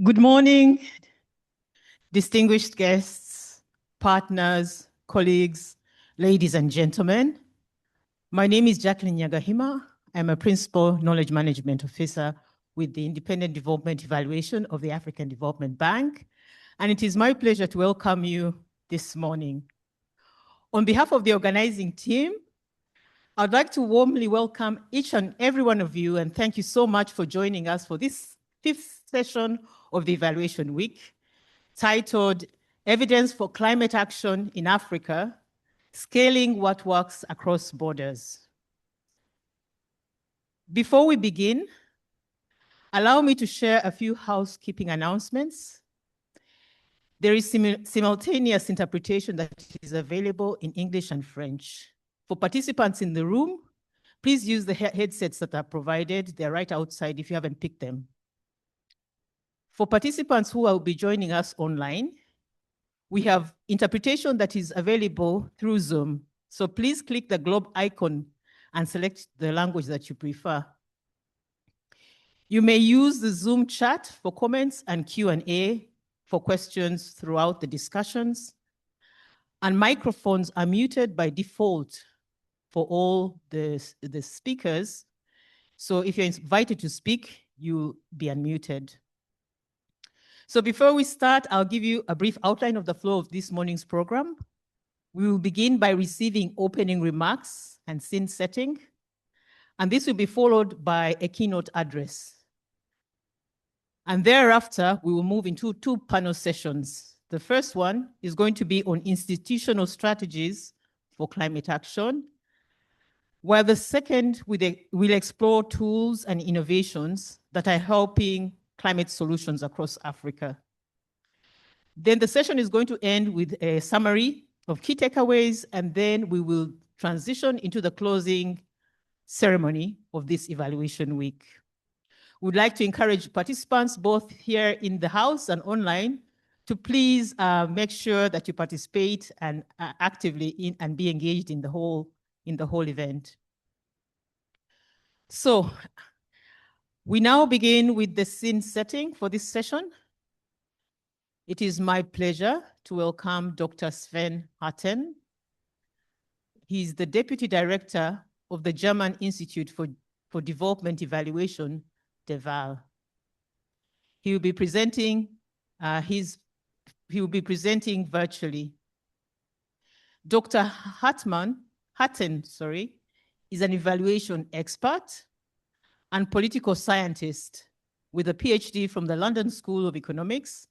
Good morning, distinguished guests, partners, colleagues, ladies and gentlemen. My name is Jacqueline Nyagahima. I'm a Principal Knowledge Management Officer with the Independent Development Evaluation of the African Development Bank, and it is my pleasure to welcome you this morning. On behalf of the organizing team, I'd like to warmly welcome each and every one of you, and thank you so much for joining us for this 5th session of the Evaluation Week, titled Evidence for Climate Action in Africa, Scaling What Works Across Borders. Before we begin, allow me to share a few housekeeping announcements. There is simultaneous interpretation that is available in English and French. For participants in the room, please use the headsets that are provided. They're right outside if you haven't picked them. For participants who will be joining us online, we have interpretation that is available through Zoom. So please click the globe icon and select the language that you prefer. You may use the Zoom chat for comments and Q&A for questions throughout the discussions. And microphones are muted by default for all the speakers. So if you're invited to speak, you'll be unmuted. So before we start, I'll give you a brief outline of the flow of this morning's program. We will begin by receiving opening remarks and scene setting, and this will be followed by a keynote address. And thereafter, we will move into 2 panel sessions. The first one is going to be on institutional strategies for climate action, while the second will explore tools and innovations that are helping climate solutions across Africa. Then the session is going to end with a summary of key takeaways, and then we will transition into the closing ceremony of this evaluation week. We'd like to encourage participants both here in the house and online to please make sure that you participate and actively in and be engaged in the whole event. So we now begin with the scene setting for this session. It is my pleasure to welcome Dr. Sven Harten. He's the Deputy Director of the German Institute for Development Evaluation, DEVAL. He will be presenting virtually. Dr. Harten, is an evaluation expert and political scientist with a PhD from the London School of Economics,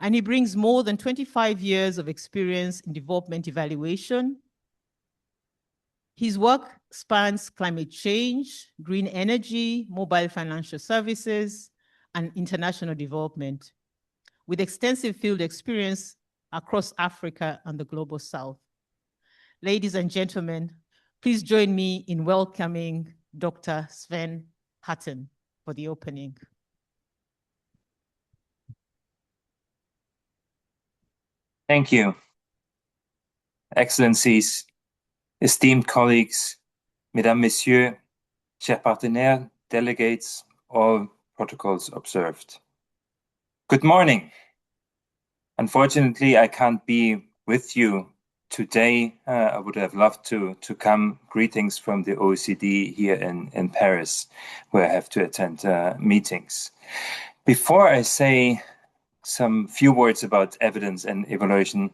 and he brings more than 25 years of experience in development evaluation. His work spans climate change, green energy, mobile financial services, and international development, with extensive field experience across Africa and the Global South. Ladies and gentlemen, please join me in welcoming Dr. Sven Harten for the opening. Thank you. Excellencies, esteemed colleagues, mesdames, messieurs, chers partenaires, delegates, all protocols observed. Good morning. Unfortunately, I can't be with you today. I would have loved to come. Greetings from the OECD here in Paris, where I have to attend meetings. Before I say some few words about evidence and evaluation,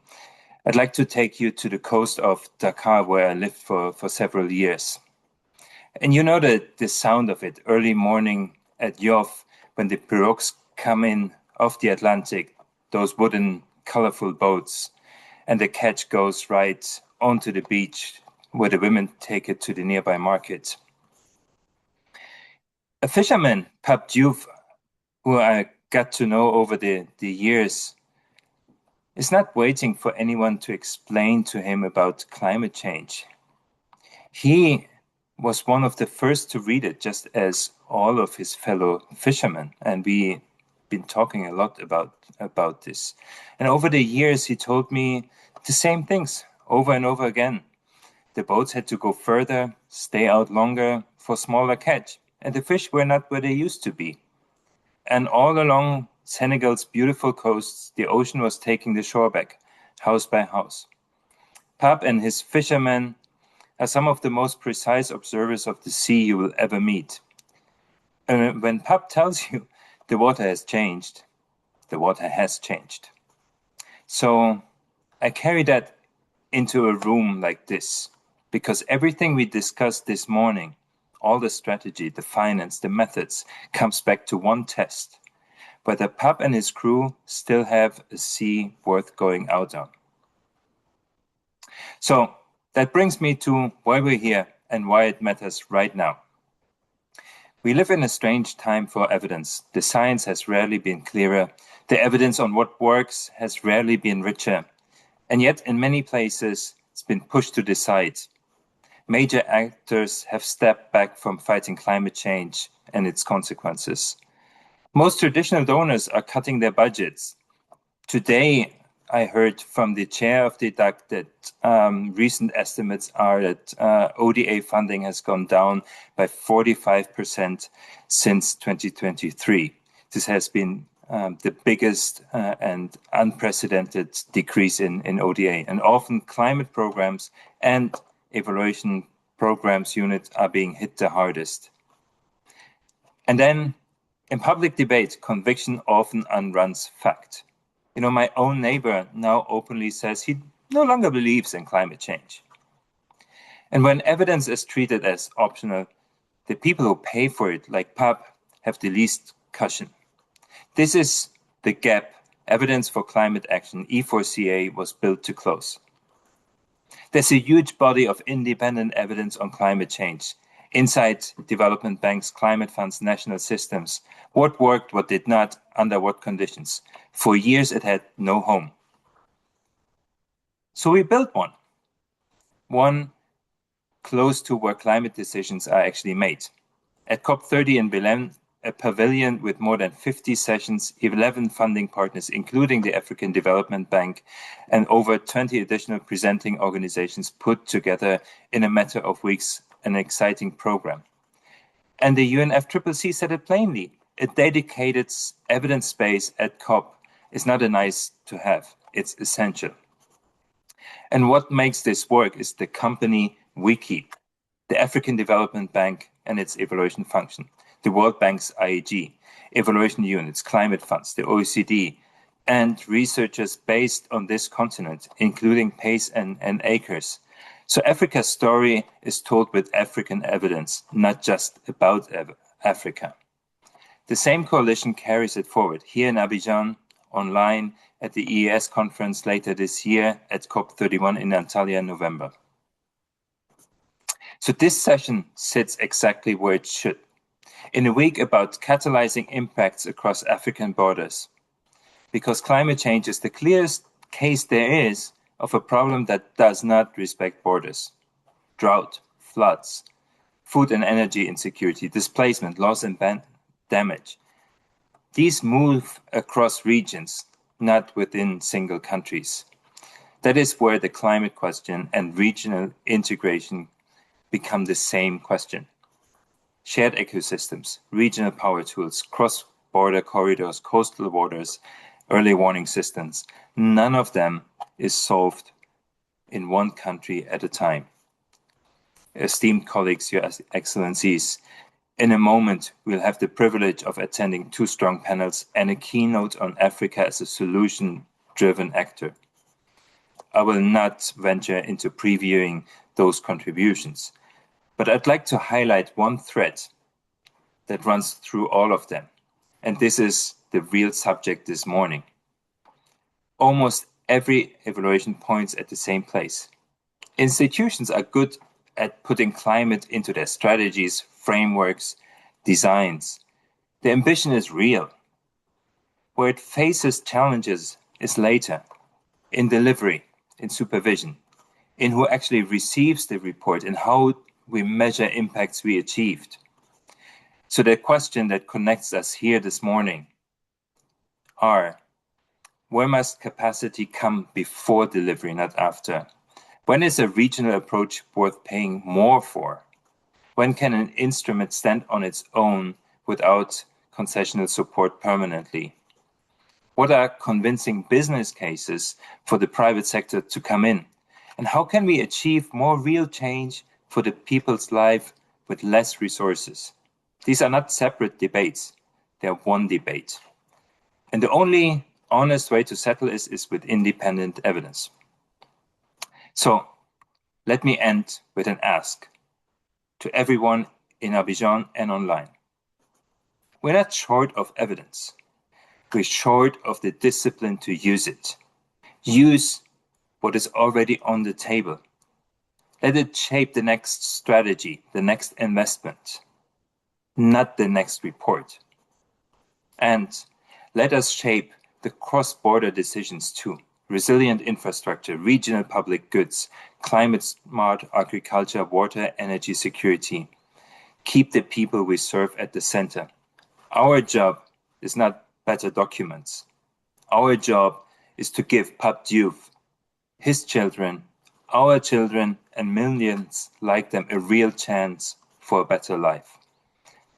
I'd like to take you to the coast of Dakar, where I lived for several years. And you know the sound of it, early morning at Yoff, when the pirogues come in off the Atlantic, those wooden, colorful boats, and the catch goes right onto the beach, where the women take it to the nearby market. A fisherman, Pape Diouf, who I got to know over the years, is not waiting for anyone to explain to him about climate change. He was one of the first to read it, just as all of his fellow fishermen, and we've been talking a lot about this. And over the years, he told me the same things over and over again. The boats had to go further, stay out longer for smaller catch, and the fish were not where they used to be. And all along Senegal's beautiful coasts, the ocean was taking the shore back, house by house. Pap and his fishermen are some of the most precise observers of the sea you will ever meet. And when Pap tells you the water has changed, the water has changed. So I carry that into a room like this, because everything we discussed this morning, all the strategy, the finance, the methods, comes back to one test: whether Pap and his crew still have a sea worth going out on. So that brings me to why we're here and why it matters right now. We live in a strange time for evidence. The science has rarely been clearer. The evidence on what works has rarely been richer. And yet, in many places, it's been pushed to the side. Major actors have stepped back from fighting climate change and its consequences. Most traditional donors are cutting their budgets. Today, I heard from the chair of the DAC that recent estimates are that ODA funding has gone down by 45% since 2023. This has been the biggest and unprecedented decrease in ODA. And often climate programs and evaluation programs units are being hit the hardest. And then in public debate, conviction often outruns fact. You know, my own neighbor now openly says he no longer believes in climate change. And when evidence is treated as optional, the people who pay for it, like Pap, have the least cushion. This is the gap Evidence for Climate Action, E4CA, was built to close. There's a huge body of independent evidence on climate change inside development banks, climate funds, national systems. What worked, what did not, under what conditions. For years, it had no home. So we built one close to where climate decisions are actually made. At COP30 in Belém, a pavilion with more than 50 sessions, 11 funding partners, including the African Development Bank, and over 20 additional presenting organizations put together in a matter of weeks an exciting program. And the UNFCCC said it plainly: a dedicated evidence space at COP is not a nice to have, it's essential. And what makes this work is the company we keep, the African Development Bank and its evaluation function, the World Bank's IEG, evaluation units, climate funds, the OECD, and researchers based on this continent, including Pace and Acres. So Africa's story is told with African evidence, not just about Africa. The same coalition carries it forward here in Abidjan, online, at the EES conference later this year, at COP31 in Antalya in November. So this session sits exactly where it should, in a week about catalyzing impacts across African borders, because climate change is the clearest case there is of a problem that does not respect borders. Drought, floods, food and energy insecurity, displacement, loss and damage. These move across regions, not within single countries. That is where the climate question and regional integration become the same question. Shared ecosystems, regional power tools, cross-border corridors, coastal waters, early warning systems, none of them is solved in one country at a time. Esteemed colleagues, Your Excellencies, in a moment, we'll have the privilege of attending 2 strong panels and a keynote on Africa as a solution-driven actor. I will not venture into previewing those contributions, but I'd like to highlight one thread that runs through all of them, and this is the real subject this morning. Almost every evaluation points at the same place. Institutions are good at putting climate into their strategies, frameworks, designs. The ambition is real. Where it faces challenges is later. in delivery, in supervision, in who actually receives the report and how we measure impacts we achieved. So the question that connects us here this morning are, where must capacity come before delivery, not after? When is a regional approach worth paying more for? When can an instrument stand on its own without concessional support permanently? What are convincing business cases for the private sector to come in? And how can we achieve more real change for the people's life with less resources? These are not separate debates, they are one debate. And the only honest way to settle is with independent evidence. So let me end with an ask to everyone in Abidjan and online. We're not short of evidence. We're short of the discipline to use it. Use what is already on the table. Let it shape the next strategy, the next investment, not the next report. And let us shape the cross-border decisions too. Resilient infrastructure, regional public goods, climate-smart agriculture, water, energy security. Keep the people we serve at the center. Our job is not better documents. Our job is to give Pape Diouf, his children, our children, and millions like them a real chance for a better life.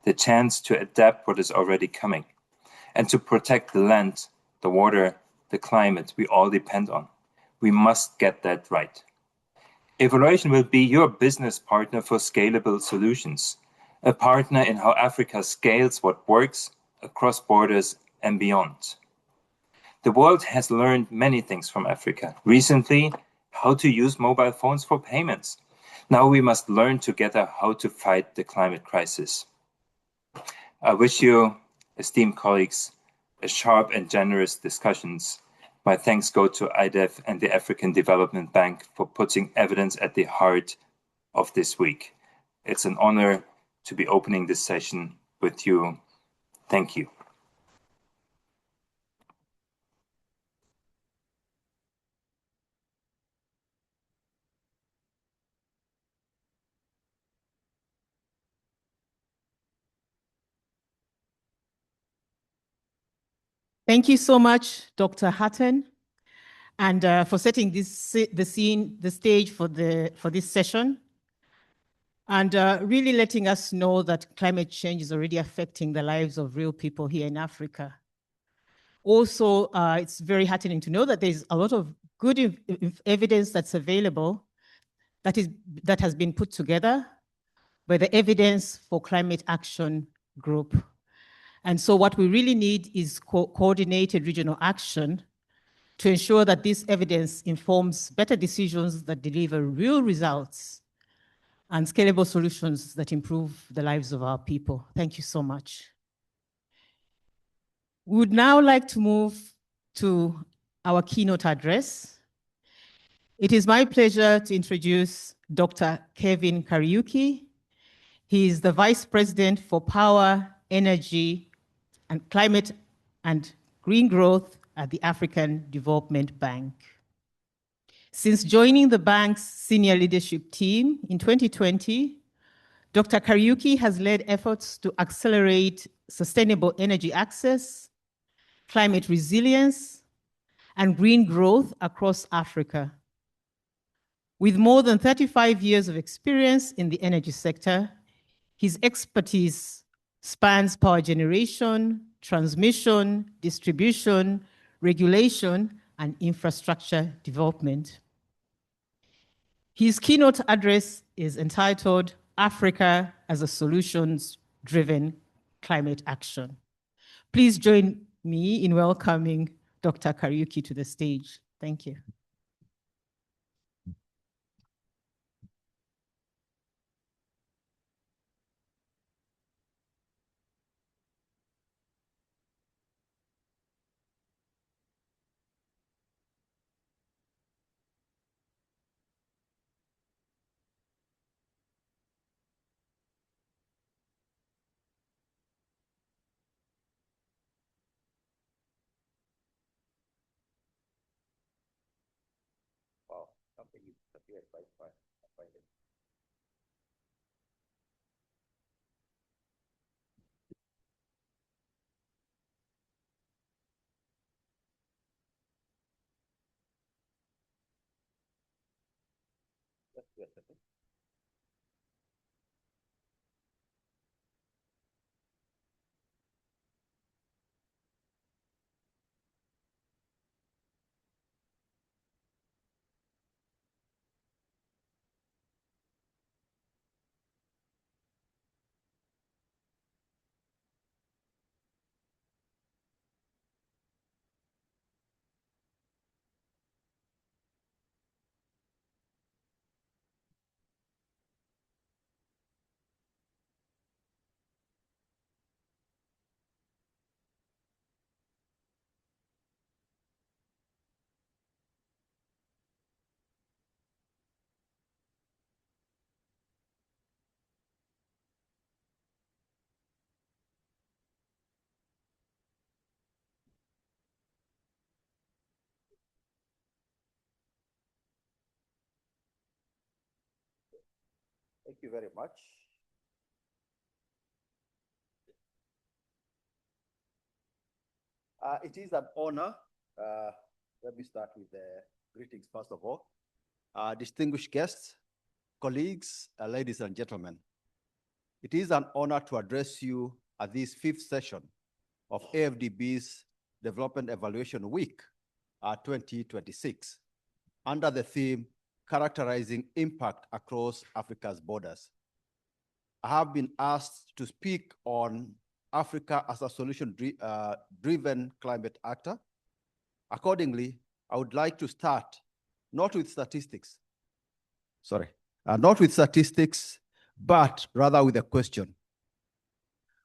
The chance to adapt what is already coming and to protect the land, the water, the climate we all depend on. We must get that right. Evaluation will be your business partner for scalable solutions, a partner in how Africa scales what works across borders and beyond. The world has learned many things from Africa. Recently, how to use mobile phones for payments. Now we must learn together how to fight the climate crisis. I wish you, esteemed colleagues, a sharp and generous discussions. My thanks go to IDEV and the African Development Bank for putting evidence at the heart of this week. It's an honor to be opening this session with you. Thank you. Thank you so much, Dr. Hatton, and for setting the stage for this session, and really letting us know that climate change is already affecting the lives of real people here in Africa. Also, it's very heartening to know that there's a lot of good evidence that's available that has been put together by the Evidence for Climate Action group. And so what we really need is coordinated regional action to ensure that this evidence informs better decisions that deliver real results and scalable solutions that improve the lives of our people. Thank you so much. We would now like to move to our keynote address. It is my pleasure to introduce Dr. Kevin Kariuki. He is the Vice President for Power, Energy, and Climate and Green Growth at the African Development Bank. Since joining the bank's senior leadership team in 2020, Dr. Kariuki has led efforts to accelerate sustainable energy access, climate resilience, and green growth across Africa. With more than 35 years of experience in the energy sector, his expertise spans power generation, transmission, distribution, regulation, and infrastructure development. His keynote address is entitled Africa as a Solutions-Driven Climate Action. Please join me in welcoming Dr. Kariuki to the stage. Thank you. Thank you very much. It is an honor. Let me start with the greetings, first of all. Distinguished guests, colleagues, ladies and gentlemen. It is an honor to address you at this 5th session of AfDB's Development Evaluation Week 2026, under the theme, Characterizing Impact Across Africa's Borders. I have been asked to speak on Africa as a solution-driven climate actor. Accordingly, I would like to start not with statistics, but rather with a question.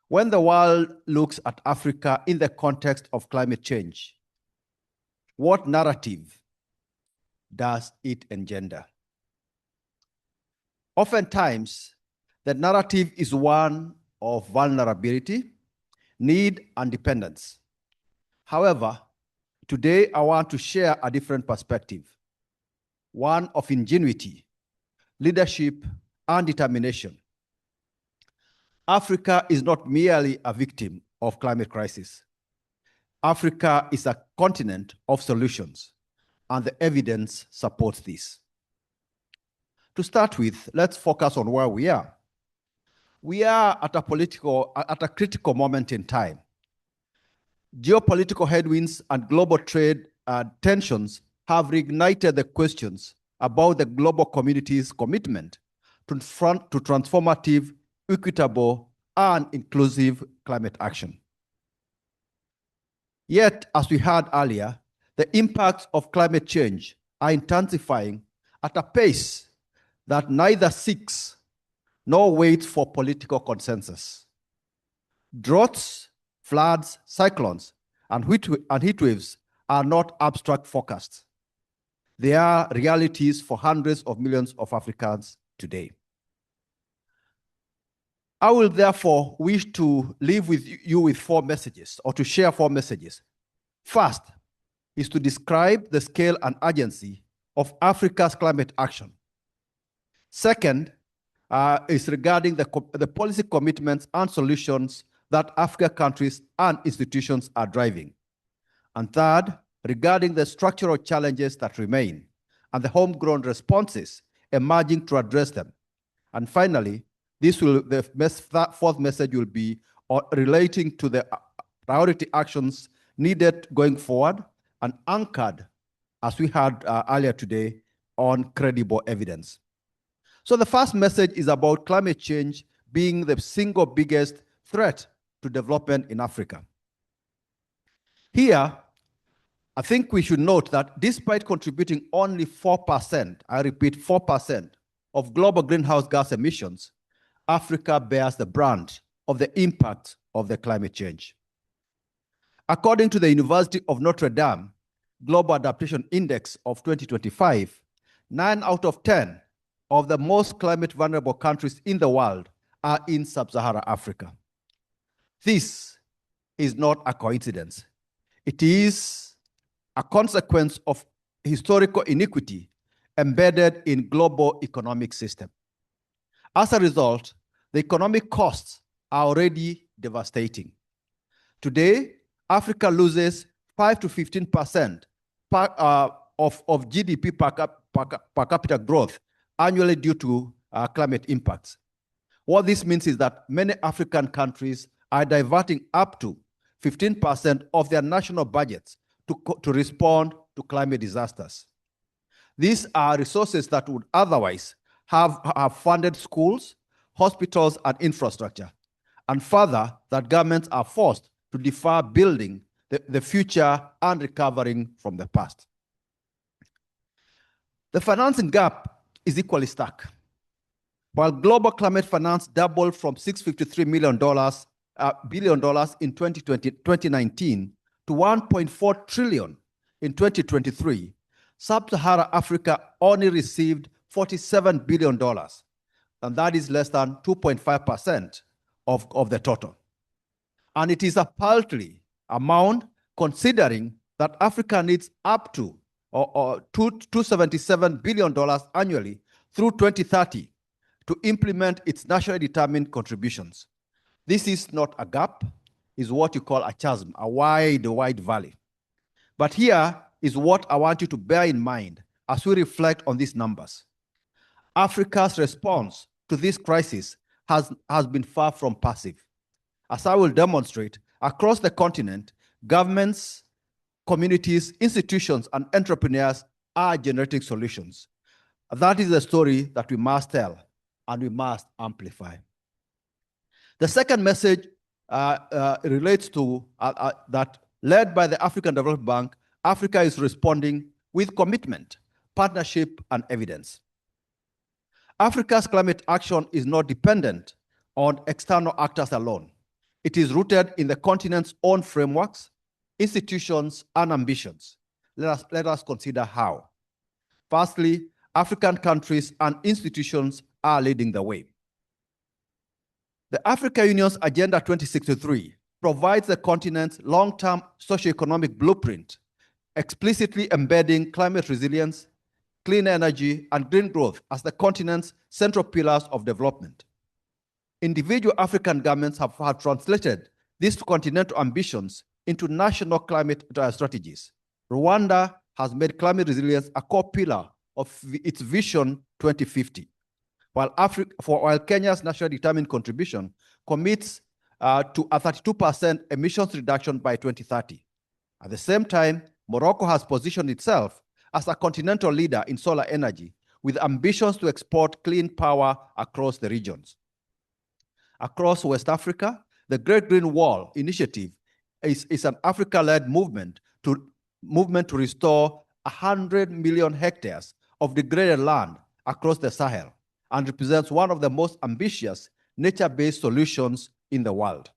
When the world looks at Africa in the context of climate change, what narrative does it engender? Oftentimes, the narrative is one of vulnerability, need, and dependence. However, today I want to share a different perspective, one of ingenuity, leadership, and determination. Africa is not merely a victim of climate crisis. Africa is a continent of solutions, and the evidence supports this. To start with, let's focus on where we are. We are at a critical moment in time. Geopolitical headwinds and global trade tensions have reignited the questions about the global community's commitment to transformative, equitable, and inclusive climate action. Yet, as we heard earlier, the impacts of climate change are intensifying at a pace that neither seeks nor waits for political consensus. Droughts, floods, cyclones, and heat waves are not abstract forecasts. They are realities for hundreds of millions of Africans today. I will therefore wish to leave with you with 4 messages, or to share 4 messages. First is to describe the scale and urgency of Africa's climate action. Second is regarding the policy commitments and solutions that African countries and institutions are driving. And third, regarding the structural challenges that remain and the homegrown responses emerging to address them. And finally, the 4th message will be relating to the priority actions needed going forward and anchored, as we heard earlier today, on credible evidence. So the first message is about climate change being the single biggest threat to development in Africa. Here, I think we should note that despite contributing only 4%, I repeat 4%, of global greenhouse gas emissions, Africa bears the brunt of the impact of the climate change. According to the University of Notre Dame Global Adaptation Index of 2025, 9 out of 10 of the most climate vulnerable countries in the world are in sub-Saharan Africa. This is not a coincidence. It is a consequence of historical inequity embedded in global economic system. As a result, the economic costs are already devastating. Today, Africa loses 5 to 15% of GDP per capita growth annually due to climate impacts. What this means is that many African countries are diverting up to 15% of their national budgets to respond to climate disasters. These are resources that would otherwise have funded schools, hospitals, and infrastructure, and further, that governments are forced to defer building the future and recovering from the past. The financing gap is equally stark. While global climate finance doubled from $653 billion in 2019 to $1.4 trillion in 2023, Sub-Saharan Africa only received $47 billion, and that is less than 2.5% of the total. And it is a paltry amount considering that Africa needs up to $277 billion annually through 2030 to implement its nationally determined contributions. This is not a gap, it's what you call a chasm, a wide valley. But here is what I want you to bear in mind as we reflect on these numbers. Africa's response to this crisis has been far from passive. As I will demonstrate, across the continent, governments, communities, institutions, and entrepreneurs are generating solutions. That is the story that we must tell and we must amplify. The second message relates to that, led by the African Development Bank, Africa is responding with commitment, partnership, and evidence. Africa's climate action is not dependent on external actors alone. It is rooted in the continent's own frameworks, institutions, and ambitions. Let us consider how. Firstly, African countries and institutions are leading the way. The African Union's Agenda 2063 provides the continent's long-term socio-economic blueprint, explicitly embedding climate resilience, clean energy, and green growth as the continent's central pillars of development. Individual African governments have translated these continental ambitions into national climate strategies. Rwanda has made climate resilience a core pillar of its Vision 2050, while Kenya's nationally determined contribution commits to a 32% emissions reduction by 2030. At the same time, Morocco has positioned itself as a continental leader in solar energy with ambitions to export clean power across the regions. Across West Africa, the Great Green Wall Initiative is an Africa-led movement to restore 100 million hectares of degraded land across the Sahel and represents one of the most ambitious nature-based solutions in the world.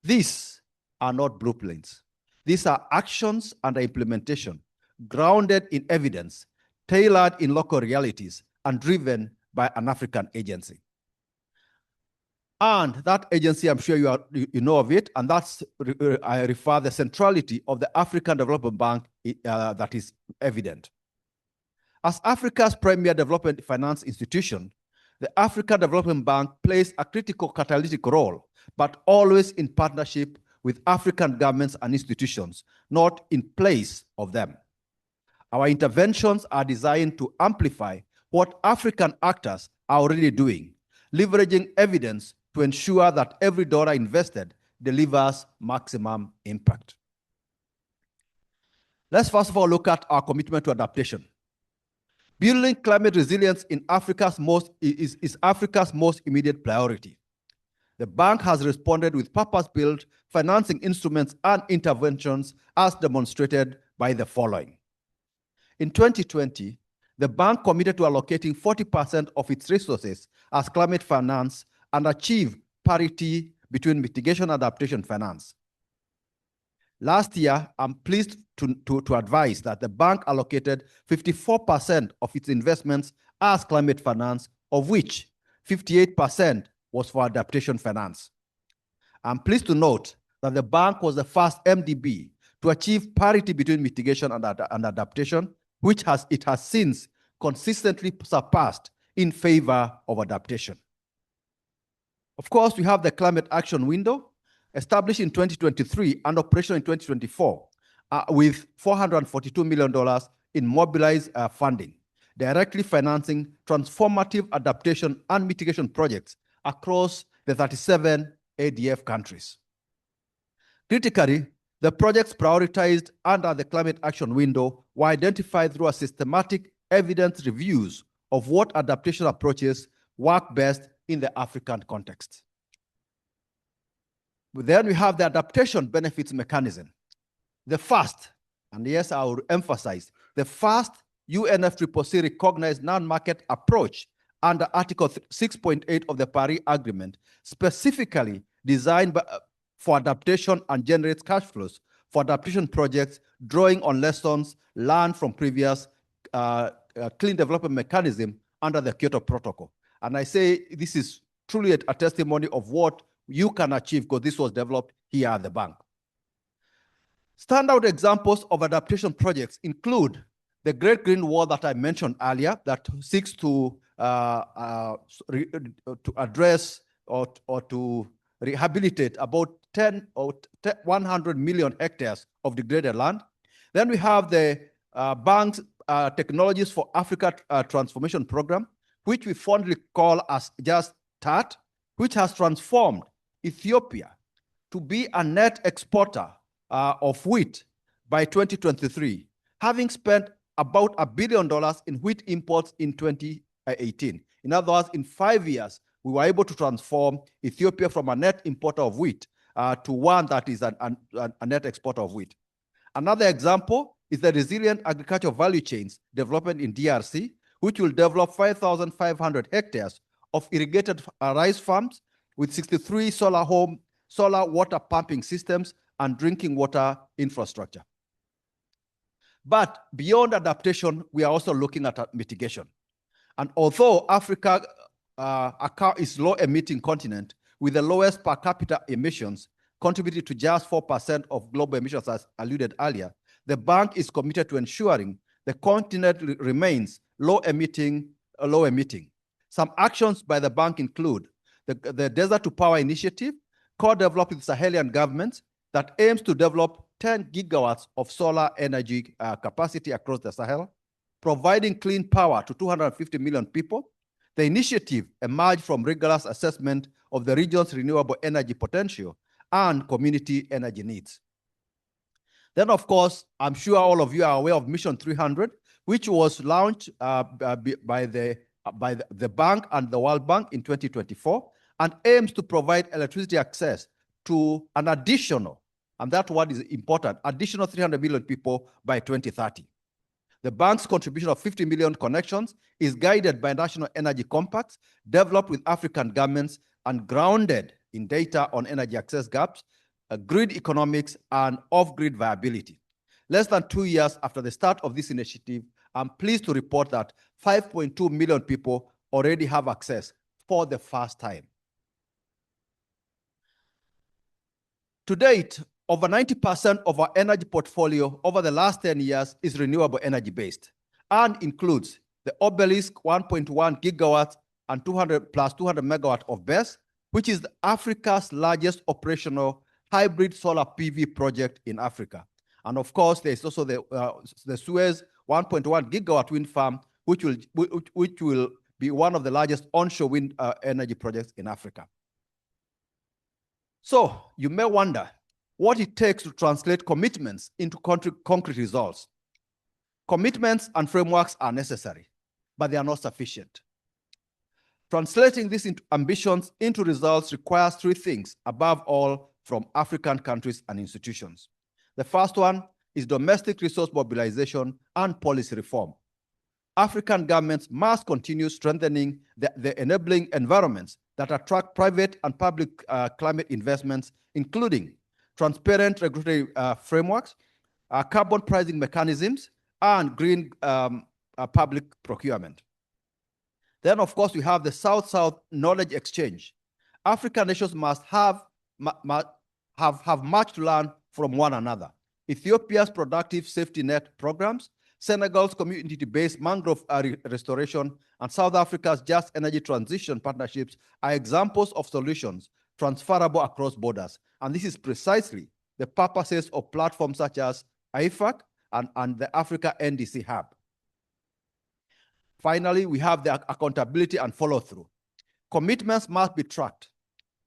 These are not blueprints. These are actions and implementation grounded in evidence, tailored in local realities, and driven by an African agency. And that agency, I'm sure you know of it, and that's, I refer the centrality of the African Development Bank that is evident. As Africa's premier development finance institution, the African Development Bank plays a critical catalytic role, but always in partnership with African governments and institutions, not in place of them. Our interventions are designed to amplify what African actors are already doing, leveraging evidence to ensure that every dollar invested delivers maximum impact. Let's first of all look at our commitment to adaptation. Building climate resilience in Africa's is Africa's most immediate priority. The bank has responded with purpose-built financing instruments and interventions as demonstrated by the following. In 2020, the bank committed to allocating 40% of its resources as climate finance and achieve parity between mitigation and adaptation finance. Last year, I'm pleased to advise that the bank allocated 54% of its investments as climate finance, of which 58% was for adaptation finance. I'm pleased to note that the bank was the first MDB to achieve parity between mitigation and adaptation, which it has since consistently surpassed in favor of adaptation. Of course, we have the climate action window established in 2023 and operational in 2024 with $442 million in mobilized funding, directly financing transformative adaptation and mitigation projects across the 37 ADF countries. Critically, the projects prioritized under the climate action window were identified through a systematic evidence reviews of what adaptation approaches work best in the African context. But then we have the adaptation benefits mechanism. The first, and yes, I will emphasize, the first UNFCCC recognized non-market approach under Article 6.8 of the Paris Agreement, specifically designed for adaptation and generates cash flows for adaptation projects, drawing on lessons learned from previous clean development mechanism under the Kyoto Protocol. And I say this is truly a testimony of what you can achieve because this was developed here at the bank. Standout examples of adaptation projects include the Great Green Wall that I mentioned earlier that seeks to address or to rehabilitate about 100 million hectares of degraded land. Then we have the bank's Technologies for Africa Transformation Program, which we fondly call as just TAT, which has transformed Ethiopia to be a net exporter of wheat by 2023, having spent about $1 billion in wheat imports in 2018. In other words, in 5 years, we were able to transform Ethiopia from a net importer of wheat to one that is a net exporter of wheat. Another example is the Resilient Agricultural Value Chains development in DRC, which will develop 5,500 hectares of irrigated rice farms with 63 solar water pumping systems and drinking water infrastructure. But beyond adaptation, we are also looking at mitigation. And although Africa is low-emitting continent with the lowest per capita emissions, contributing to just 4% of global emissions as alluded earlier, the bank is committed to ensuring the continent remains low-emitting. Some actions by the bank include the Desert to Power Initiative, co-developed with Sahelian governments that aims to develop 10 gigawatts of solar energy capacity across the Sahel, providing clean power to 250 million people. The initiative emerged from rigorous assessment of the region's renewable energy potential and community energy needs. Then, of course, I'm sure all of you are aware of Mission 300, which was launched by the bank and the World Bank in 2024 and aims to provide electricity access to an additional, and that word is important, additional 300 million people by 2030. The bank's contribution of 50 million connections is guided by national energy compacts developed with African governments and grounded in data on energy access gaps, grid economics, and off-grid viability. Less than 2 years after the start of this initiative, I'm pleased to report that 5.2 million people already have access for the first time. To date, over 90% of our energy portfolio over the last 10 years is renewable energy based and includes the Obelisk 1.1 gigawatts and 200 megawatt of BESS, which is Africa's largest operational hybrid solar PV project in Africa. And of course, there's also the Suez 1.1 gigawatt wind farm, which will be one of the largest onshore wind energy projects in Africa. So you may wonder what it takes to translate commitments into concrete results. Commitments and frameworks are necessary, but they are not sufficient. Translating these ambitions into results requires 3 things, above all, from African countries and institutions. The first one is domestic resource mobilization and policy reform. African governments must continue strengthening the enabling environments that attract private and public climate investments, including transparent regulatory frameworks, carbon pricing mechanisms, and green public procurement. Then, of course, we have the South-South knowledge exchange. African nations must have much to learn from one another. Ethiopia's productive safety net programs, Senegal's community-based mangrove restoration, and South Africa's just energy transition partnerships are examples of solutions transferable across borders. And this is precisely the purposes of platforms such as IFAC and the Africa NDC Hub. Finally, we have the accountability and follow-through. Commitments must be tracked,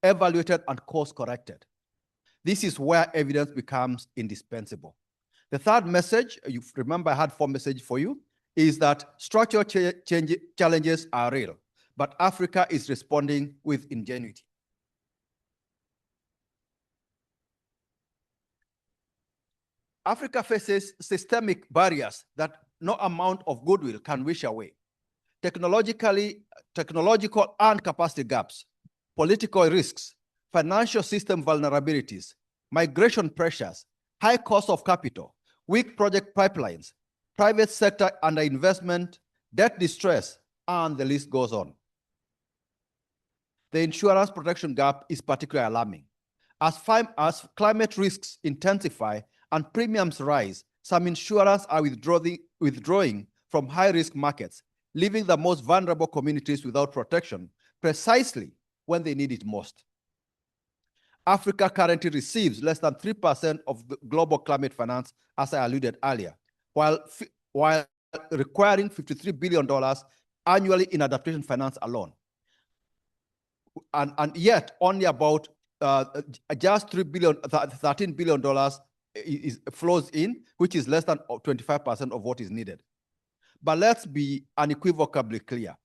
evaluated, and course-corrected. This is where evidence becomes indispensable. The third message, you remember I had 4 messages for you, is that structural challenges are real, but Africa is responding with ingenuity. Africa faces systemic barriers that no amount of goodwill can wish away. Technological and capacity gaps, political risks, financial system vulnerabilities, migration pressures, high cost of capital, weak project pipelines, private sector underinvestment, debt distress, and the list goes on. The insurance protection gap is particularly alarming. As climate risks intensify and premiums rise, some insurers are withdrawing from high-risk markets, leaving the most vulnerable communities without protection precisely when they need it most. Africa currently receives less than 3% of the global climate finance, as I alluded earlier, while requiring $53 billion annually in adaptation finance alone. And yet only about just $13 billion flows in, which is less than 25% of what is needed. But let's be unequivocally clear.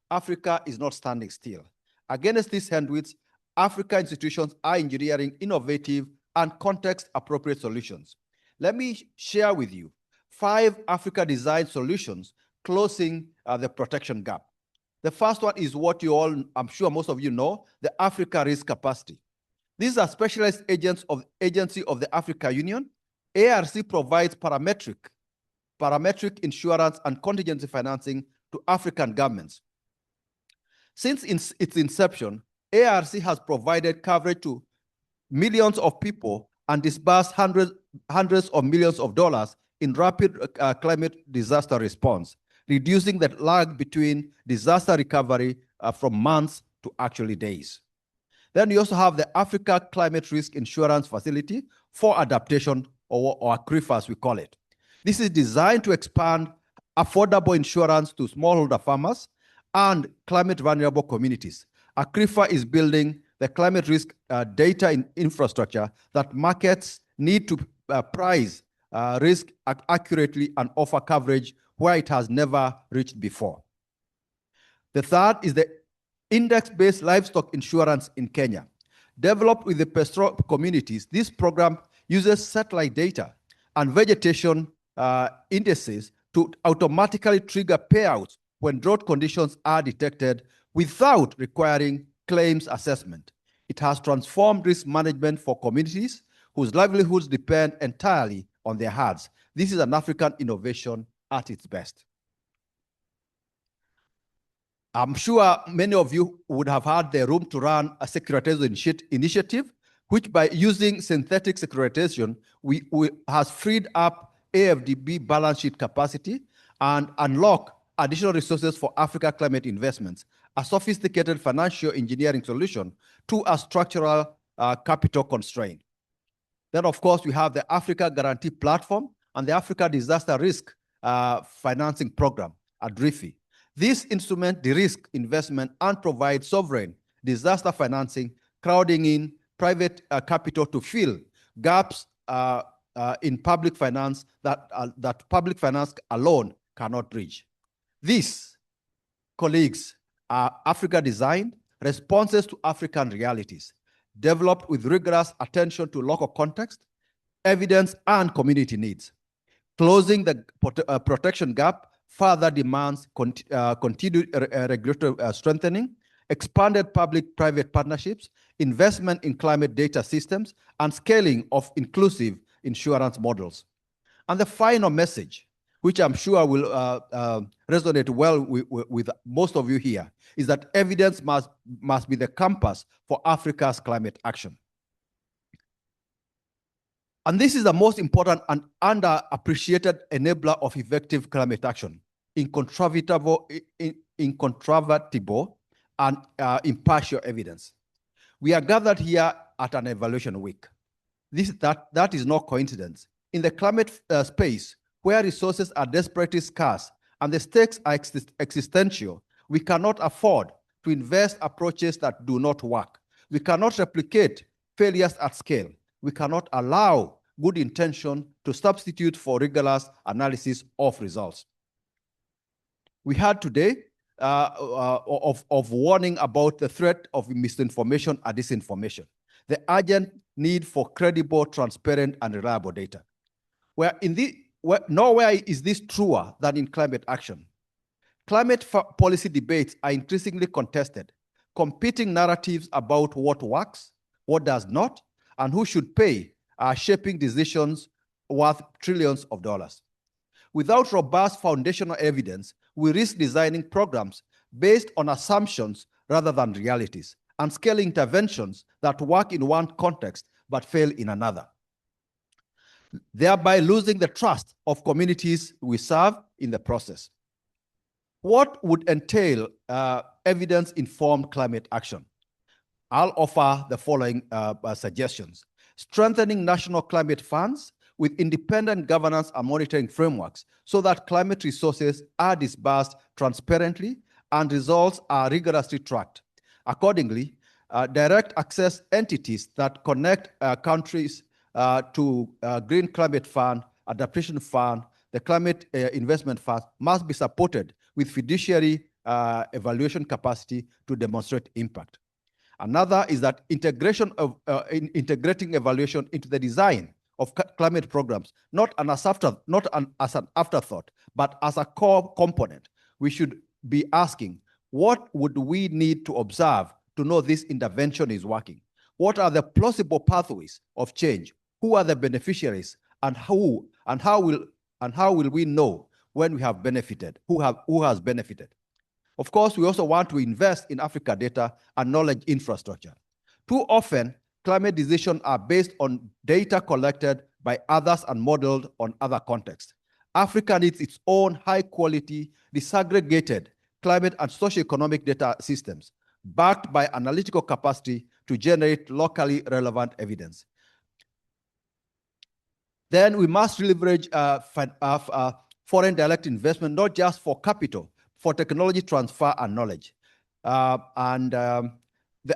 Africa is not standing still. Against these headwinds, Africa institutions are engineering innovative and context-appropriate solutions. Let me share with you 5 Africa-designed solutions closing the protection gap. The first one is what you all, I'm sure most of you know, the Africa Risk Capacity. These are specialized agency of the Africa Union. ARC provides parametric insurance and contingency financing to African governments. Since its inception, ARC has provided coverage to millions of people and disbursed hundreds of millions of dollars in rapid climate disaster response, reducing the lag between disaster recovery from months to actually days. Then you also have the Africa Climate Risk Insurance Facility for Adaptation, or ACRIFA as we call it. This is designed to expand affordable insurance to smallholder farmers and climate vulnerable communities. ACRIFA is building the climate risk data infrastructure that markets need to price risk accurately and offer coverage where it has never reached before. The third is the index-based livestock insurance in Kenya. Developed with the pastoral communities, this program uses satellite data and vegetation indices to automatically trigger payouts when drought conditions are detected without requiring claims assessment. It has transformed risk management for communities whose livelihoods depend entirely on their herds. This is an African innovation at its best. I'm sure many of you would have had the room to run a securitization initiative, which by using synthetic securitization, has freed up AfDB balance sheet capacity and unlock additional resources for Africa climate investments, a sophisticated financial engineering solution to a structural capital constraint. Then, of course, we have the Africa Guarantee Platform and the Africa Disaster Risk Financing Program, ADRIFI. This instrument de-risks investment and provides sovereign disaster financing, crowding in private capital to fill gaps in public finance that public finance alone cannot bridge. These, colleagues, are Africa-designed responses to African realities, developed with rigorous attention to local context, evidence, and community needs. Closing the protection gap further demands continued regulatory strengthening, expanded public-private partnerships, investment in climate data systems, and scaling of inclusive insurance models. And the final message, which I'm sure will resonate well with most of you here, is that evidence must be the compass for Africa's climate action. And this is the most important and underappreciated enabler of effective climate action, incontrovertible and impartial evidence. We are gathered here at an evaluation week. That is no coincidence. In the climate space, where resources are desperately scarce and the stakes are existential, we cannot afford to invest approaches that do not work. We cannot replicate failures at scale. We cannot allow good intention to substitute for rigorous analysis of results. We heard today of warning about the threat of misinformation and disinformation, the urgent need for credible, transparent, and reliable data. Nowhere is this truer than in climate action. Climate policy debates are increasingly contested. Competing narratives about what works, what does not, and who should pay are shaping decisions worth trillions of dollars. Without robust foundational evidence, we risk designing programs based on assumptions rather than realities, and scaling interventions that work in one context but fail in another, thereby losing the trust of communities we serve in the process. What would entail evidence-informed climate action? I'll offer the following suggestions. Strengthening national climate funds with independent governance and monitoring frameworks so that climate resources are disbursed transparently and results are rigorously tracked. Accordingly, direct access entities that connect countries to Green Climate Fund, Adaptation Fund, the Climate Investment Fund must be supported with fiduciary evaluation capacity to demonstrate impact. Another is that integrating evaluation into the design of climate programs, not as an afterthought, but as a core component. We should be asking, what would we need to observe to know this intervention is working? What are the plausible pathways of change? Who are the beneficiaries, and how will we know when we have benefited? Who has benefited? Of course, we also want to invest in Africa data and knowledge infrastructure. Too often, climate decisions are based on data collected by others and modeled on other contexts. Africa needs its own high-quality, disaggregated climate and socioeconomic data systems, backed by analytical capacity to generate locally relevant evidence. Then we must leverage foreign direct investment, not just for capital, for technology transfer and knowledge. The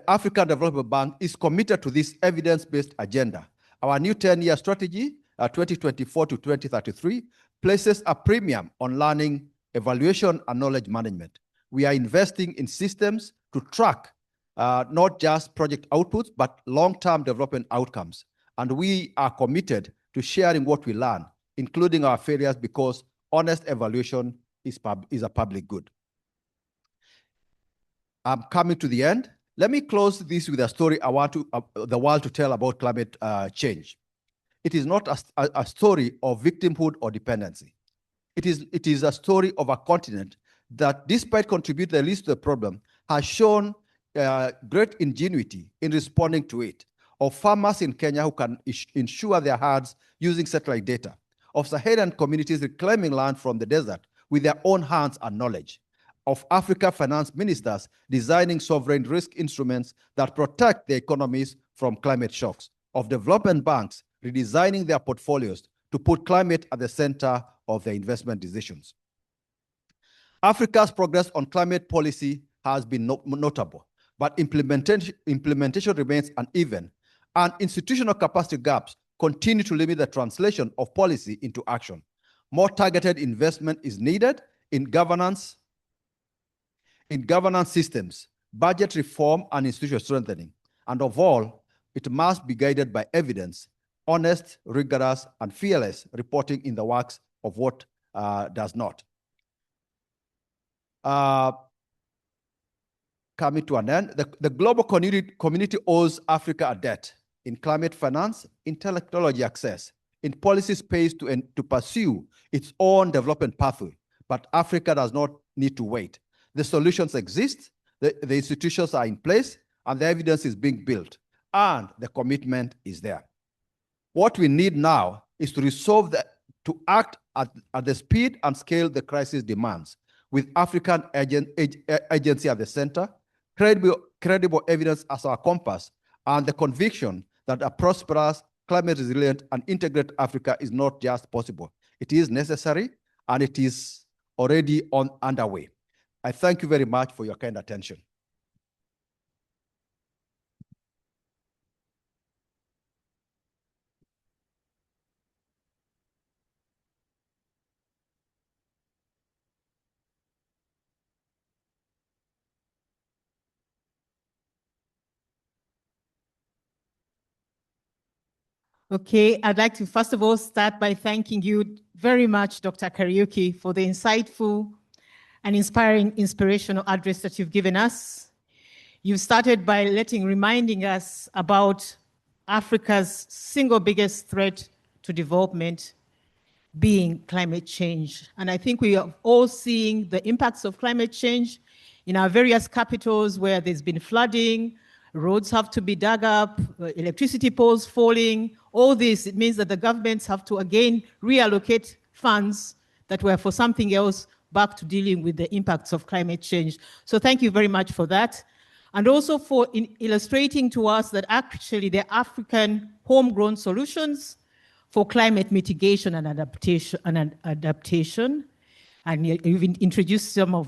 African Development Bank is committed to this evidence-based agenda. Our new 10-year strategy, 2024 to 2033, places a premium on learning, evaluation, and knowledge management. We are investing in systems to track not just project outputs, but long-term development outcomes. And we are committed to sharing what we learn, including our failures, because honest evaluation is a public good. I'm coming to the end. Let me close this with a story I want the world to tell about climate change. It is not a story of victimhood or dependency. It is a story of a continent that, despite contributing the least to the problem, has shown great ingenuity in responding to it. Of farmers in Kenya who can insure their herds using satellite data. Of Saharan communities reclaiming land from the desert with their own hands and knowledge. Of Africa finance ministers designing sovereign risk instruments that protect their economies from climate shocks. Of development banks redesigning their portfolios to put climate at the center of their investment decisions. Africa's progress on climate policy has been notable, but implementation remains uneven, and institutional capacity gaps continue to limit the translation of policy into action. More targeted investment is needed in governance systems, budget reform, and institutional strengthening. And of all, it must be guided by evidence, honest, rigorous, and fearless reporting in the works of what does not. Coming to an end, the global community owes Africa a debt in climate finance, in technology access, in policy space to pursue its own development pathway. But Africa does not need to wait. The solutions exist, the institutions are in place, and the evidence is being built, and the commitment is there. What we need now is to resolve that, to act at the speed and scale the crisis demands, with African agency at the center, credible evidence as our compass, and the conviction that a prosperous, climate-resilient, and integrated Africa is not just possible. It is necessary, and it is already underway. I thank you very much for your kind attention. Okay, I'd like to first of all start by thanking you very much, Dr. Kariuki, for the insightful and inspirational address that you've given us. You started by reminding us about Africa's single biggest threat to development being climate change. And I think we are all seeing the impacts of climate change in our various capitals where there's been flooding, roads have to be dug up, electricity poles falling. All this, it means that the governments have to again reallocate funds that were for something else back to dealing with the impacts of climate change. So thank you very much for that. And also for illustrating to us that actually the African homegrown solutions for climate mitigation and adaptation. And you've introduced some of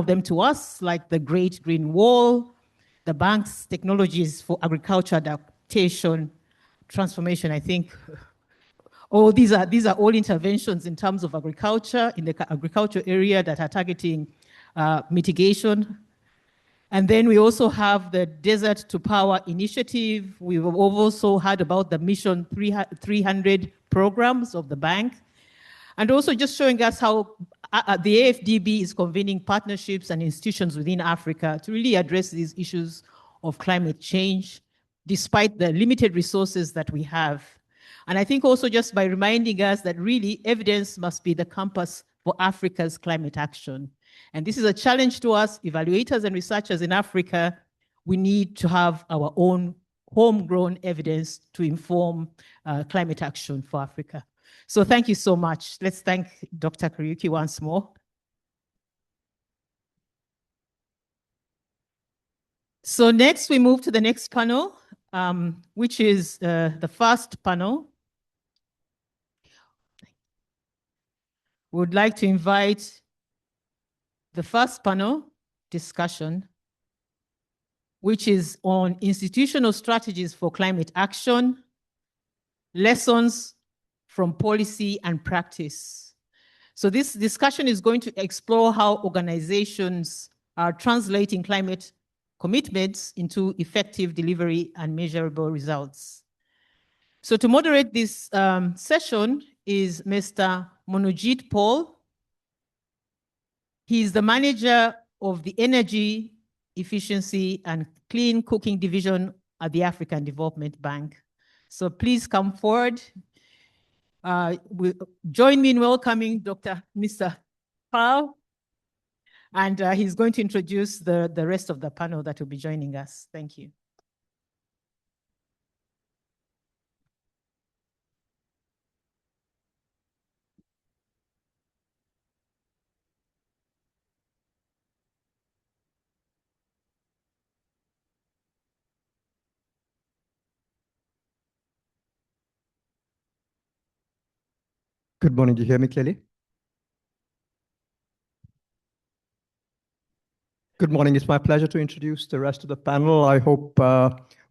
them to us, like the Great Green Wall, the bank's technologies for agriculture adaptation, transformation, I think. Oh, these are all interventions in terms of agriculture, in the agriculture area that are targeting mitigation. And then we also have the Desert to Power initiative. We've also heard about the Mission 300 programs of the bank. And also just showing us how the AfDB is convening partnerships and institutions within Africa to really address these issues of climate change, despite the limited resources that we have. And I think also just by reminding us that really evidence must be the compass for Africa's climate action. And this is a challenge to us, evaluators and researchers in Africa. We need to have our own homegrown evidence to inform climate action for Africa. So thank you so much. Let's thank Dr. Kariuki once more. So next we move to the next panel, which is the first panel. We would like to invite the first panel discussion, which is on institutional strategies for climate action, lessons from policy and practice. So this discussion is going to explore how organizations are translating climate commitments into effective delivery and measurable results. So to moderate this session is Mr. Monojit Paul. He is the manager of the Energy Efficiency and Clean Cooking Division at the African Development Bank. So please come forward. Join me in welcoming Mr. Paul. And he's going to introduce the rest of the panel that will be joining us. Thank you. Good morning. Do you hear me clearly? Good morning. It's my pleasure to introduce the rest of the panel. I hope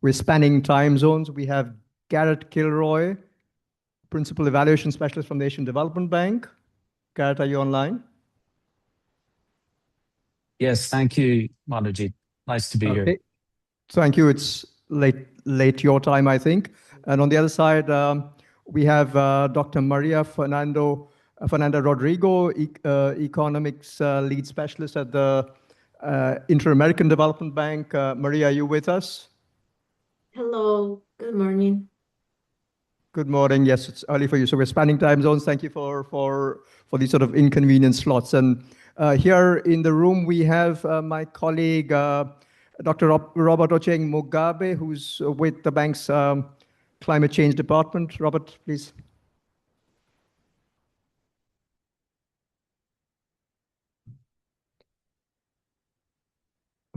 we're spanning time zones. We have Garrett Kilroy, Principal Evaluation Specialist from the Asian Development Bank. Garrett, are you online? Yes, thank you, Manojit. Nice to be here. Thank you. It's late your time, I think. And on the other side, we have Dr. Maria Fernanda Rodrigo, Economics Lead Specialist at the Inter-American Development Bank. Maria, are you with us? Hello, good morning. Good morning. Yes, it's early for you. So we're spanning time zones. Thank you for these sort of inconvenient slots. And here in the room, we have my colleague, Dr. Robert Ocheng Mugabe, who's with the bank's Climate Change Department. Robert, please.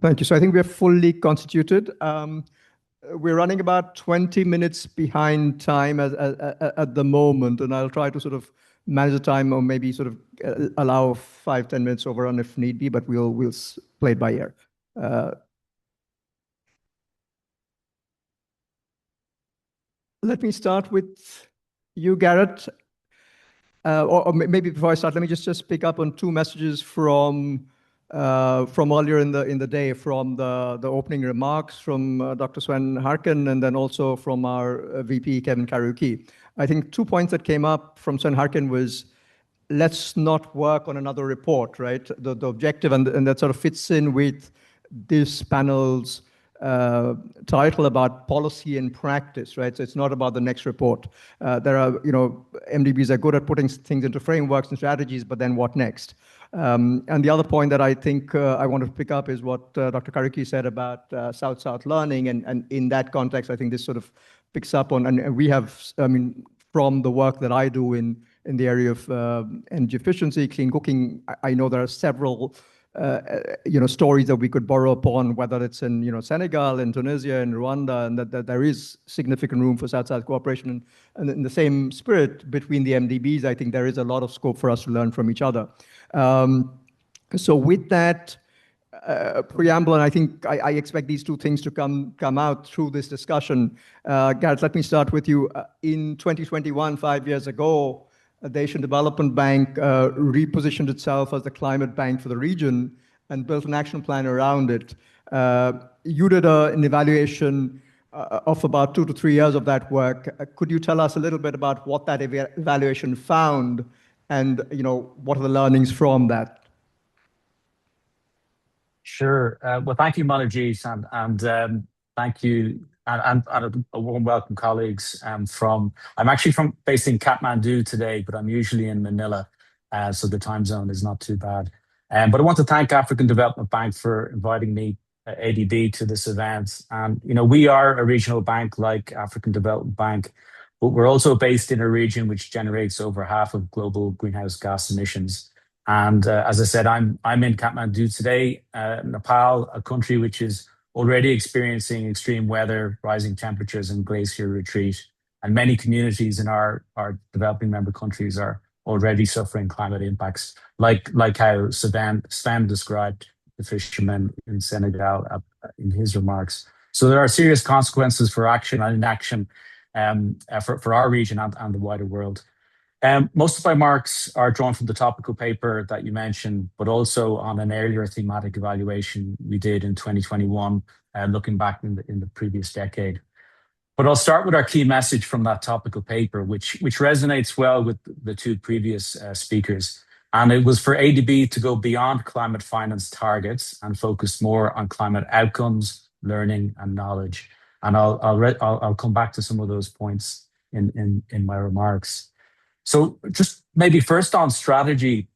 Thank you. So I think we're fully constituted. We're running about 20 minutes behind time at the moment, and I'll try to sort of manage the time, or maybe sort of allow 5-10 minutes overrun if need be, but we'll play it by ear. Let me start with you, Garrett. Or maybe before I start, let me just pick up on two messages from earlier in the day, from the opening remarks from Dr. Sven Harken, and then also from our VP, Kevin Kariuki. I think 2 points that came up from Sven Harken was, let's not work on another report, right? The objective, and that sort of fits in with this panel's title about policy and practice, right? So it's not about the next report. There are, MDBs are good at putting things into frameworks and strategies, but then what next? And the other point that I think I want to pick up is what Dr. Kariuki said about South-South learning. And in that context, I think this sort of picks up on, and we have, from the work that I do in the area of energy efficiency, clean cooking, I know there are several stories that we could borrow upon, whether it's in Senegal, in Tunisia, in Rwanda, and that there is significant room for South-South cooperation. And in the same spirit between the MDBs, I think there is a lot of scope for us to learn from each other. So with that preamble, and I think I expect these two things to come out through this discussion. Garrett, let me start with you. In 2021, 5 years ago, the Asian Development Bank repositioned itself as the climate bank for the region and built an action plan around it. You did an evaluation of about 2 to 3 years of that work. Could you tell us a little bit about what that evaluation found, and what are the learnings from that? Sure. Well, thank you, Manojit, and thank you, and a warm welcome, colleagues. I'm actually based in Kathmandu today, but I'm usually in Manila, so the time zone is not too bad. But I want to thank African Development Bank for inviting me, ADB, to this event. And we are a regional bank like African Development Bank, but we're also based in a region which generates over half of global greenhouse gas emissions. And as I said, I'm in Kathmandu today, Nepal, a country which is already experiencing extreme weather, rising temperatures, and glacier retreat. And many communities in our developing member countries are already suffering climate impacts, like how Sven described the fishermen in Senegal in his remarks. So there are serious consequences for action and inaction for our region and the wider world. Most of my remarks are drawn from the topical paper that you mentioned, but also on an earlier thematic evaluation we did in 2021, looking back in the previous decade. But I'll start with our key message from that topical paper, which resonates well with the two previous speakers. And it was for ADB to go beyond climate finance targets and focus more on climate outcomes, learning, and knowledge. And I'll come back to some of those points in my remarks. So just maybe first on strategy,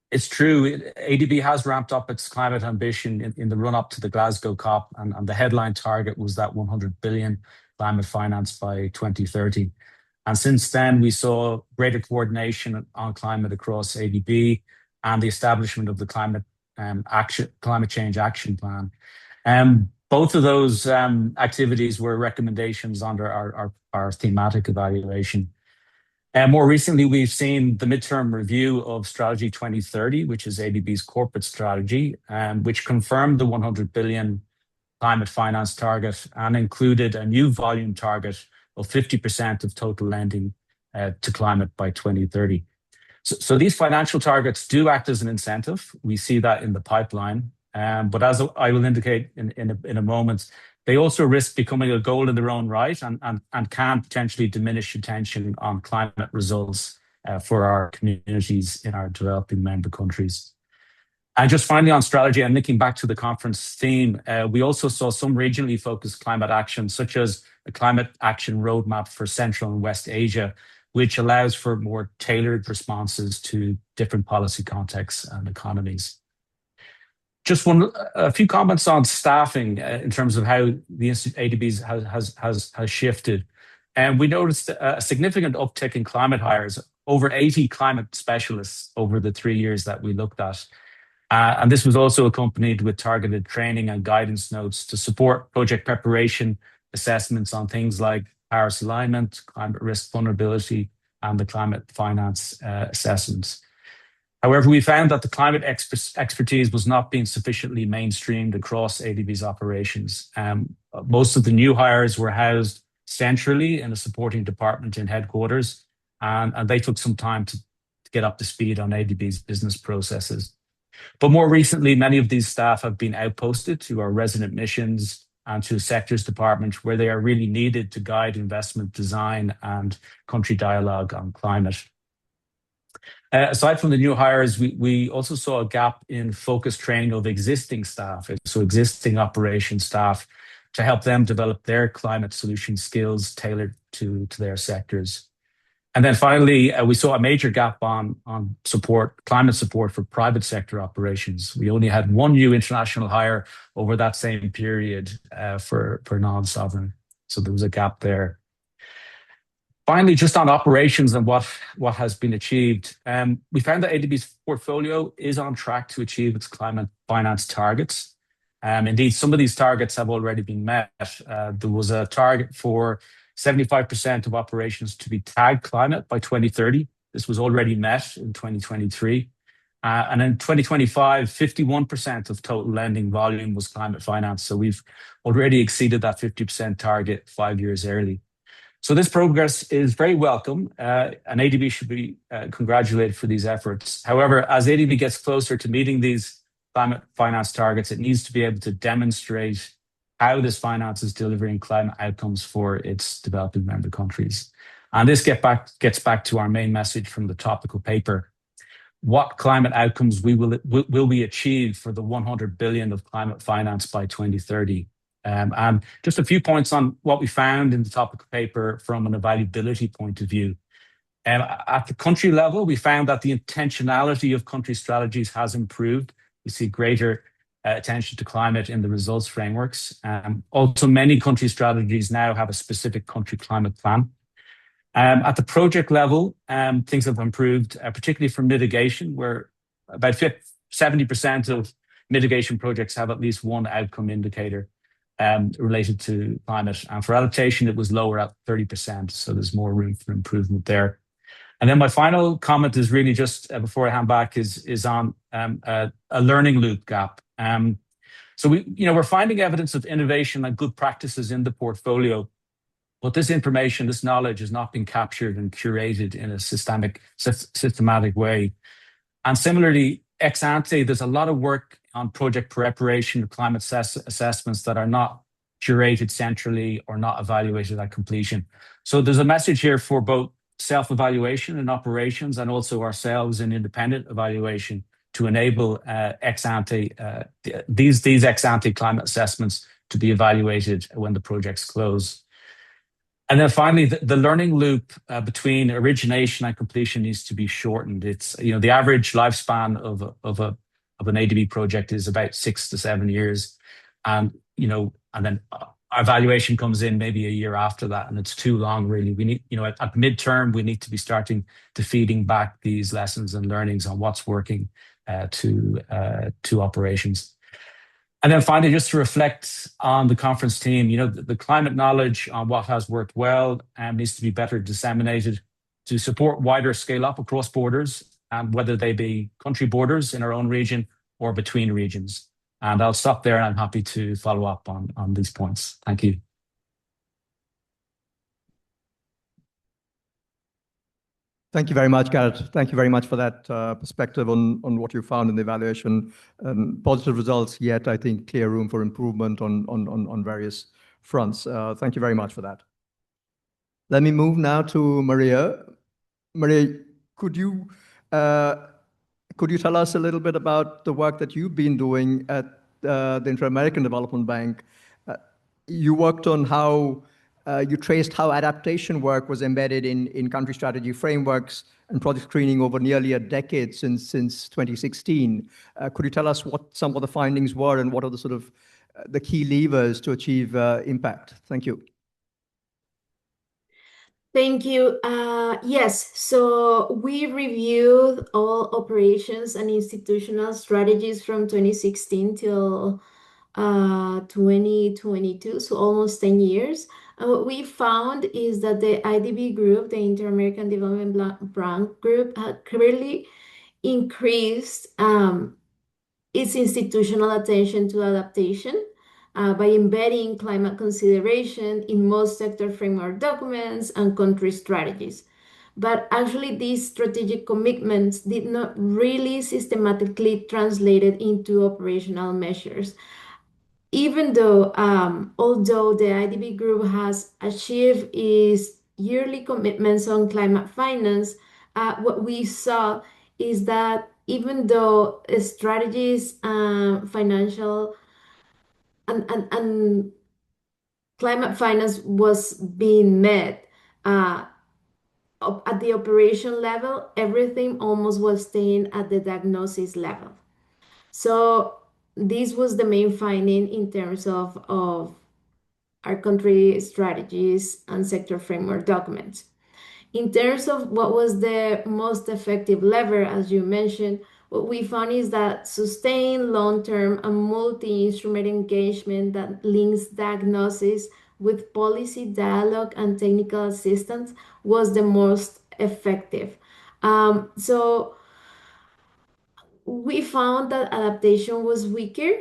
it's true, ADB has ramped up its climate ambition in the run-up to the Glasgow COP, and the headline target was that 100 billion climate finance by 2030. And since then, we saw greater coordination on climate across ADB and the establishment of the climate change action plan. Both of those activities were recommendations under our thematic evaluation. More recently, we've seen the midterm review of Strategy 2030, which is ADB's corporate strategy, which confirmed the 100 billion climate finance target and included a new volume target of 50% of total lending to climate by 2030. So these financial targets do act as an incentive. We see that in the pipeline. But as I will indicate in a moment, they also risk becoming a goal in their own right and can potentially diminish attention on climate results for our communities in our developing member countries. And just finally on strategy, and linking back to the conference theme, we also saw some regionally focused climate action, such as a climate action roadmap for Central and West Asia, which allows for more tailored responses to different policy contexts and economies. Just a few comments on staffing in terms of how the ADB has shifted. And we noticed a significant uptick in climate hires, over 80 climate specialists over the 3 years that we looked at. And this was also accompanied with targeted training and guidance notes to support project preparation assessments on things like Paris alignment, climate risk vulnerability, and the climate finance assessments. However, we found that the climate expertise was not being sufficiently mainstreamed across ADB's operations. Most of the new hires were housed centrally in a supporting department in headquarters, and they took some time to get up to speed on ADB's business processes. But more recently, many of these staff have been outposted to our resident missions and to sectors department, where they are really needed to guide investment design and country dialogue on climate. Aside from the new hires, we also saw a gap in focused training of existing staff, so existing operation staff, to help them develop their climate solution skills tailored to their sectors. And then finally, we saw a major gap on climate support for private sector operations. We only had one new international hire over that same period for non-sovereign. So there was a gap there. Finally, just on operations and what has been achieved, we found that ADB's portfolio is on track to achieve its climate finance targets. Indeed, some of these targets have already been met. There was a target for 75% of operations to be tagged climate by 2030. This was already met in 2023. And in 2025, 51% of total lending volume was climate finance. So we've already exceeded that 50% target 5 years early. So this progress is very welcome, and ADB should be congratulated for these efforts. However, as ADB gets closer to meeting these climate finance targets, it needs to be able to demonstrate how this finance is delivering climate outcomes for its developing member countries. And this gets back to our main message from the topical paper. What climate outcomes will we achieve for the 100 billion of climate finance by 2030? And just a few points on what we found in the topical paper from an evaluability point of view. At the country level, we found that the intentionality of country strategies has improved. We see greater attention to climate in the results frameworks. Also, many country strategies now have a specific country climate plan. At the project level, things have improved, particularly for mitigation, where about 70% of mitigation projects have at least one outcome indicator related to climate. And for adaptation, it was lower at 30%. So there's more room for improvement there. And then my final comment is really just before I hand back is on a learning loop gap. So we're finding evidence of innovation and good practices in the portfolio, but this information, this knowledge has not been captured and curated in a systematic way. And similarly, ex ante, there's a lot of work on project preparation, climate assessments that are not curated centrally or not evaluated at completion. So there's a message here for both self-evaluation and operations, and also ourselves in independent evaluation to enable these ex-ante climate assessments to be evaluated when the projects close. And then finally, the learning loop between origination and completion needs to be shortened. It's the average lifespan of an ADB project is about 6 to 7 years, and then our evaluation comes in maybe a year after that, and it's too long, really. We need, at midterm, we need to be starting to feeding back these lessons and learnings on what's working to operations. And then finally, just to reflect on the conference team, the climate knowledge on what has worked well needs to be better disseminated to support wider scale up across borders, whether they be country borders in our own region or between regions. And I'll stop there, and I'm happy to follow up on these points. Thank you. Thank you very much, Garrett. Thank you very much for that perspective on what you found in the evaluation. Positive results, yet I think clear room for improvement on various fronts. Thank you very much for that. Let me move now to Maria. Maria, could you tell us a little bit about the work that you've been doing at the Inter-American Development Bank? You worked on how you traced how adaptation work was embedded in country strategy frameworks and project screening over nearly a decade since 2016. Could you tell us what some of the findings were and what are the sort of the key levers to achieve impact? Thank you. Thank you. Yes, so we reviewed all operations and institutional strategies from 2016 till 2022, so almost 10 years. And what we found is that the IDB group, the Inter-American Development Bank group, had clearly increased its institutional attention to adaptation by embedding climate consideration in most sector framework documents and country strategies. But actually, these strategic commitments did not really systematically translated into operational measures. Even though, although the IDB group has achieved its yearly commitments on climate finance, what we saw is that even though strategies, financial and climate finance was being met at the operation level, everything almost was staying at the diagnosis level. So this was the main finding in terms of our country strategies and sector framework documents. In terms of what was the most effective lever, as you mentioned, what we found is that sustained long-term and multi-instrument engagement that links diagnosis with policy dialogue and technical assistance was the most effective. So we found that adaptation was weaker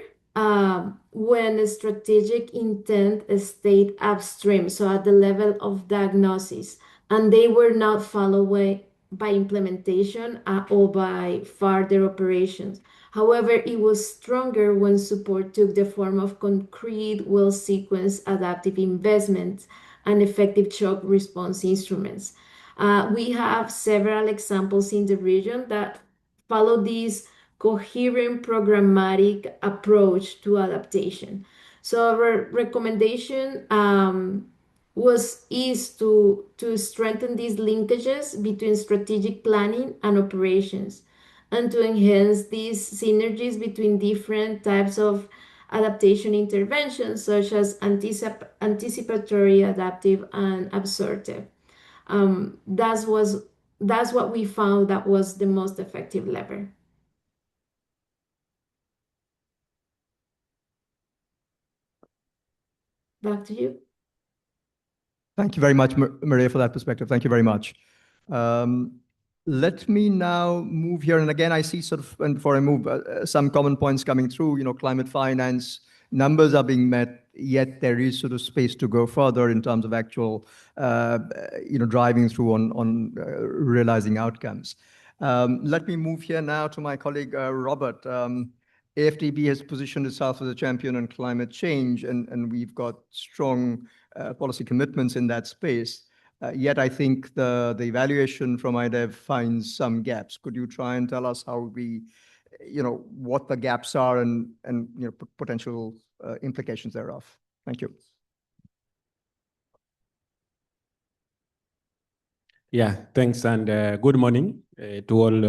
when strategic intent stayed upstream, so at the level of diagnosis, and they were not followed by implementation or by further operations. However, it was stronger when support took the form of concrete, well-sequenced adaptive investments and effective shock response instruments. We have several examples in the region that follow this coherent programmatic approach to adaptation. So our recommendation is to strengthen these linkages between strategic planning and operations, and to enhance these synergies between different types of adaptation interventions, such as anticipatory, adaptive, and absorptive. That's what we found that was the most effective lever. Back to you. Thank you very much, Maria, for that perspective. Thank you very much. Let me now move here. And again, I see sort of, and before I move, some common points coming through, climate finance, numbers are being met, yet there is sort of space to go further in terms of actual, driving through on realizing outcomes. Let me move here now to my colleague, Robert. AfDB has positioned itself as a champion on climate change, and we've got strong policy commitments in that space. Yet I think the evaluation from IDEV finds some gaps. Could you try and tell us how we, what the gaps are and potential implications thereof? Thank you. Yeah, thanks, and good morning to all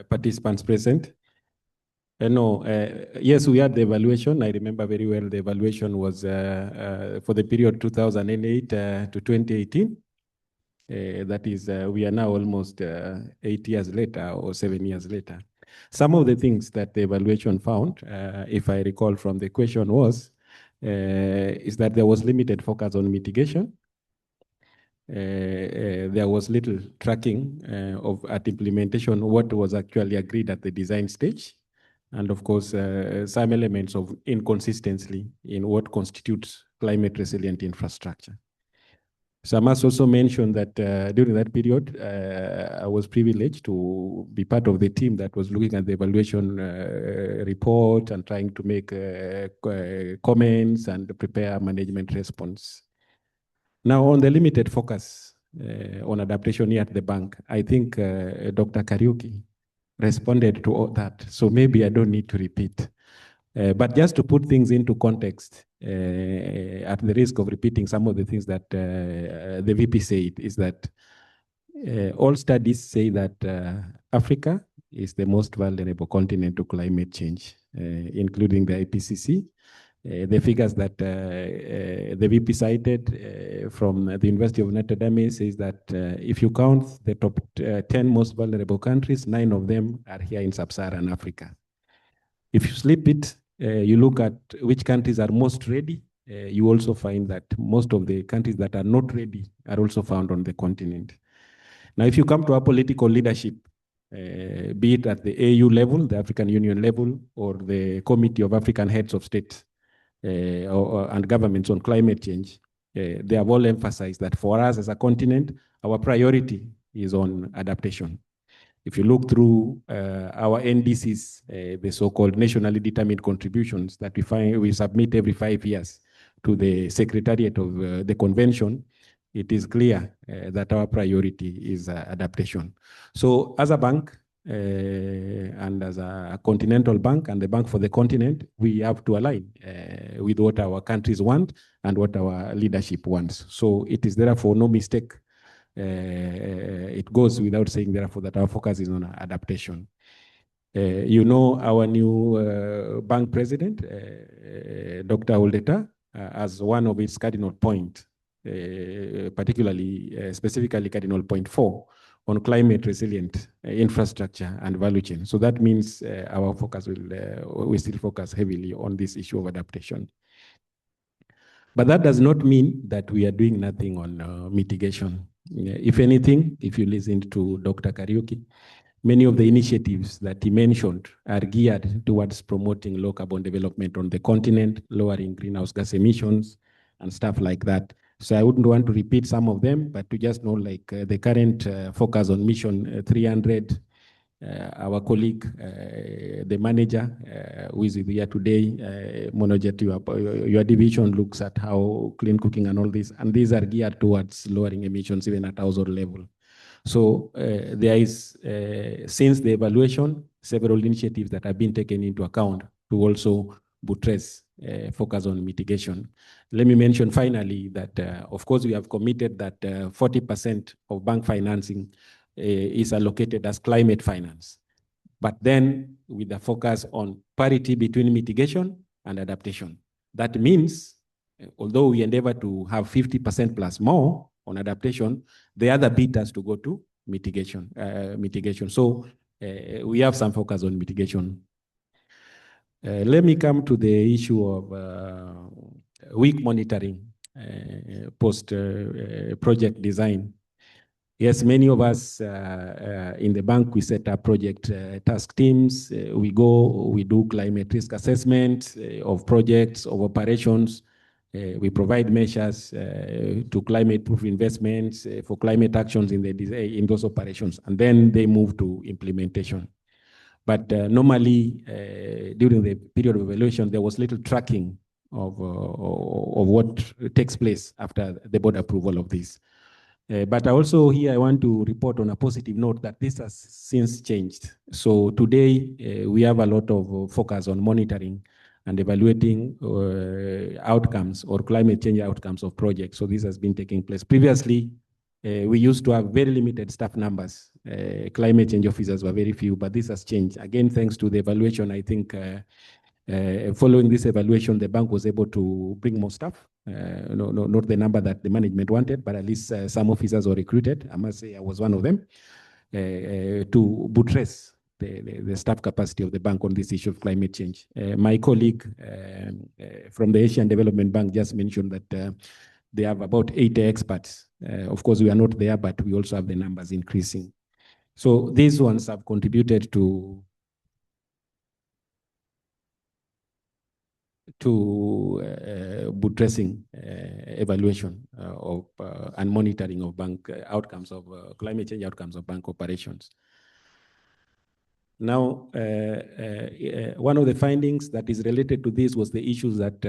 participants present. Yes, we had the evaluation. I remember very well the evaluation was for the period 2008 to 2018. That is, we are now almost 8 years later or 7 years later. Some of the things that the evaluation found, if I recall from the question was, is that there was limited focus on mitigation. There was little tracking at implementation, what was actually agreed at the design stage. And of course, some elements of inconsistency in what constitutes climate resilient infrastructure. So I must also mention that during that period, I was privileged to be part of the team that was looking at the evaluation report and trying to make comments and prepare management response. Now, on the limited focus on adaptation here at the bank, I think Dr. Kariuki responded to all that. So maybe I don't need to repeat. But just to put things into context, at the risk of repeating some of the things that the VP said, is that all studies say that Africa is the most vulnerable continent to climate change, including the IPCC. The figures that the VP cited from the University of Notre Dame says that if you count the top 10 most vulnerable countries, 9 of them are here in sub-Saharan Africa. If you slip it, you look at which countries are most ready, you also find that most of the countries that are not ready are also found on the continent. Now, if you come to our political leadership, be it at the AU level, the African Union level, or the Committee of African Heads of State and Governments on Climate Change, they have all emphasized that for us as a continent, our priority is on adaptation. If you look through our NDCs, the so-called nationally determined contributions that we submit every 5 years to the Secretariat of the Convention, it is clear that our priority is adaptation. So as a bank and as a continental bank and the bank for the continent, we have to align with what our countries want and what our leadership wants. So it is therefore no mistake. It goes without saying, therefore, that our focus is on adaptation. You know, our new bank president, Dr. Oldeta, as one of its cardinal points, particularly, specifically cardinal point 4, on climate resilient infrastructure and value chain. So that means our focus we still focus heavily on this issue of adaptation. But that does not mean that we are doing nothing on mitigation. If anything, if you listen to Dr. Kariuki, many of the initiatives that he mentioned are geared towards promoting low carbon development on the continent, lowering greenhouse gas emissions and stuff like that. So I wouldn't want to repeat some of them, but to just know, like the current focus on Mission 300, our colleague, the manager, who is here today, Monojet, your division looks at how clean cooking and all this, and these are geared towards lowering emissions even at household level. So there is, since the evaluation, several initiatives that have been taken into account to also buttress focus on mitigation. Let me mention finally that, of course, we have committed that 40% of bank financing is allocated as climate finance, but then with the focus on parity between mitigation and adaptation. That means, although we endeavor to have 50% plus more on adaptation, the other bit has to go to mitigation. So we have some focus on mitigation. Let me come to the issue of weak monitoring post project design. Yes, many of us in the bank, we set up project task teams. We do climate risk assessment of projects, of operations. We provide measures to climate-proof investments for climate actions in those operations, and then they move to implementation. But normally, during the period of evaluation, there was little tracking of what takes place after the board approval of this. But also here, I want to report on a positive note that this has since changed. So today, we have a lot of focus on monitoring and evaluating outcomes or climate change outcomes of projects. So this has been taking place. Previously, we used to have very limited staff numbers. Climate change officers were very few, but this has changed. Again, thanks to the evaluation, I think following this evaluation, the bank was able to bring more staff. Not the number that the management wanted, but at least some officers were recruited. I must say I was one of them, to buttress the staff capacity of the bank on this issue of climate change. My colleague from the Asian Development Bank just mentioned that they have about 80 experts. Of course, we are not there, but we also have the numbers increasing. So these ones have contributed to buttressing evaluation of and monitoring of bank outcomes of climate change outcomes of bank operations. Now, one of the findings that is related to this was the issues that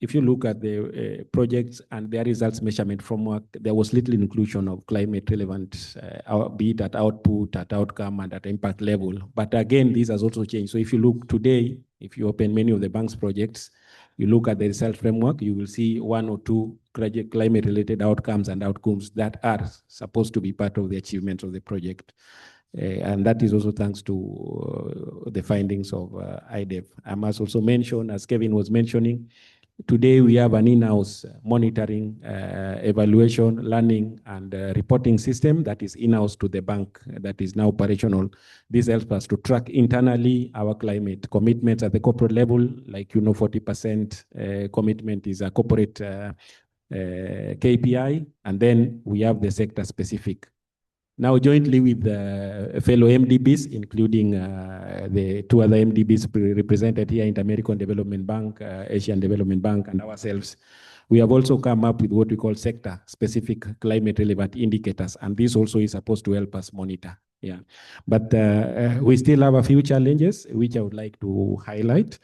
if you look at the projects and their results measurement framework, there was little inclusion of climate relevant, be it at output, at outcome, and at impact level. But again, this has also changed. So if you look today, if you open many of the bank's projects, you look at the result framework, you will see 1 or 2 climate related outcomes and outcomes that are supposed to be part of the achievements of the project. And that is also thanks to the findings of IDEV. I must also mention, as Kevin was mentioning, today we have an in-house monitoring, evaluation, learning, and reporting system that is in-house to the bank that is now operational. This helps us to track internally our climate commitments at the corporate level. Like, 40% commitment is a corporate KPI, and then we have the sector specific. Now, jointly with fellow MDBs, including the two other MDBs represented here, Inter-American Development Bank, Asian Development Bank, and ourselves, we have also come up with what we call sector-specific climate-relevant indicators, and this also is supposed to help us monitor. Yeah, but we still have a few challenges which I would like to highlight.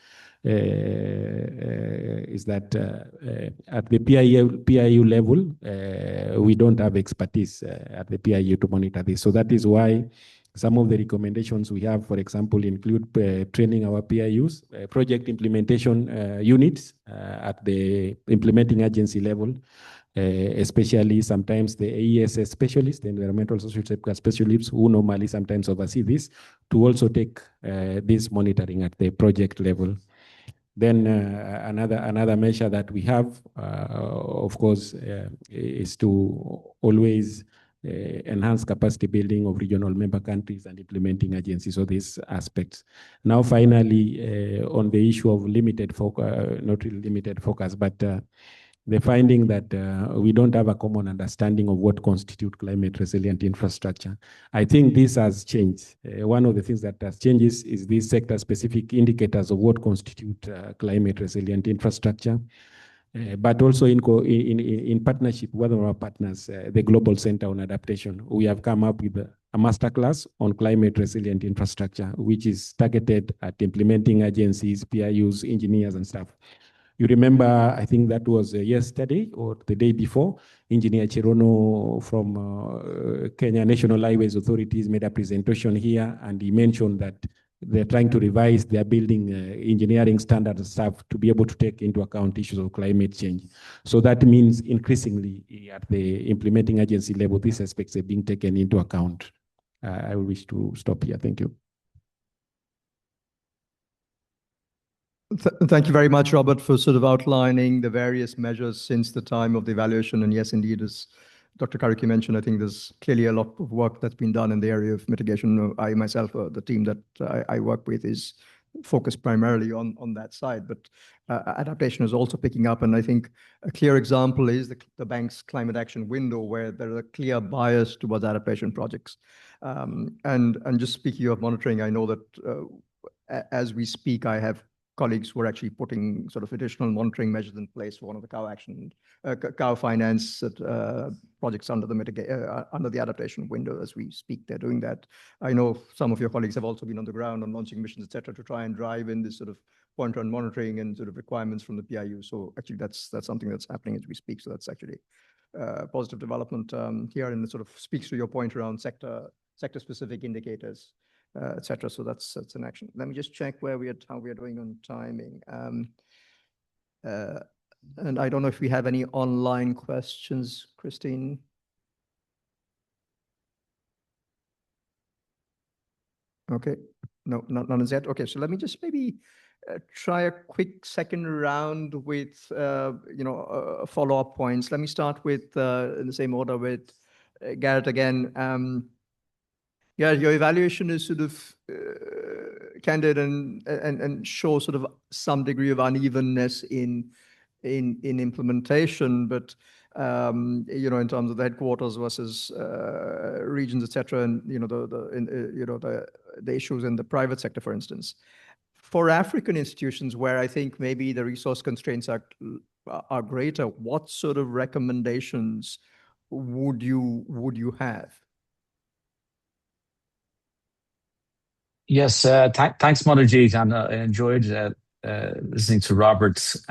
Is that at the PIU level, we don't have expertise at the PIU to monitor this. So that is why some of the recommendations we have, for example, include training our PIUs, project implementation units at the implementing agency level, especially sometimes the AESS specialists, the environmental social safeguard specialists, who normally sometimes oversee this, to also take this monitoring at the project level. Then another measure that we have, of course, is to always enhance capacity building of regional member countries and implementing agencies, so these aspects. Now, finally, on the issue of limited focus, not really limited focus, but the finding that we don't have a common understanding of what constitutes climate resilient infrastructure. I think this has changed. One of the things that has changed is these sector-specific indicators of what constitute climate resilient infrastructure, but also in partnership with our partners, the Global Center on Adaptation. We have come up with a masterclass on climate resilient infrastructure, which is targeted at implementing agencies, PIUs, engineers, and staff. You remember, I think that was yesterday or the day before, Engineer Cherono from Kenya National Highways Authorities made a presentation here, and he mentioned that they're trying to revise their building engineering standards and stuff to be able to take into account issues of climate change. So that means increasingly at the implementing agency level, these aspects are being taken into account. I wish to stop here. Thank you. Thank you very much, Robert, for sort of outlining the various measures since the time of the evaluation. And yes, indeed, as Dr. Kariki mentioned, I think there's clearly a lot of work that's been done in the area of mitigation. I myself, the team that I work with is focused primarily on that side, but adaptation is also picking up. And I think a clear example is the bank's climate action window, where there's a clear bias towards adaptation projects. And just speaking of monitoring, I know that as we speak, I have colleagues who are actually putting sort of additional monitoring measures in place for one of the cow finance projects under the adaptation window. As we speak, they're doing that. I know some of your colleagues have also been on the ground on launching missions, etc., to try and drive in this sort of point-on monitoring and sort of requirements from the PIU. So actually, that's something that's happening as we speak. So that's actually positive development here, and it sort of speaks to your point around sector-specific indicators, etc. So that's an action. Let me just check how we are doing on timing. And I don't know if we have any online questions, Christine. Okay, no, none as yet. Okay, so let me just maybe try a quick second round with follow-up points. Let me start with in the same order with Garrett again. Yeah, your evaluation is sort of candid and shows sort of some degree of unevenness in implementation, but in terms of the headquarters versus regions, etc., and the issues in the private sector, for instance. For African institutions, where I think maybe the resource constraints are greater, what sort of recommendations would you have? Yes, thanks, Manojit, and I enjoyed listening to Robert's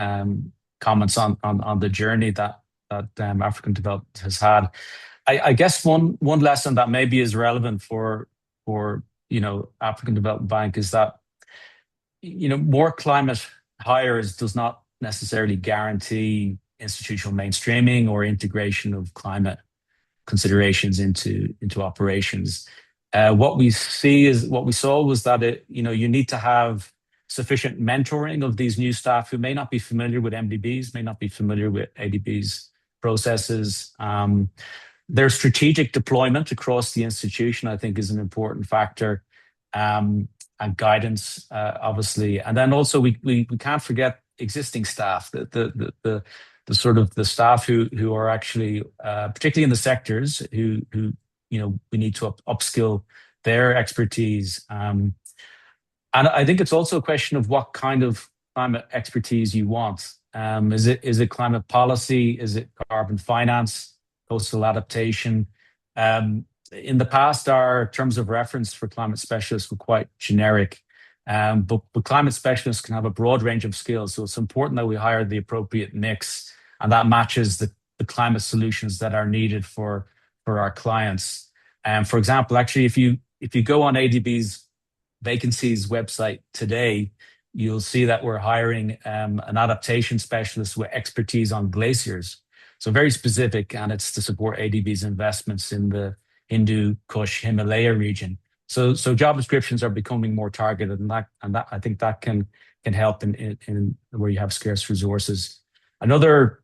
comments on the journey that African development has had. I guess one lesson that maybe is relevant for African Development Bank is that more climate hires does not necessarily guarantee institutional mainstreaming or integration of climate considerations into operations. What we saw was that you need to have sufficient mentoring of these new staff who may not be familiar with MDBs, may not be familiar with ADB's processes. Their strategic deployment across the institution, I think, is an important factor, and guidance, obviously. And then also we can't forget existing staff, the sort of the staff who are actually, particularly in the sectors, who we need to upskill their expertise. And I think it's also a question of what kind of climate expertise you want. Is it climate policy? Is it carbon finance, coastal adaptation? In the past, our terms of reference for climate specialists were quite generic, but climate specialists can have a broad range of skills. So it's important that we hire the appropriate mix, and that matches the climate solutions that are needed for our clients. For example, actually, if you go on ADB's vacancies website today, you'll see that we're hiring an adaptation specialist with expertise on glaciers. So very specific, and it's to support ADB's investments in the Hindu Kush Himalaya region. So job descriptions are becoming more targeted, and that I think that can help in where you have scarce resources. Another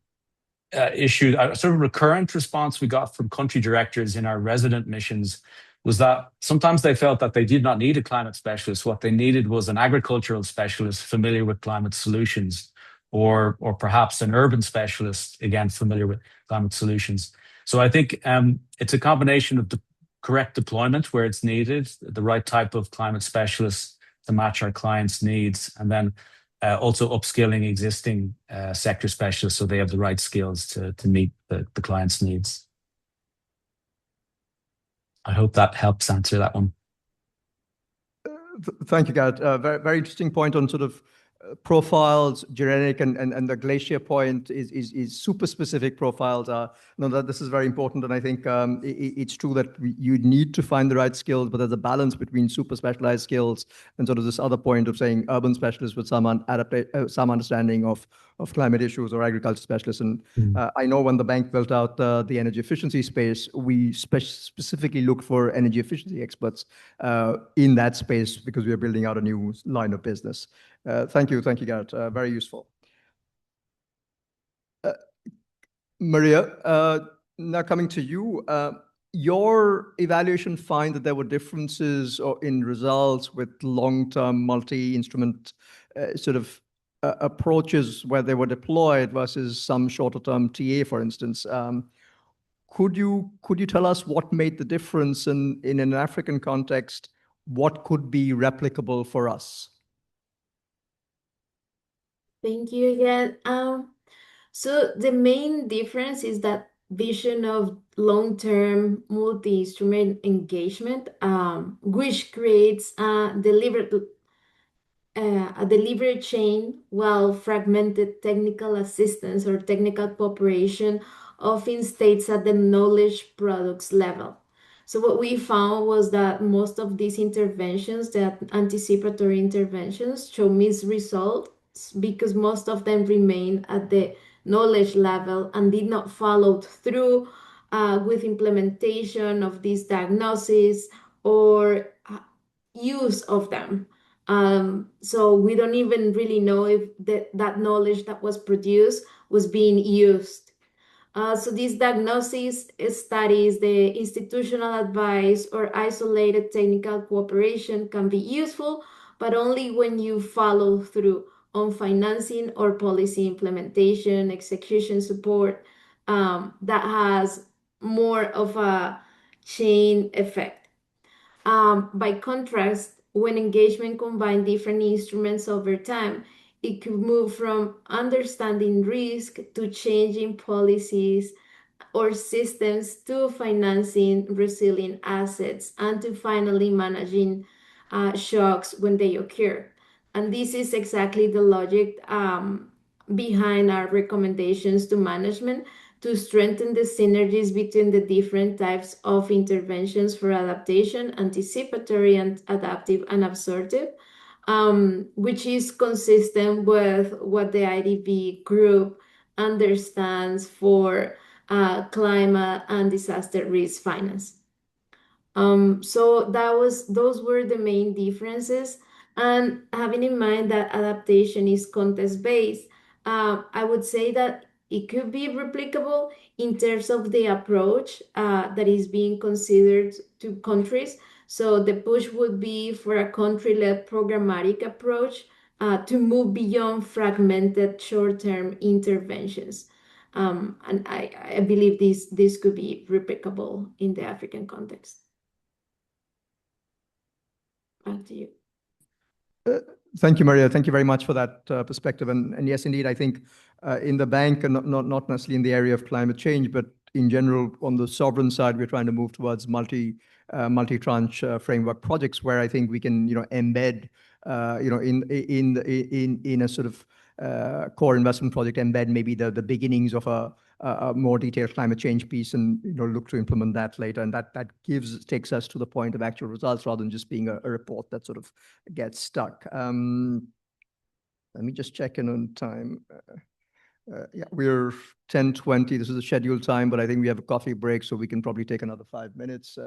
issue, a sort of recurrent response we got from country directors in our resident missions was that sometimes they felt that they did not need a climate specialist. What they needed was an agricultural specialist familiar with climate solutions, or perhaps an urban specialist, again, familiar with climate solutions. So I think it's a combination of the correct deployment where it's needed, the right type of climate specialists to match our clients' needs, and then also upskilling existing sector specialists so they have the right skills to meet the client's needs. I hope that helps answer that one. Thank you, Gareth. Very, very interesting point on sort of profiles, generic, and the glacier point is super specific profiles. That this is very important, and I think it's true that you need to find the right skills, but there's a balance between super specialized skills and sort of this other point of saying urban specialists with some understanding of climate issues, or agriculture specialists. And I know when the bank built out the energy efficiency space, we specifically look for energy efficiency experts in that space because we are building out a new line of business. Thank you, Gareth. Very useful. Maria, now coming to you, your evaluation find that there were differences in results with long-term multi-instrument sort of approaches where they were deployed versus some shorter-term TA, for instance. Could you tell us what made the difference, and in an African context, what could be replicable for us? Thank you again. So the main difference is that vision of long-term multi-instrument engagement, which creates a deliberate chain, while fragmented technical assistance or technical cooperation often stays at the knowledge products level. So what we found was that most of these interventions, the anticipatory interventions, show mixed results because most of them remain at the knowledge level and did not follow through with implementation of these diagnoses or use of them. So we don't even really know if that knowledge that was produced was being used. So these diagnosis studies, the institutional advice or isolated technical cooperation can be useful, but only when you follow through on financing or policy implementation, execution support, that has more of a chain effect. By contrast, when engagement combines different instruments over time, it could move from understanding risk to changing policies or systems to financing resilient assets and to finally managing shocks when they occur. And this is exactly the logic behind our recommendations to management to strengthen the synergies between the different types of interventions for adaptation, anticipatory and adaptive and absorptive, which is consistent with what the IDEV group understands for climate and disaster risk finance. So those were the main differences. And having in mind that adaptation is context-based, I would say that it could be replicable in terms of the approach that is being considered to countries. So the push would be for a country-led programmatic approach to move beyond fragmented short-term interventions. And I believe this could be replicable in the African context. Back to you. Thank you, Maria. Thank you very much for that perspective. And yes, indeed, I think in the bank, and not necessarily in the area of climate change, but in general, on the sovereign side, we're trying to move towards multi-tranche framework projects where I think we can, embed, in a sort of core investment project, embed maybe the beginnings of a more detailed climate change piece, and look to implement that later, and that takes us to the point of actual results rather than just being a report that sort of gets stuck. Let me just check in on time. Yeah, we're 10:20. This is a scheduled time, but I think we have a coffee break, so we can probably take another 5 minutes.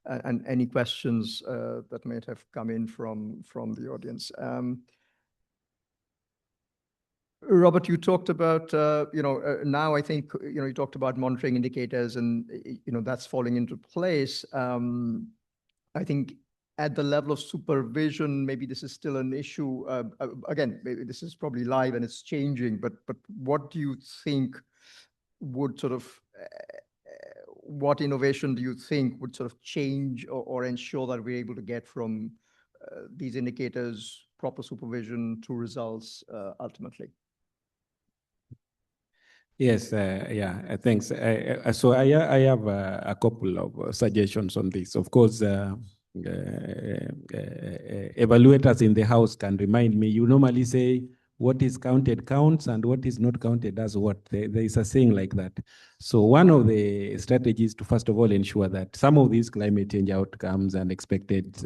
And any questions that might have come in from the audience. Robert, you talked about, now I think, you talked about monitoring indicators and, that's falling into place. I think at the level of supervision, maybe this is still an issue. Again, maybe this is probably live and it's changing, but what do you think would sort of, what innovation do you think would sort of change or ensure that we're able to get from these indicators, proper supervision to results ultimately? Yes, yeah, thanks. So I have a couple of suggestions on this. Of course, evaluators in the house can remind me, you normally say what is counted counts and what is not counted does what. There is a saying like that. So one of the strategies to first of all ensure that some of these climate change outcomes and expected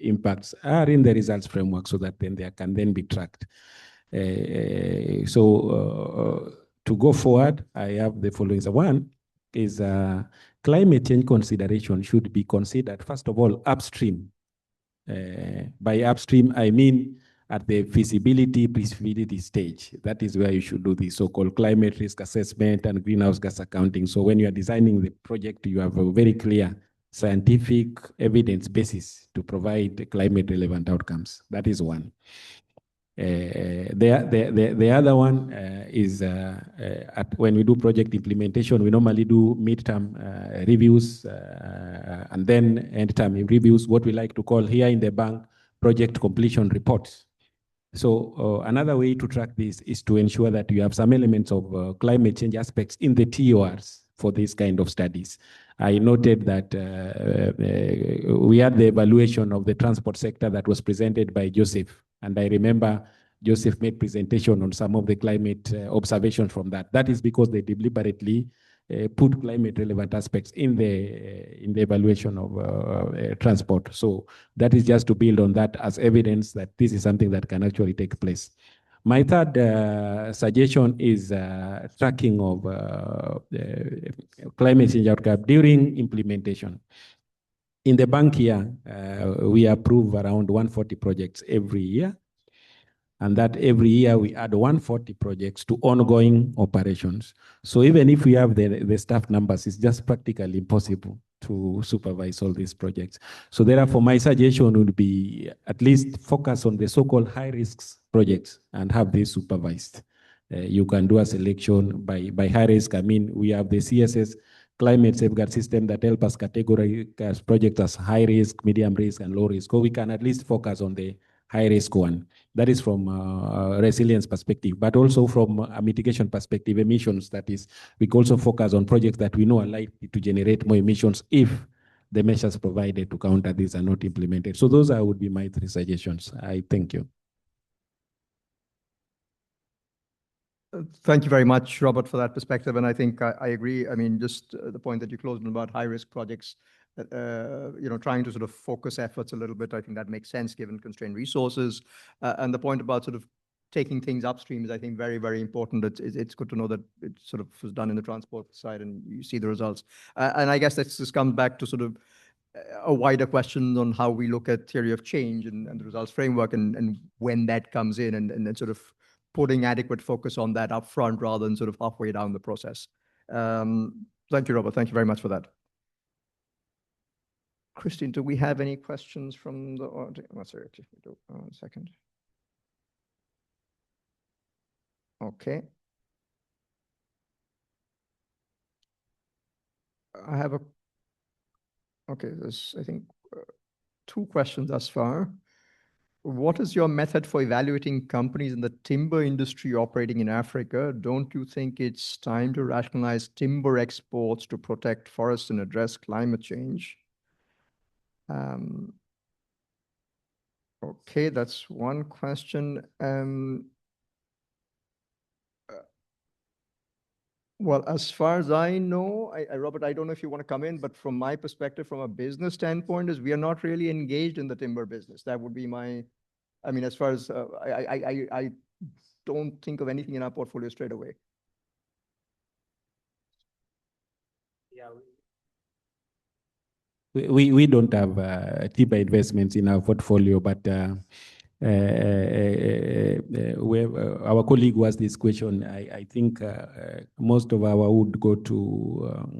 impacts are in the results framework so that then they can then be tracked. To go forward, I have the following. So one is climate change consideration should be considered, first of all, upstream. By upstream, I mean at the feasibility stage. That is where you should do the so-called climate risk assessment and greenhouse gas accounting. So when you are designing the project, you have a very clear scientific evidence basis to provide climate relevant outcomes. That is one. The other one is when we do project implementation, we normally do midterm reviews and then end-term reviews, what we like to call here in the bank project completion reports. So another way to track this is to ensure that you have some elements of climate change aspects in the TORs for these kind of studies. I noted that we had the evaluation of the transport sector that was presented by Joseph. And I remember Joseph made presentation on some of the climate observations from that. That is because they deliberately put climate relevant aspects in the evaluation of transport. So that is just to build on that as evidence that this is something that can actually take place. My third suggestion is tracking of climate change outcome during implementation. In the bank here, we approve around 140 projects every year. And that every year we add 140 projects to ongoing operations. So even if we have the staff numbers, it's just practically impossible to supervise all these projects. So therefore, my suggestion would be at least focus on the so-called high risks projects and have this supervised. You can do a selection by high risk. I mean, we have the CSS climate safeguard system that help us categorize projects as high risk, medium risk, and low risk. So we can at least focus on the high risk one. That is from a resilience perspective, but also from a mitigation perspective, emissions. That is, we can also focus on projects that we know are likely to generate more emissions if the measures provided to counter these are not implemented. So those would be my 3 suggestions. I thank you. Thank you very much, Robert, for that perspective. And I think I agree. I mean, just the point that you closed on about high-risk projects, trying to sort of focus efforts a little bit, I think that makes sense given constrained resources. And the point about sort of taking things upstream is, I think, very, very important. It's good to know that it sort of was done in the transport side and you see the results. And I guess that just comes back to sort of a wider question on how we look at theory of change and the results framework and when that comes in and then sort of putting adequate focus on that up front rather than sort of halfway down the process. Thank you, Robert. Thank you very much for that. Christine, do we have any questions from the audience? Oh, sorry, one second. Okay. I have there's, I think, 2 questions thus far. What is your method for evaluating companies in the timber industry operating in Africa? Don't you think it's time to rationalize timber exports to protect forests and address climate change? Okay, that's one question. Well, as far as I know, Robert, I don't know if you want to come in, but from my perspective, from a business standpoint, is we are not really engaged in the timber business. That would be my, I mean, as far as I don't think of anything in our portfolio straight away. Yeah, we don't have timber investments in our portfolio, but our colleague who asked this question, I think most of our would go to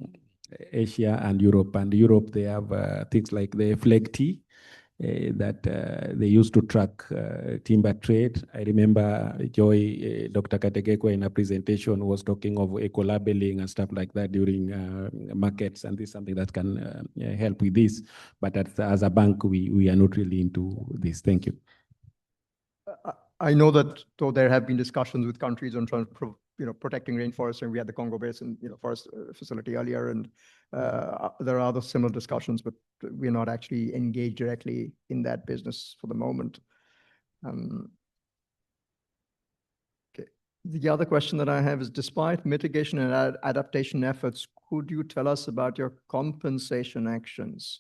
Asia and Europe. And Europe, they have things like the FLEGT that they used to track timber trade. I remember Joy, Dr. Kategekwa in a presentation was talking of eco-labeling and stuff like that during markets, and this is something that can help with this. But as a bank, we are not really into this. Thank you. I know that though there have been discussions with countries on trying to, protecting rainforests, and we had the Congo Basin, forest facility earlier, and there are other similar discussions, but we're not actually engaged directly in that business for the moment. Okay. The other question that I have is, despite mitigation and adaptation efforts, could you tell us about your compensation actions?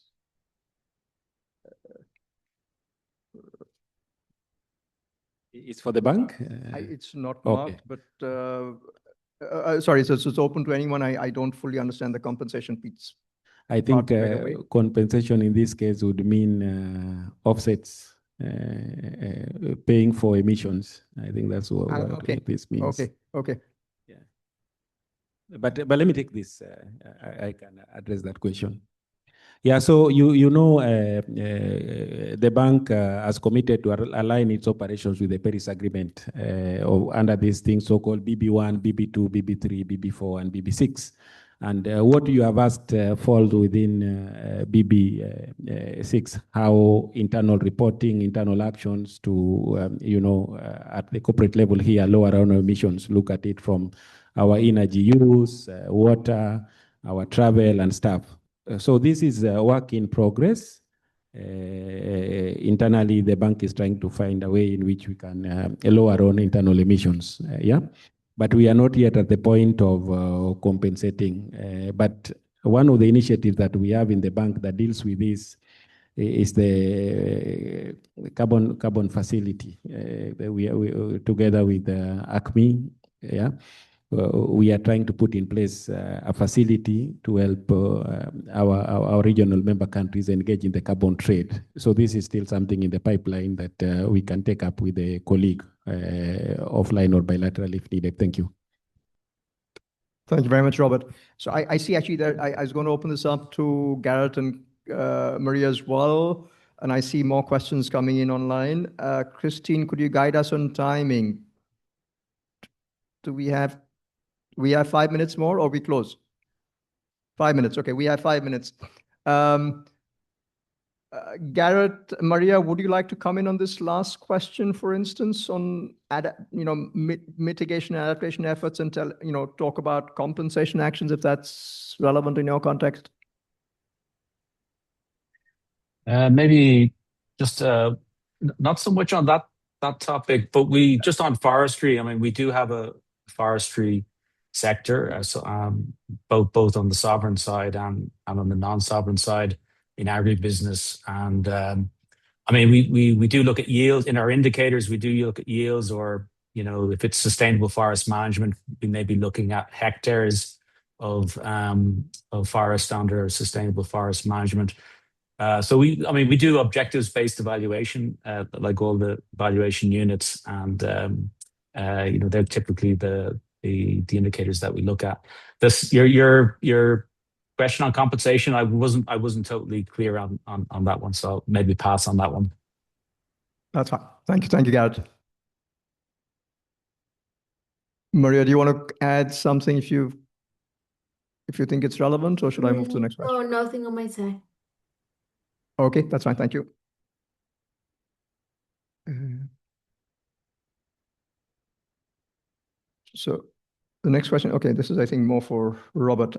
It's for the bank? It's not marked, okay. But sorry, so it's open to anyone. I don't fully understand the compensation piece. I think compensation in this case would mean offsets, paying for emissions. I think that's what this means. Okay. Yeah. But let me take this. I can address that question. Yeah, so the bank has committed to align its operations with the Paris Agreement under these things, so-called BB1, BB2, BB3, BB4, and BB6. And what you have asked falls within BB6, how internal reporting, internal actions to, at the corporate level here, lower our emissions, look at it from our energy use, water, our travel, and stuff. So this is a work in progress. Internally, the bank is trying to find a way in which we can lower our own internal emissions. But we are not yet at the point of compensating. But one of the initiatives that we have in the bank that deals with this is the carbon facility. We together with ACME, we are trying to put in place a facility to help our regional member countries engage in the carbon trade. So this is still something in the pipeline that we can take up with a colleague offline or bilateral if needed. Thank you. Thank you very much, Robert. So I see actually that I was going to open this up to Garrett and Maria as well. And I see more questions coming in online. Christine, could you guide us on timing? Do we have 5 minutes more or we close? 5 minutes. Okay, we have 5 minutes. Garrett, Maria, would you like to come in on this last question, for instance, on mitigation and adaptation efforts and talk about compensation actions if that's relevant in your context? Maybe just not so much on that topic, but we just on forestry. I mean, we do have a forestry sector, both on the sovereign side and on the non-sovereign side in agribusiness. And I mean, we do look at yields in our indicators. We do look at yields, or if it's sustainable forest management, we may be looking at hectares of forest under sustainable forest management. So we do objectives-based evaluation, like all the evaluation units, and they're typically the indicators that we look at. This your question on compensation, I wasn't totally clear on that one, so I'll maybe pass on that one. That's fine. Thank you, Garrett. Maria, do you want to add something if you think it's relevant, or should I move to the next question? No, nothing on my side. Okay, that's fine. Thank you. So the next question, okay, this is, I think, more for Robert.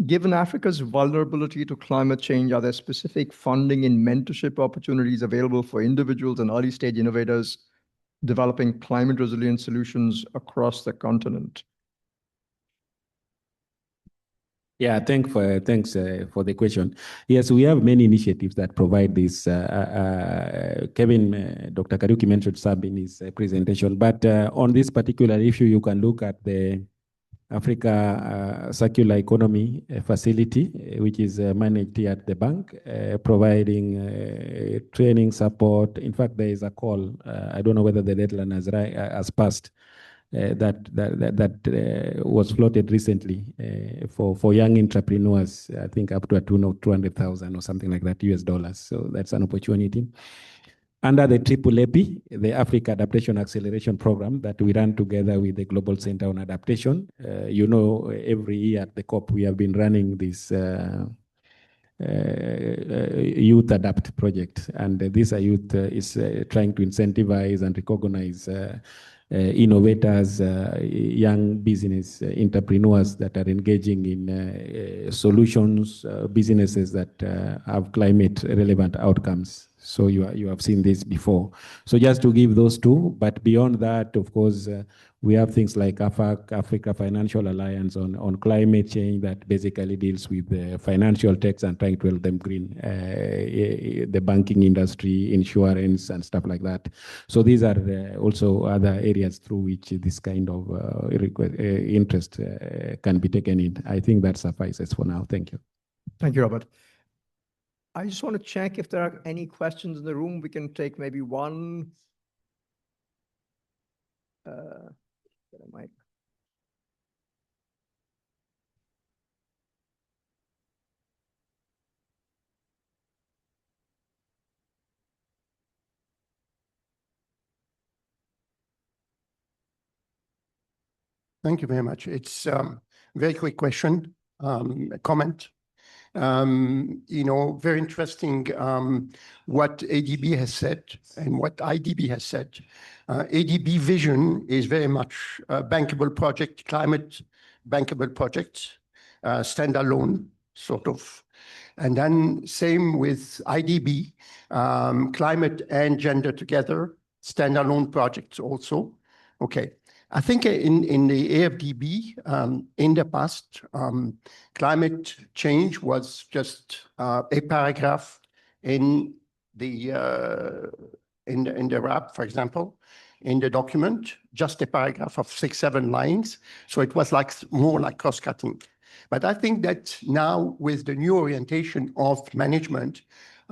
Given Africa's vulnerability to climate change, are there specific funding and mentorship opportunities available for individuals and early stage innovators developing climate resilient solutions across the continent? Yeah, thanks for the question. Yes, we have many initiatives that provide this. Kevin, Dr. Kariuki mentioned some in his presentation, but on this particular issue, you can look at the Africa Circular Economy Facility, which is managed here at the bank, providing training support. In fact, there is a call. I don't know whether the deadline has passed. That was floated recently for young entrepreneurs, I think up to a tune of 200,000 or something like that US dollars. So that's an opportunity. Under the AAAP, the Africa Adaptation Acceleration Program that we run together with the Global Center on Adaptation. Every year at the COP, we have been running this Youth Adapt project. And this youth is trying to incentivize and recognize innovators, young business entrepreneurs that are engaging in solutions, businesses that have climate relevant outcomes. So you have seen this before. So just to give those two, but beyond that, of course, we have things like Africa Financial Alliance on climate change that basically deals with financial techs and trying to help them green the banking industry, insurance, and stuff like that. So these are also other areas through which this kind of interest can be taken in. I think that suffices for now. Thank you. Thank you, Robert. I just want to check if there are any questions in the room. We can take maybe one. Thank you very much. It's a very quick question, a comment. Very interesting what ADB has said and what IDB has said. ADB vision is very much a bankable project, climate bankable project, standalone sort of. And then same with IDB, climate and gender together, standalone projects also. Okay. I think in the AfDB, in the past, climate change was just a paragraph in the RAP, for example, in the document, just a paragraph of 6-7 lines. So it was more like cross-cutting. But I think that now with the new orientation of management,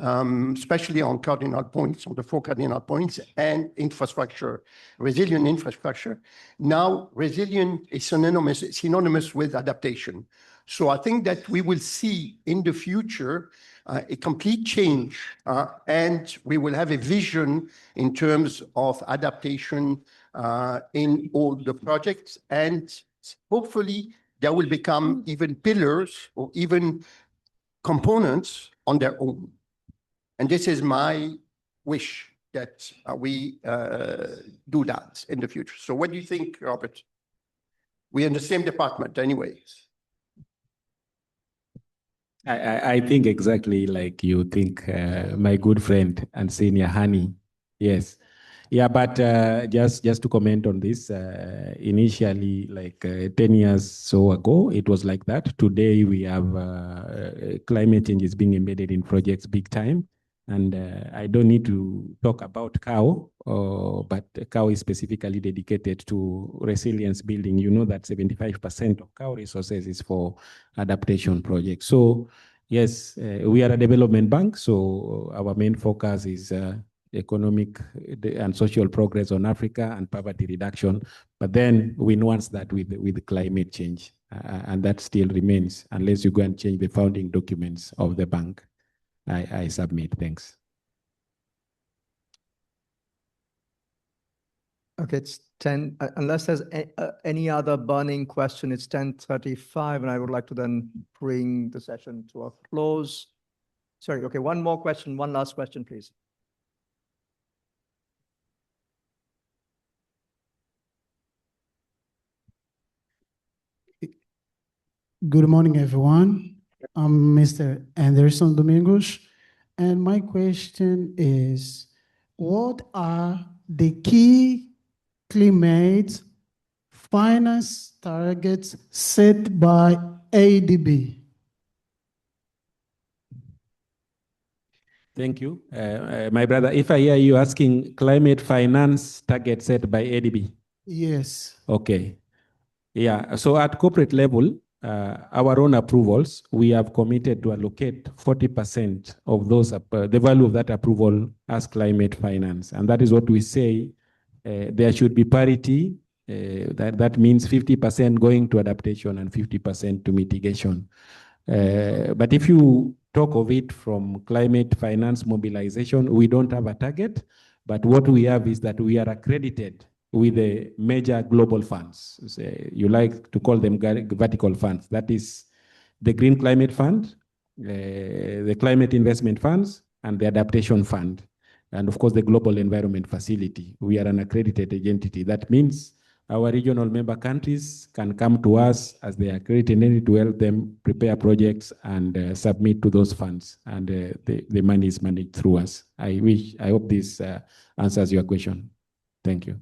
especially on cardinal points, on the 4 cardinal points and infrastructure, resilient infrastructure. Now, resilient is synonymous with adaptation. So I think that we will see in the future a complete change and we will have a vision in terms of adaptation in all the projects. And hopefully there will become even pillars or even components on their own. And this is my wish that we do that in the future. So what do you think, Robert? We're in the same department anyway. I think exactly like you think, my good friend and senior Hani. Yes. Yeah, but just to comment on this, initially, like 10 years so ago, it was like that. Today, we have climate change is being embedded in projects big time. And I don't need to talk about COW, but COW is specifically dedicated to resilience building. You know that 75% of COW resources is for adaptation projects. So Yes, we are a development bank, so our main focus is economic and social progress on Africa and poverty reduction. But then we nuance that with climate change, and that still remains unless you go and change the founding documents of the bank. I submit. Thanks. Okay, it's 10, unless there's any other burning question, it's 10:35, and I would like to then bring the session to a close. Sorry, okay, one more question, one last question, please. Good morning, everyone. I'm Mr. Anderson Domingos, and my question is, what are the key climate finance targets set by ADB? Thank you. My brother, if I hear you asking climate finance target set by ADB. Yes. Okay. Yeah, so at corporate level, our own approvals, we have committed to allocate 40% of those, the value of that approval as climate finance. And that is what we say, there should be parity. That means 50% going to adaptation and 50% to mitigation. But if you talk of it from climate finance mobilization, we don't have a target, but what we have is that we are accredited with the major global funds. So you like to call them vertical funds. That is the Green Climate Fund, the Climate Investment Funds, and the Adaptation Fund. And of course, the Global Environment Facility. We are an accredited entity. That means our regional member countries can come to us as they are accredited entity to help them prepare projects and submit to those funds. And the money is managed through us. I hope this answers your question. Thank you.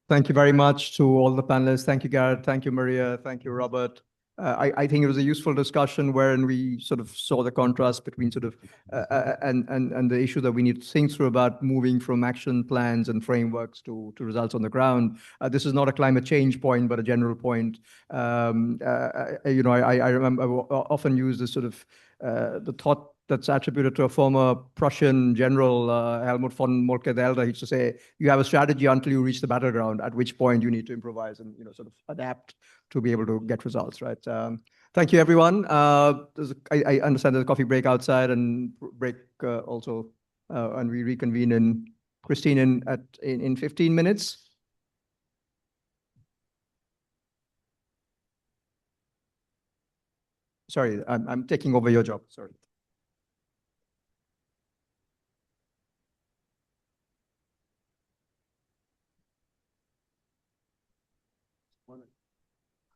Thank you very much to all the panelists. Thank you, Gareth. Thank you, Maria. Thank you, Robert. I think it was a useful discussion wherein we sort of saw the contrast between sort of and the issue that we need to think through about moving from action plans and frameworks to results on the ground. This is not a climate change point, but a general point. You know, I remember I often use this sort of the thought that's attributed to a former Prussian general, Helmut von Moltke the Elder. He used to say, you have a strategy until you reach the battleground, at which point you need to improvise and, you know, sort of adapt to be able to get results, right? Thank you, everyone. I understand there's a coffee break outside and break also, and we reconvene in Christine in 15 minutes. Sorry, I'm taking over your job, sorry.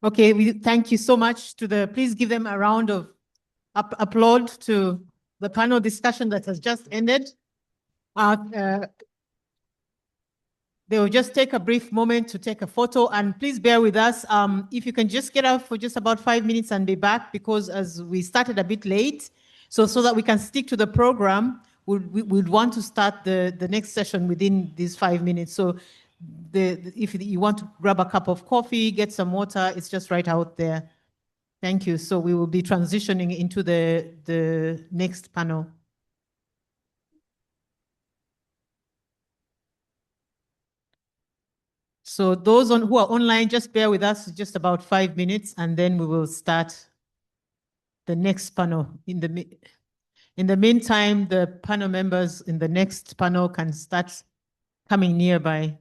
Okay, we thank you so much to please give them a round of applause to the panel discussion that has just ended. They will just take a brief moment to take a photo, and please bear with us. If you can just get out for just about 5 minutes and be back, because as we started a bit late, so that we can stick to the program, we'd want to start the next session within these 5 minutes. So if you want to grab a cup of coffee, get some water, it's just right out there. Thank you. So we will be transitioning into the next panel. So those who are online, just bear with us just about 5 minutes, and then we will start the next panel. In the meantime, the panel members in the next panel can start coming nearby.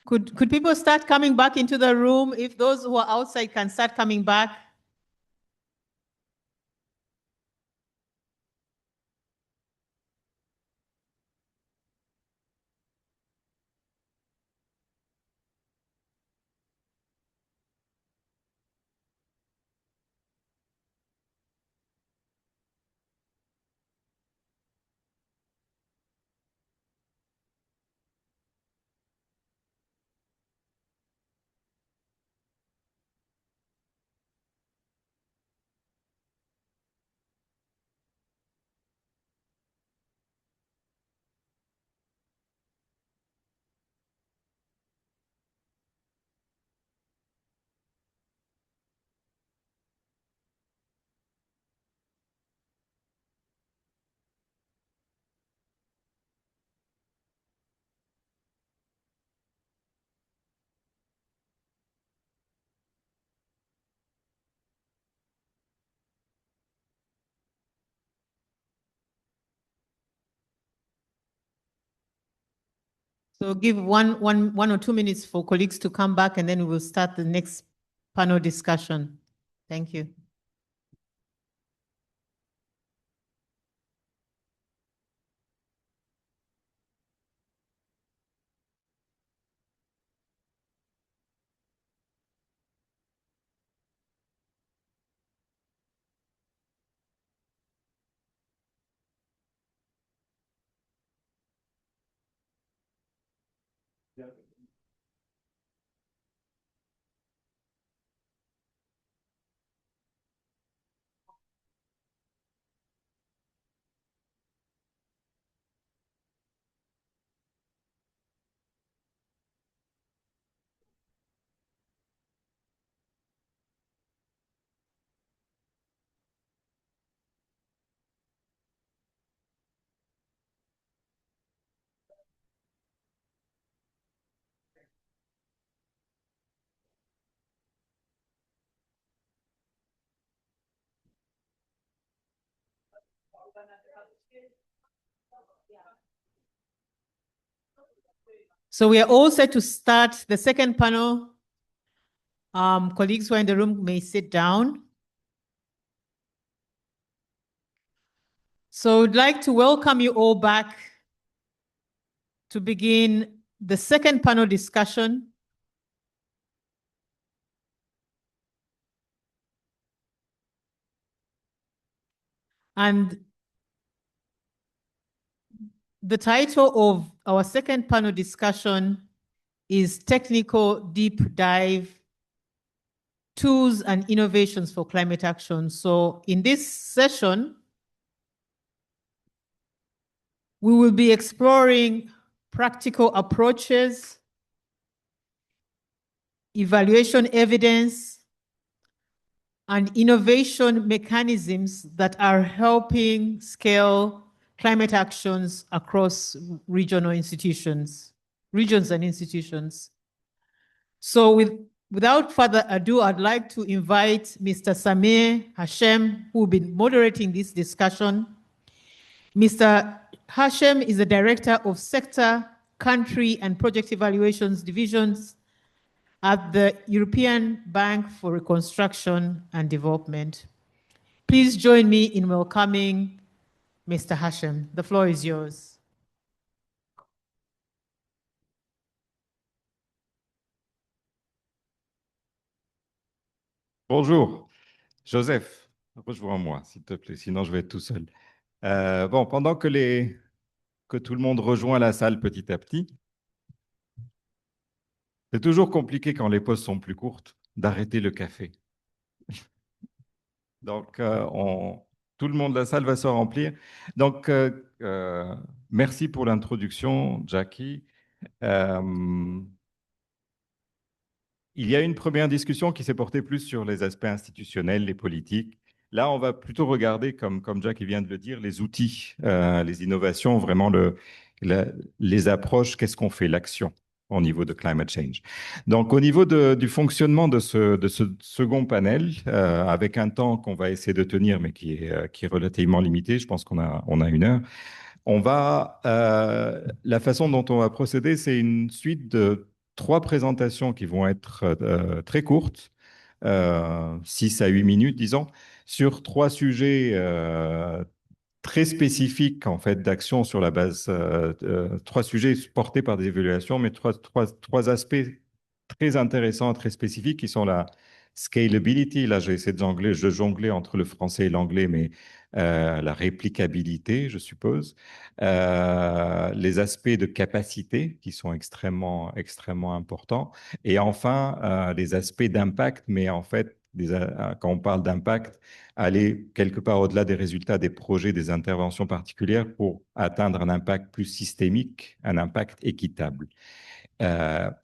Could people start coming back into the room? If those who are outside can start coming back. So give one or 2 minutes for colleagues to come back, and then we will start the next panel discussion. Thank you. So we are all set to start the second panel. Colleagues who are in the room may sit down. So I'd like to welcome you all back to begin the second panel discussion. And the title of our second panel discussion is Technical Deep Dive, Tools and Innovations for Climate Action. So in this session, we will be exploring practical approaches, evaluation evidence, and innovation mechanisms that are helping scale climate actions across regional institutions, regions and institutions. So without further ado, I'd like to invite Mr. Samir Hashem, who will be moderating this discussion. Mr. Hashem is the Director of Sector, Country, and Project Evaluations Divisions at the European Bank for Reconstruction and Development. Please join me in welcoming Mr. Hashem. The floor is yours. Bonjour, Joseph, rejoins-moi s'il te plaît, sinon je vais être tout seul. Bon, pendant que tout le monde rejoint la salle petit à petit, c'est toujours compliqué quand les pauses sont plus courtes d'arrêter le café. Donc, tout le monde de la salle va se remplir. Donc, merci pour l'introduction, Jackie. Il y a une première discussion qui s'est portée plus sur les aspects institutionnels, les politiques. Là, on va plutôt regarder, comme Jackie vient de le dire, les outils, les innovations, vraiment les approches, qu'est-ce qu'on fait, l'action au niveau de climate change. Donc, au niveau du fonctionnement de ce second panel, avec un temps qu'on va essayer de tenir, mais qui est relativement limité, je pense qu'on a 1 heure, la façon dont on va procéder, c'est une suite de 3 présentations qui vont être très courtes, 6 à 8 minutes, disons, sur 3 sujets très spécifiques en fait d'action sur la base, 3 sujets portés par des évaluations, mais trois aspects très intéressants, très spécifiques qui sont la scalability. Là, j'ai essayé de jongler entre le français et l'anglais, mais la réplicabilité, je suppose, les aspects de capacité qui sont extrêmement importants, et enfin les aspects d'impact, mais en fait, quand on parle d'impact, aller quelque part au-delà des résultats des projets, des interventions particulières pour atteindre un impact plus systémique, un impact équitable.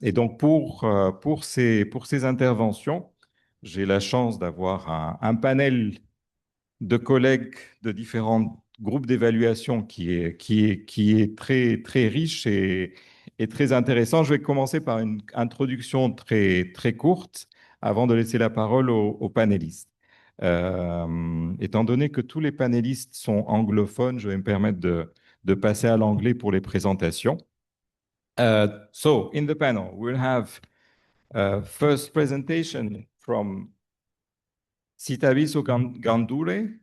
Et donc, pour ces interventions, j'ai la chance d'avoir un panel de collègues de différents groupes d'évaluation qui est très, très riche et très intéressant. Je vais commencer par une introduction très, très courte avant de laisser la parole aux panélistes. Étant donné que tous les panélistes sont anglophones, je vais me permettre de passer à l'anglais pour les présentations. So, in the panel, we'll have first presentation from Sitabiso Gandour.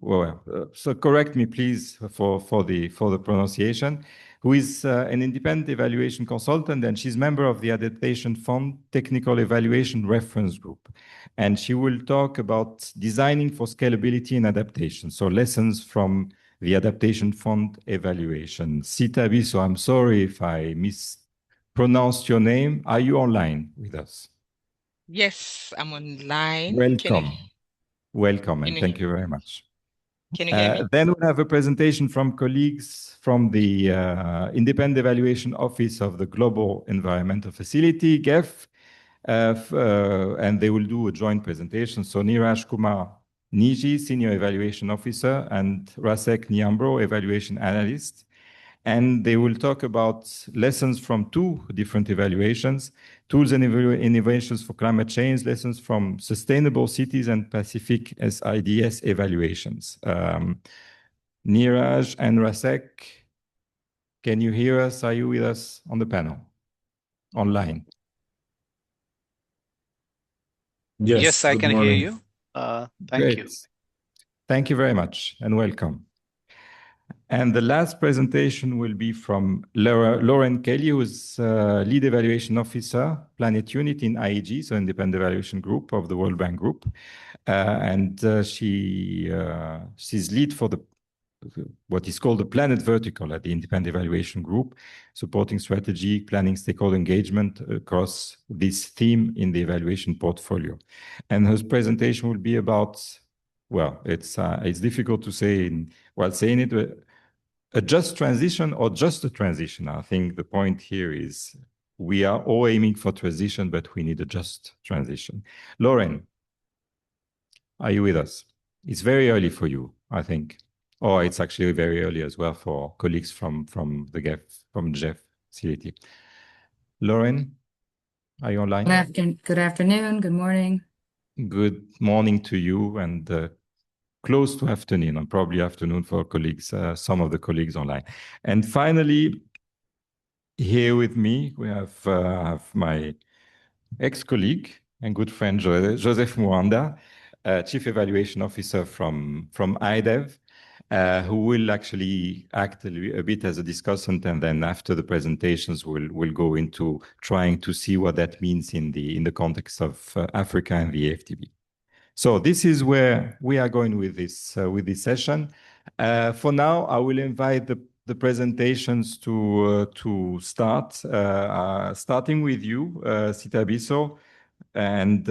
Well, so correct me, please, for the pronunciation. Who is an independent evaluation consultant, and she's member of the Adaptation Fund Technical Evaluation Reference Group. And she will talk about designing for scalability and adaptation. So lessons from the Adaptation Fund evaluation. Sitabiso, I'm sorry if I mispronounced your name. Are you online with us? Yes, I'm online. Welcome, and thank you very much. Can you hear me? Then we'll have a presentation from colleagues from the Independent Evaluation Office of the Global Environmental Facility, GEF, and they will do a joint presentation. So Niraj Kumar Niji, Senior Evaluation Officer, and Rasek Nyambro, Evaluation Analyst. And they will talk about lessons from 2 different evaluations, tools and innovations for climate change, lessons from sustainable cities and Pacific SIDS evaluations. Niraj and Rasek, can you hear us? Are you with us on the panel, online? Yes, I can hear you. Thank you. Thank you very much, and welcome. And the last presentation will be from Lauren Kelly, who is Lead Evaluation Officer, Planet Unit in IEG, so Independent Evaluation Group of the World Bank Group. And she's lead for what is called the Planet Vertical at the Independent Evaluation Group, supporting strategy, planning, stakeholder engagement across this theme in the evaluation portfolio. And her presentation will be about, well, it's difficult to say while saying it, a just transition or just a transition. I think the point here is we are all aiming for transition, but we need a just transition. Lauren, are you with us? It's very early for you, I think. Or it's actually very early as well for colleagues from the GEF facility. Lauren, are you online? Good afternoon, good morning. Good morning to you, and close to afternoon, and probably afternoon for colleagues, some of the colleagues online. And finally, here with me, we have my ex-colleague and good friend, Joseph Mwanda, Chief Evaluation Officer from IDEV, who will actually act a bit as a discussant, and then after the presentations, we'll go into trying to see what that means in the context of Africa and the AfDB. So this is where we are going with this session. For now, I will invite the presentations to start, starting with you, Sitabiso, and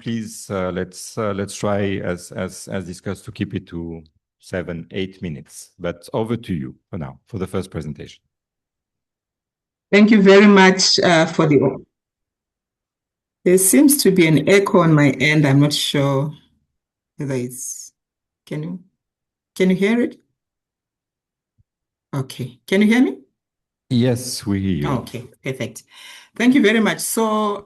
please let's try as discussed to keep it to 7-8 minutes. But over to you for now for the first presentation. Thank you very much for the. There seems to be an echo on my end. I'm not sure whether it's. Can you hear it? Okay. Can you hear me? Yes, we hear you. Okay, perfect. Thank you very much. So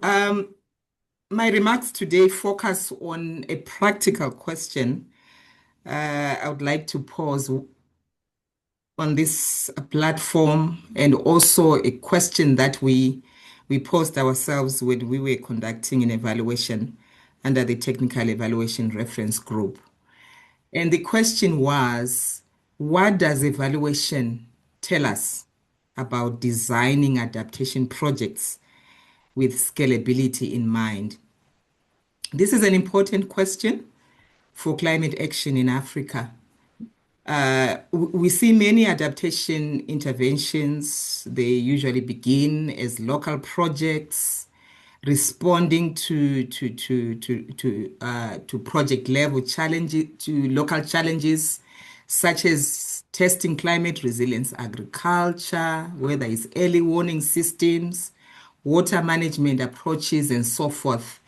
my remarks today focus on a practical question I would like to pose on this platform, and also a question that we we posed ourselves when we were conducting an evaluation under the Technical Evaluation Reference Group. And the question was, what does evaluation tell us about designing adaptation projects with scalability in mind? This is an important question for climate action in Africa. We see many adaptation interventions. They usually begin as local projects, responding to project level challenges, to local challenges, such as testing climate resilience agriculture, whether it's early warning systems, water management approaches, and so forth.